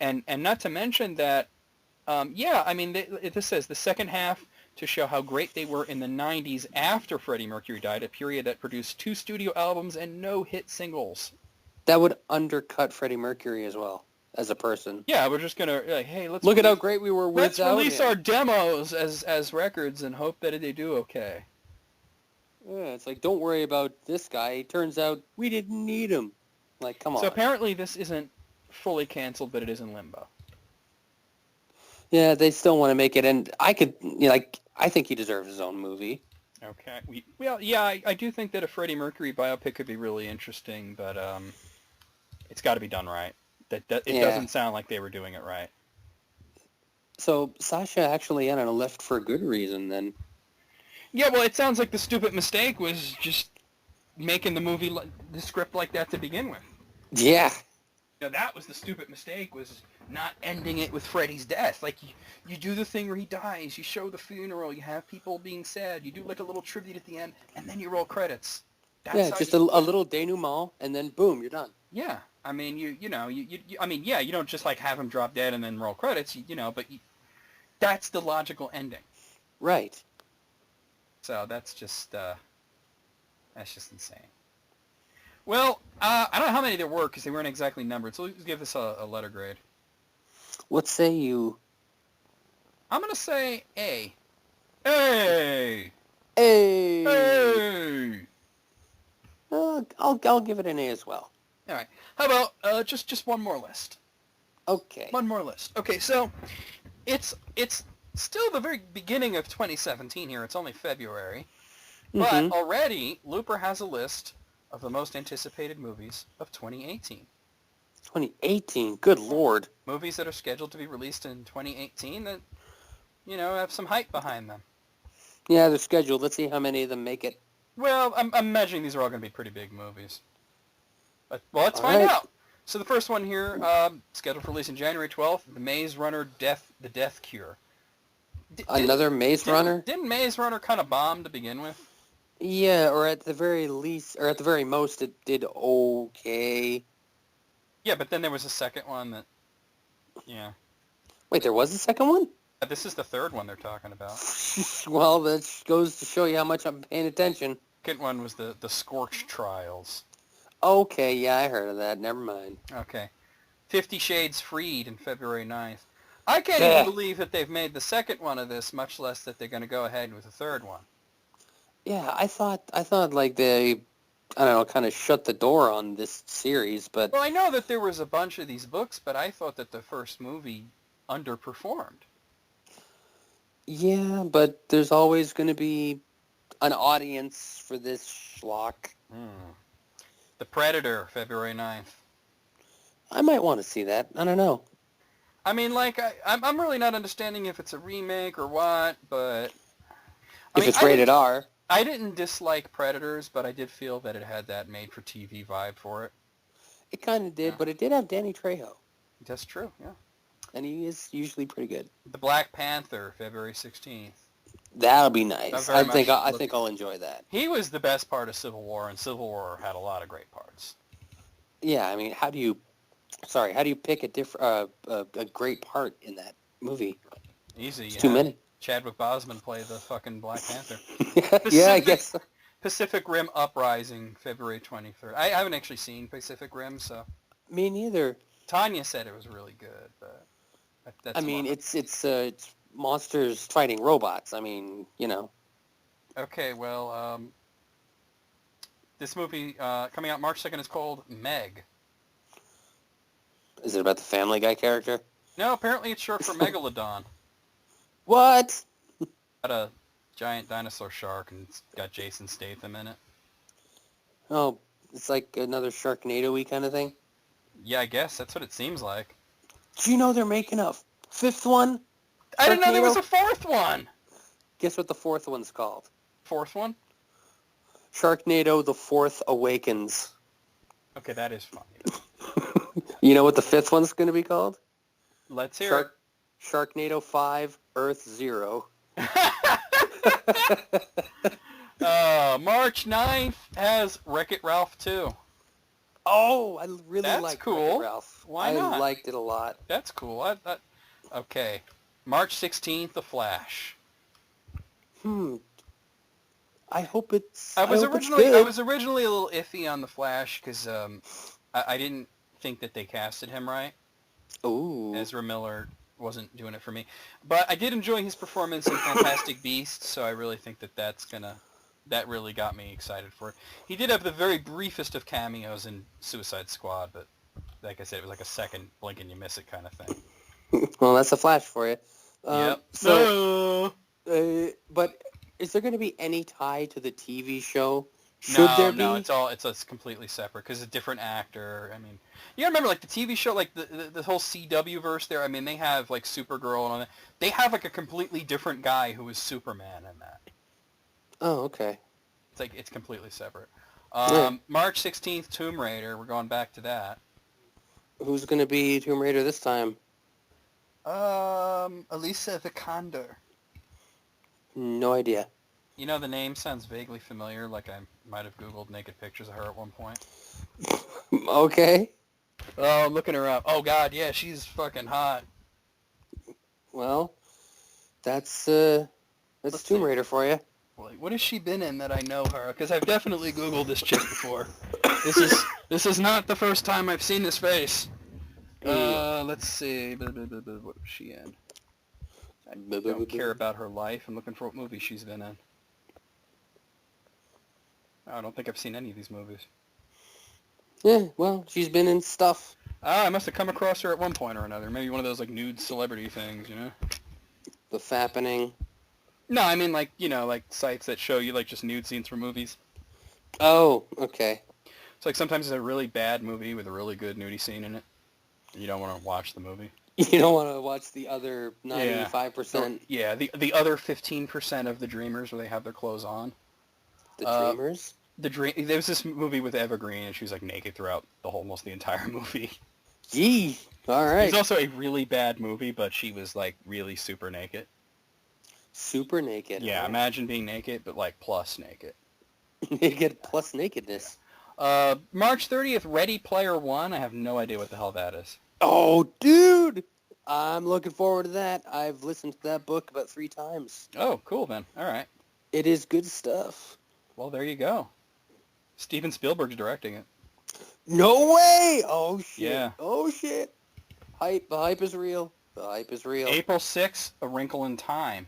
And not to mention that, this says the second half to show how great they were in the 90s after Freddie Mercury died, a period that produced 2 studio albums and no hit singles.
That would undercut Freddie Mercury as well, as a person.
Yeah, we're just going to, hey, let's...
Look at how great we were
Let's
without
release
him.
our demos as records and hope that they do okay.
Yeah, it's like, don't worry about this guy. It turns out we didn't need him. Like, come on.
So apparently this isn't fully canceled, but it is in limbo.
Yeah, they still want to make it, and I think he deserves his own movie.
Okay. I do think that a Freddie Mercury biopic could be really interesting, but it's got to be done right. It doesn't sound like they were doing it right.
So Sasha actually left for a good reason then.
Yeah, well, it sounds like the stupid mistake was just making the script like that to begin with.
Yeah.
That was the stupid mistake, was not ending it with Freddie's death. Like, you do the thing where he dies, you show the funeral, you have people being sad, you do like a little tribute at the end, and then you roll credits. That's
just a little denouement, and then boom, you're done.
Yeah, I mean, you don't just like have him drop dead and then roll credits, but that's the logical ending.
Right.
So that's just insane. Well, I don't know how many there were because they weren't exactly numbered, so let's give this a letter grade.
What say you?
I'm going to say A. A!
A.
A!
I'll give it an A as well.
All right. How about just one more list?
Okay.
One more list. Okay, so it's still the very beginning of 2017 here. It's only February. But already, Looper has a list of the most anticipated movies of 2018.
2018? Good Lord.
Movies that are scheduled to be released in 2018 that, have some hype behind them.
Yeah, they're scheduled. Let's see how many of them make it.
Well, I'm imagining these are all going to be pretty big movies. But, well, let's find out. So the first one here, scheduled for release in January 12th, The Maze Runner The Death Cure.
Another Maze Runner?
Didn't Maze Runner kind of bomb to begin with?
Yeah, or at the very least, or at the very most, it did okay.
Yeah, but then there was a second one that, yeah.
Wait, there was a second one?
This is the third one they're talking about.
Well, that goes to show you how much I'm paying attention.
Second one was the Scorch Trials.
Okay, yeah, I heard of that. Never mind.
Okay. 50 Shades Freed in February 9th. I can't even believe that they've made the second one of this, much less that they're going to go ahead with the third one.
Yeah, I thought like they, I don't know, kind of shut the door on this series, but...
Well, I know that there was a bunch of these books, but I thought that the first movie underperformed.
Yeah, but there's always going to be an audience for this schlock.
The Predator, February 9th.
I might want to see that. I don't know.
I mean, like, I'm really not understanding if it's a remake or what, but...
If it's rated R.
I didn't dislike Predators, but I did feel that it had that made-for-TV vibe for it.
It kind of did,
Yeah.
but it did have Danny Trejo.
That's true, yeah.
And he is usually pretty good.
The Black Panther, February 16th.
That'll be nice. I think
much
I'll enjoy that.
He was the best part of Civil War, and Civil War had a lot of great parts.
Yeah, I mean, how do you pick a great part in that movie?
Easy.
It's too many.
Chadwick Boseman play the fucking Black Panther.
Yeah, I guess so.
Pacific Rim Uprising, February 23rd. I haven't actually seen Pacific Rim, so...
Me neither.
Tanya said it was really good, but... That's
it's monsters fighting robots. I mean, you know.
Okay, well, this movie coming out March 2nd is called Meg.
Is it about the Family Guy character?
No, apparently it's short for Megalodon.
What?
Got a giant dinosaur shark, and it's got Jason Statham in it.
Oh, it's like another Sharknado-y kind of thing?
Yeah, I guess. That's what it seems like.
Do you know they're making a fifth one?
I didn't know there was
Sharknado?
a fourth one!
Guess what the fourth one's called?
Fourth one?
Sharknado: The Fourth Awakens.
Okay, that is funny.
You know what the fifth one's going to be called?
Let's hear it.
Sharknado 5, Earth 0.
March 9th has Wreck-It Ralph 2.
Oh, I really
That's
like
cool.
Wreck-It Ralph.
Why not?
I liked it a lot.
That's cool. Okay. March 16th, The Flash.
I hope it's.
I was
hope it's
originally
good.
a little iffy on The Flash because I didn't think that they casted him right.
Ooh.
Ezra Miller wasn't doing it for me, but I did enjoy his performance in Fantastic Beasts, so I really think that really got me excited for it. He did have the very briefest of cameos in Suicide Squad, but like I said, it was like a second blink and you miss it kind of thing.
Well, that's a Flash for you.
Yep.
So, but is there going to be any tie to the TV show? Should there be?
No, it's completely separate because a different actor. I mean, you gotta remember like the TV show, like the whole CW verse there. I mean, they have like Supergirl and all that. They have like a completely different guy who is Superman in that.
Oh, okay.
It's like it's completely separate.
Yeah.
March 16th, Tomb Raider. We're going back to that.
Who's going to be Tomb Raider this time?
Alicia Vikander.
No idea.
You know, the name sounds vaguely familiar, like I might have Googled naked pictures of her at one point.
Okay.
Oh, I'm looking her up. Oh, God, yeah, she's fucking hot.
Well, that's Tomb
see.
Raider for you.
Like, what has she been in that I know her? Because I've definitely Googled this chick before. This is not the first time I've seen this face. Let's see. What was she in? I don't care about her life. I'm looking for what movie she's been in. I don't think I've seen any of these movies.
Yeah, well, she's been in stuff.
I must have come across her at one point or another. Maybe one of those like nude celebrity things, you know?
The Fappening.
No, I mean like, you know, like sites that show you like just nude scenes from movies.
Oh, okay.
It's like sometimes it's a really bad movie with a really good nudie scene in it. You don't want to watch the movie.
You don't want to watch the other 95%.
Yeah, the other 15% of the Dreamers where they have their clothes on.
The Dreamers?
There was this movie with Eva Green, and she was like naked throughout almost the entire movie.
Gee, all right.
It's also a really bad movie, but she was like really super naked.
Super naked.
Yeah,
huh?
imagine being naked, but like plus naked.
Naked plus nakedness.
March 30th, Ready Player One. I have no idea what the hell that is.
Oh, dude! I'm looking forward to that. I've listened to that book about 3 times.
Oh, cool then. All right.
It is good stuff.
Well, there you go. Steven Spielberg's directing it.
No way! Oh, shit.
Yeah.
Oh, shit. Hype. The hype is real. The hype is real.
April 6th, A Wrinkle in Time.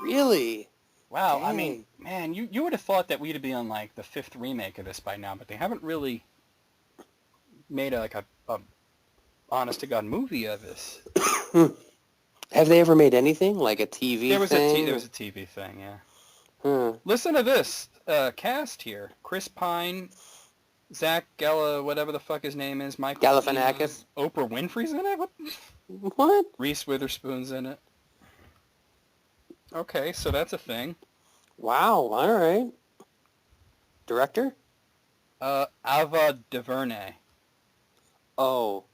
Really?
Wow,
Dang.
I mean, man, you would have thought that we'd be on like the 5th remake of this by now, but they haven't really made a honest to God movie of this.
Have they ever made anything like a TV
There was
thing?
there was a TV thing, yeah.
Huh.
Listen to this cast here: Chris Pine, Zach Gella, whatever the fuck his name is, Michael
Galifianakis.
Oprah Winfrey's in it. What?
What?
Reese Witherspoon's in it. Okay, so that's a thing.
Wow. All right. Director?
Ava DuVernay.
Oh.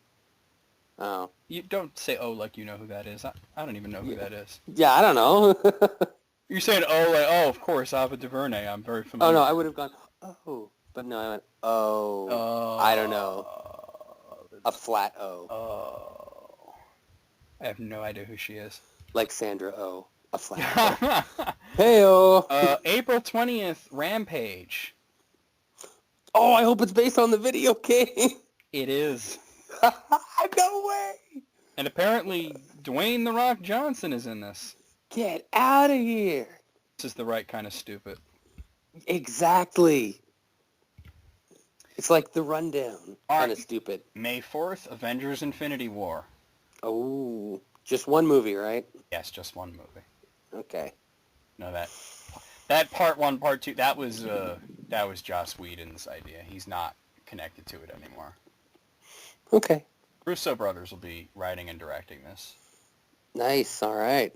Oh.
You don't say "oh" like you know who that is. I don't even know who that is.
Yeah, I don't know.
You're saying "oh" like "oh," of course, Ava DuVernay. I'm very
Oh
familiar.
no, I would have gone. Oh, but no, I went. Oh. I don't know. A flat O,
Oh. I have no idea who she is.
like Sandra O. A flat O. Hey-o.
April 20th, Rampage.
Oh, I hope it's based on the video game.
It is.
No way.
And apparently, Dwayne "The Rock" Johnson is in this.
Get out of here.
This is the right kind of stupid.
Exactly. It's like The Rundown.
All
Kind of
right.
stupid.
May 4th, Avengers Infinity War.
Oh, just one movie, right?
Yes, just one movie.
Okay.
No, that part 1, part 2, that was Joss Whedon's idea. He's not connected to it anymore.
Okay.
Russo brothers will be writing and directing this.
Nice. All right.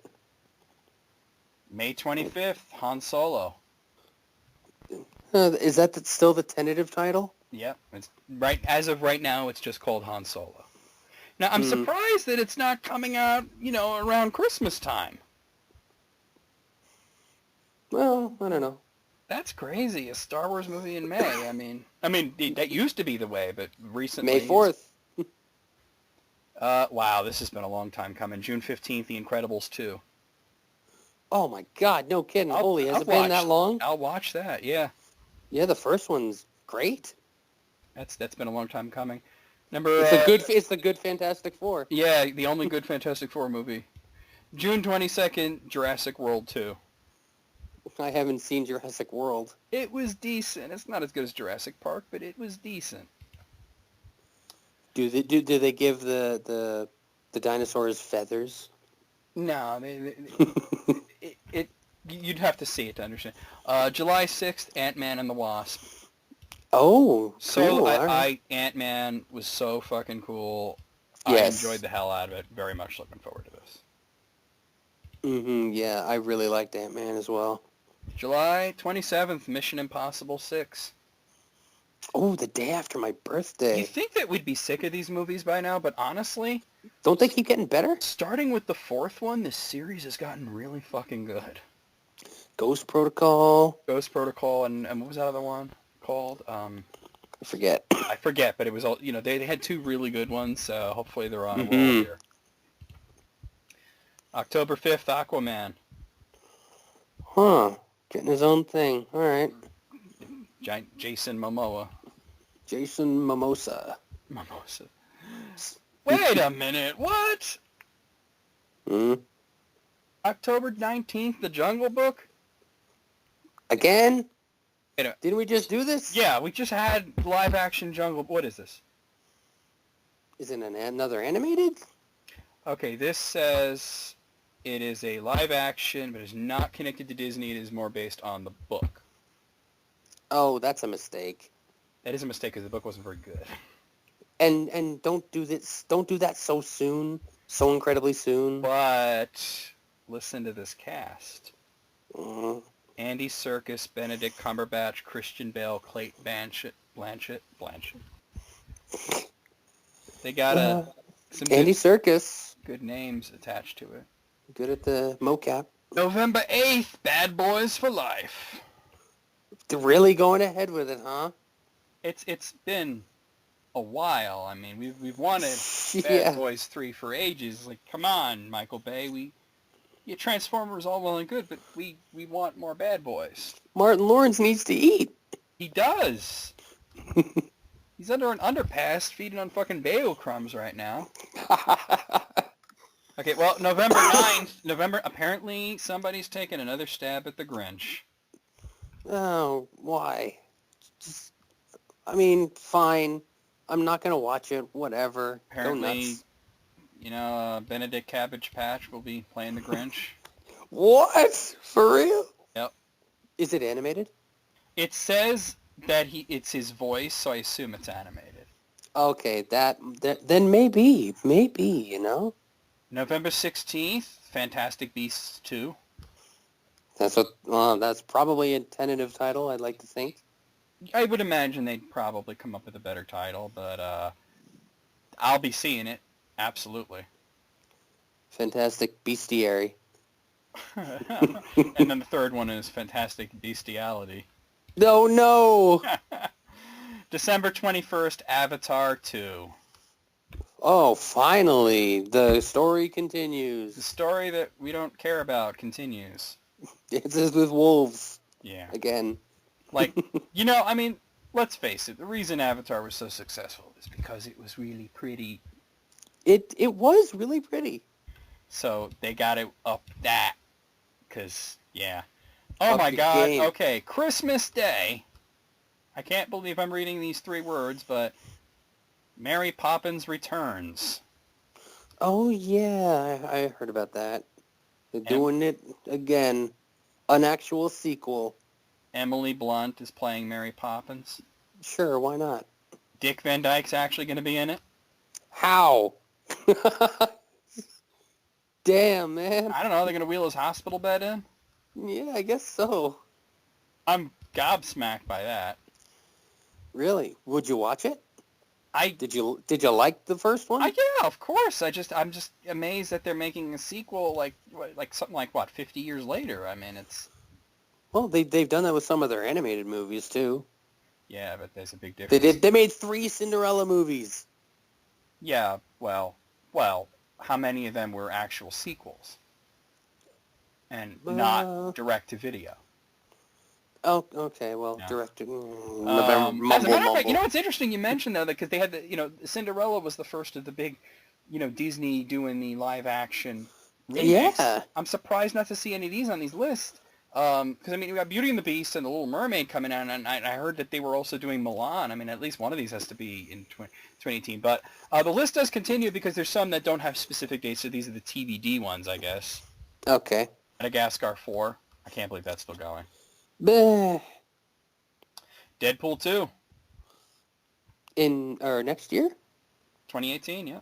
May 25th, Han Solo.
Is that still the tentative title?
Yep, it's right as of right now. It's just called Han Solo. Now I'm surprised that it's not coming out, around Christmas time.
Well, I don't know.
That's crazy. A Star Wars movie in May. I mean, that used to be the way, but recently.
May 4th.
Wow, this has been a long time coming. June 15th, The Incredibles 2.
Oh my God, no kidding. Holy, has it been that long?
I'll watch that. Yeah,
Yeah, the first one's great.
that's been a long time coming. Number.
It's the good Fantastic Four.
Yeah, the only good Fantastic Four movie. June 22nd, Jurassic World 2.
I haven't seen Jurassic World.
It was decent. It's not as good as Jurassic Park, but it was decent.
Do they give the dinosaurs feathers?
No, you'd have to see it to understand. July 6th, Ant-Man and the Wasp.
Oh,
So
cool. All right.
Ant-Man was so fucking cool.
Yes.
I enjoyed the hell out of it. Very much looking forward to this.
Yeah, I really liked Ant-Man as well.
July 27th, Mission Impossible 6.
Oh, the day after my birthday.
You think that we'd be sick of these movies by now, but honestly,
Don't they keep getting better?
starting with the 4th one, this series has gotten really fucking good.
Ghost Protocol.
Ghost Protocol and what was that other one called?
I forget.
I forget, but it was all, they had 2 really good ones, so hopefully they're on a roll
Mhm.
here. October 5th, Aquaman.
Huh. Getting his own thing. All right.
Jason Momoa.
Jason Mimosa.
Mimosa. Wait a minute, what?
Hmm.
October 19th, The Jungle Book?
Again?
Wait a-
Didn't we just do this?
Yeah, we just had live action Jungle. What is this?
Is it another animated?
Okay, this says it is a live action, but is not connected to Disney. It is more based on the book.
Oh, that's a mistake.
That is a mistake because the book wasn't very good.
And don't do this. Don't do that so soon. So incredibly soon.
But listen to this cast.
Mhm.
Andy Serkis, Benedict Cumberbatch, Christian Bale, Cate Blanchett. They got some
Andy Serkis.
good names attached to it.
Good at the mocap.
November 8th, Bad Boys for Life.
They're really going ahead with it, huh?
It's been a while. I mean, we've wanted Bad
Yeah.
Boys 3 for ages. Like, come on, Michael Bay. Transformers all well and good, but we want more Bad Boys.
Martin Lawrence needs to eat.
He does. He's under an underpass feeding on fucking bagel crumbs right now. Okay, well, November 9th, apparently somebody's taking another stab at the Grinch.
Oh, why? Just, I mean, fine. I'm not gonna watch it. Whatever. Go
Apparently,
nuts.
Benedict Cabbage Patch will be playing the Grinch.
What? For real?
Yep.
Is it animated?
It says that it's his voice, so I assume it's animated.
Okay, then maybe, you know?
November 16th, Fantastic Beasts 2.
That's probably a tentative title, I'd like to think.
I would imagine they'd probably come up with a better title, but I'll be seeing it. Absolutely.
Fantastic Bestiary.
And then the third one is Fantastic Bestiality.
No!
December 21st, Avatar 2.
Oh, finally! The story
The
continues.
story that we don't care about continues.
It's just with wolves,
Yeah.
again.
Like, let's face it, the reason Avatar was so successful is because it was really pretty.
It was really pretty.
So they got to up that. Because, yeah. Oh
Up
my
the
God.
game.
Okay, Christmas Day. I can't believe I'm reading these 3 words, but Mary Poppins Returns.
Oh, yeah, I heard about that. They're doing it again. An actual sequel.
Emily Blunt is playing Mary Poppins.
Sure, why not?
Dick Van Dyke's actually going to be in it.
How? Damn, man.
I don't know. They're going to wheel his hospital bed in.
Yeah, I guess so.
I'm gobsmacked by that.
Really? Would you watch it?
I
Did you like the first one?
yeah, of course. I'm just amazed that they're making a sequel like something like what 50 years later. I mean, it's
Well, they've done that with some of their animated movies too.
yeah, but there's a big
They
difference.
did. They made 3 Cinderella movies.
Yeah, well, how many of them were actual sequels and not direct to video?
Oh, okay. Well,
Yeah.
directed.
As a
Mumble,
matter of fact,
mumble.
what's interesting? You mentioned though that because they had Cinderella was the first of the big, Disney doing the live action remakes.
Yeah.
I'm surprised not to see any of these on these lists. Because we got Beauty and the Beast and The Little Mermaid coming out, and I heard that they were also doing Milan. I mean, at least one of these has to be in 2018. But the list does continue because there's some that don't have specific dates, so these are the TBD ones, I guess.
Okay.
Madagascar 4. I can't believe that's still going.
Bleh.
Deadpool 2.
Next year?
2018, yeah.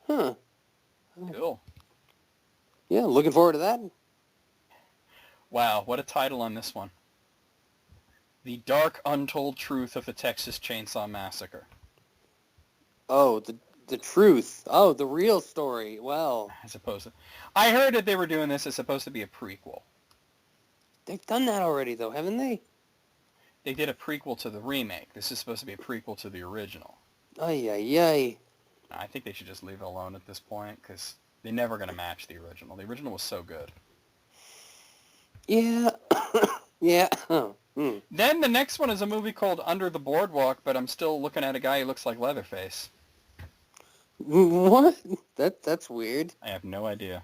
Huh.
Cool.
Yeah, looking forward to that.
Wow, what a title on this one. The Dark Untold Truth of the Texas Chainsaw Massacre.
Oh, the truth. Oh, the real story. Well,
As opposed to... I heard that they were doing this as supposed to be a prequel.
they've done that already, though, haven't they?
They did a prequel to the remake. This is supposed to be a prequel to the original.
Ay, ay, ay.
I think they should just leave it alone at this point because they're never going to match the original. The original was so good.
Yeah. Yeah.
Then the next one is a movie called Under the Boardwalk, but I'm still looking at a guy who looks like Leatherface.
What? That's weird.
I have no idea.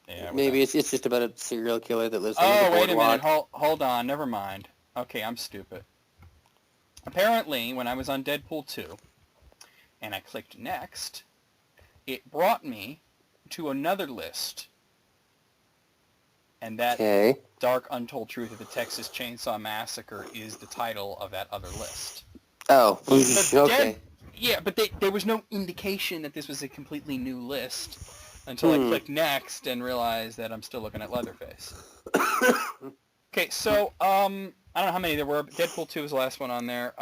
Yeah,
Maybe it's just about a serial killer that lives on
Oh,
the
wait a minute.
boardwalk.
Hold on. Never mind. Okay, I'm stupid. Apparently, when I was on Deadpool 2, and I clicked Next, it brought me to another list. And that
Okay.
Dark Untold Truth of the Texas Chainsaw Massacre is the title of that other list.
Oh,
The
okay.
Yeah, but there was no indication that this was a completely new list until I clicked Next and realized that I'm still looking at Leatherface. Okay, so, I don't know how many there were, but Deadpool 2 was the last one on there.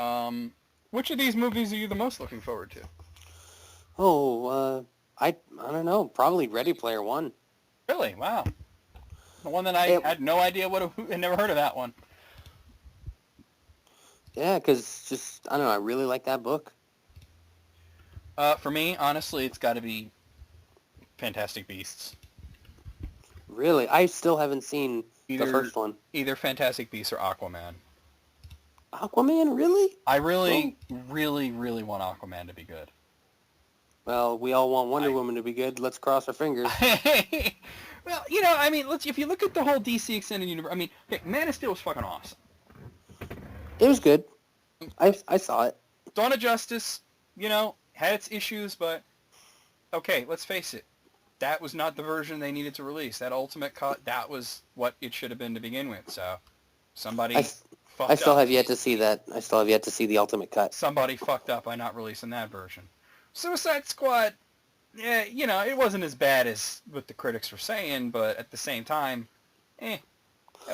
Which of these movies are you the most looking forward to?
Oh, I don't know. Probably Ready Player One.
Really? Wow. The one that I had no idea I never heard of that one.
Yeah, because I don't know. I really like that book.
For me, honestly, it's got to be Fantastic Beasts.
Really, I still haven't seen the first one.
Either Fantastic Beasts or Aquaman.
Aquaman, really?
I really, really want Aquaman to be good.
Well, we all want Wonder Woman to be good. Let's cross our fingers.
Well, if you look at the whole DC Extended Universe, Man of Steel was fucking awesome.
It was good. I saw it.
Dawn of Justice, had its issues, but okay, let's face it. That was not the version they needed to release. That ultimate cut, that was what it should have been to begin with. So somebody
I
fucked
still
up.
have yet to see that. I still have yet to see the ultimate cut.
Somebody fucked up by not releasing that version. Suicide Squad, yeah, it wasn't as bad as what the critics were saying, but at the same time, that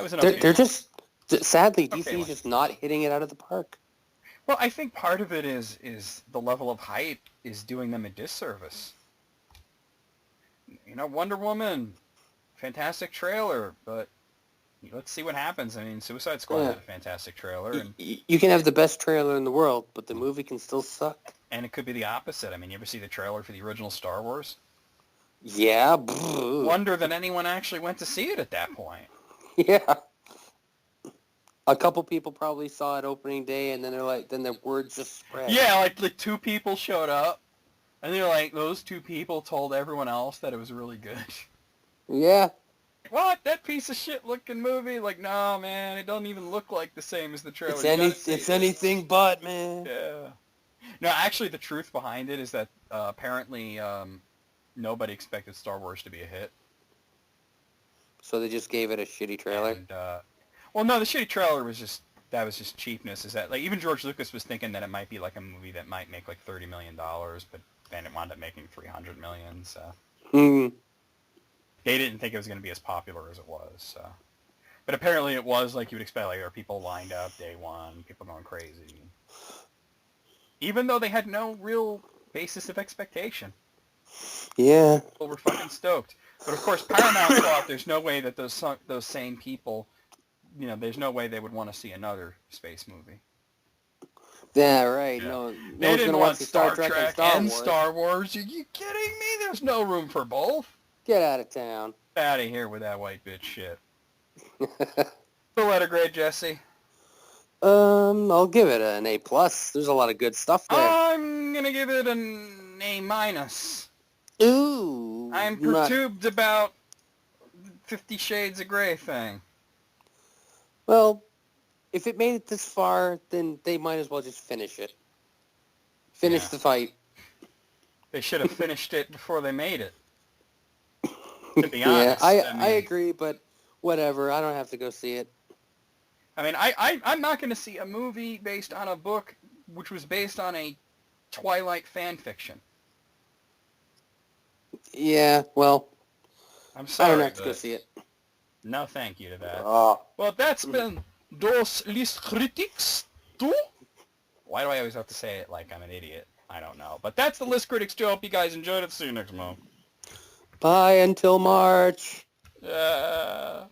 was an okay.
They're just sadly
Okay,
DC is
one.
just not hitting it out of the park.
Well, I think part of it is the level of hype is doing them a disservice. Wonder Woman, fantastic trailer, but let's see what happens. I mean, Suicide Squad had a fantastic trailer, and
You can have the best trailer in the world, but the movie can still suck.
it could be the opposite. I mean, you ever see the trailer for the original Star Wars?
Yeah.
Wonder that anyone actually went to see it at that point.
Yeah. A couple people probably saw it opening day, and then then the word just spread.
Yeah, like 2 people showed up, and they're like, those 2 people told everyone else that it was really good.
Yeah.
What? That piece of shit looking movie? Like, no, man, it doesn't even look like the same as the trailer.
It's anything but, man.
Yeah. No, actually, the truth behind it is that apparently nobody expected Star Wars to be a hit.
So they just gave it a shitty trailer.
And, well, no, the shitty trailer was just cheapness. Is that like even George Lucas was thinking that it might be like a movie that might make like $30 million, but then it wound up making $300 million. So they didn't think it was going to be as popular as it was. So, but apparently it was like you would expect. Like there were people lined up day one, people going crazy, even though they had no real basis of expectation.
Yeah.
People were fucking stoked. But of course, Paramount thought there's no way that those same people, there's no way they would want to see another space movie.
Yeah, right.
Yeah.
No
They
one's
didn't
gonna
want
watch
Star
Trek
Trek and Star Wars. Are you kidding me? There's no room for both.
Get out of town.
Out of here with that white bitch shit. The letter grade, Jesse.
I'll give it an A+. There's a lot of good stuff there.
I'm gonna give it an A-.
Ooh.
I'm perturbed about 50 Shades of Grey thing.
Well, if it made it this far, then they might as well just finish it. Finish the fight.
They should have finished it before they made it. To be honest.
Yeah, I agree, but whatever. I don't have to go see it.
I mean, I'm not going to see a movie based on a book which was based on a Twilight fan fiction.
Yeah, well,
I'm sorry.
I don't have to go see it.
No thank you to that.
Oh.
Well, that's been Dos Listkritics 2. Why do I always have to say it like I'm an idiot? I don't know. But that's the List Critics 2. Hope you guys enjoyed it. See you next month.
Bye until March.
Yeah.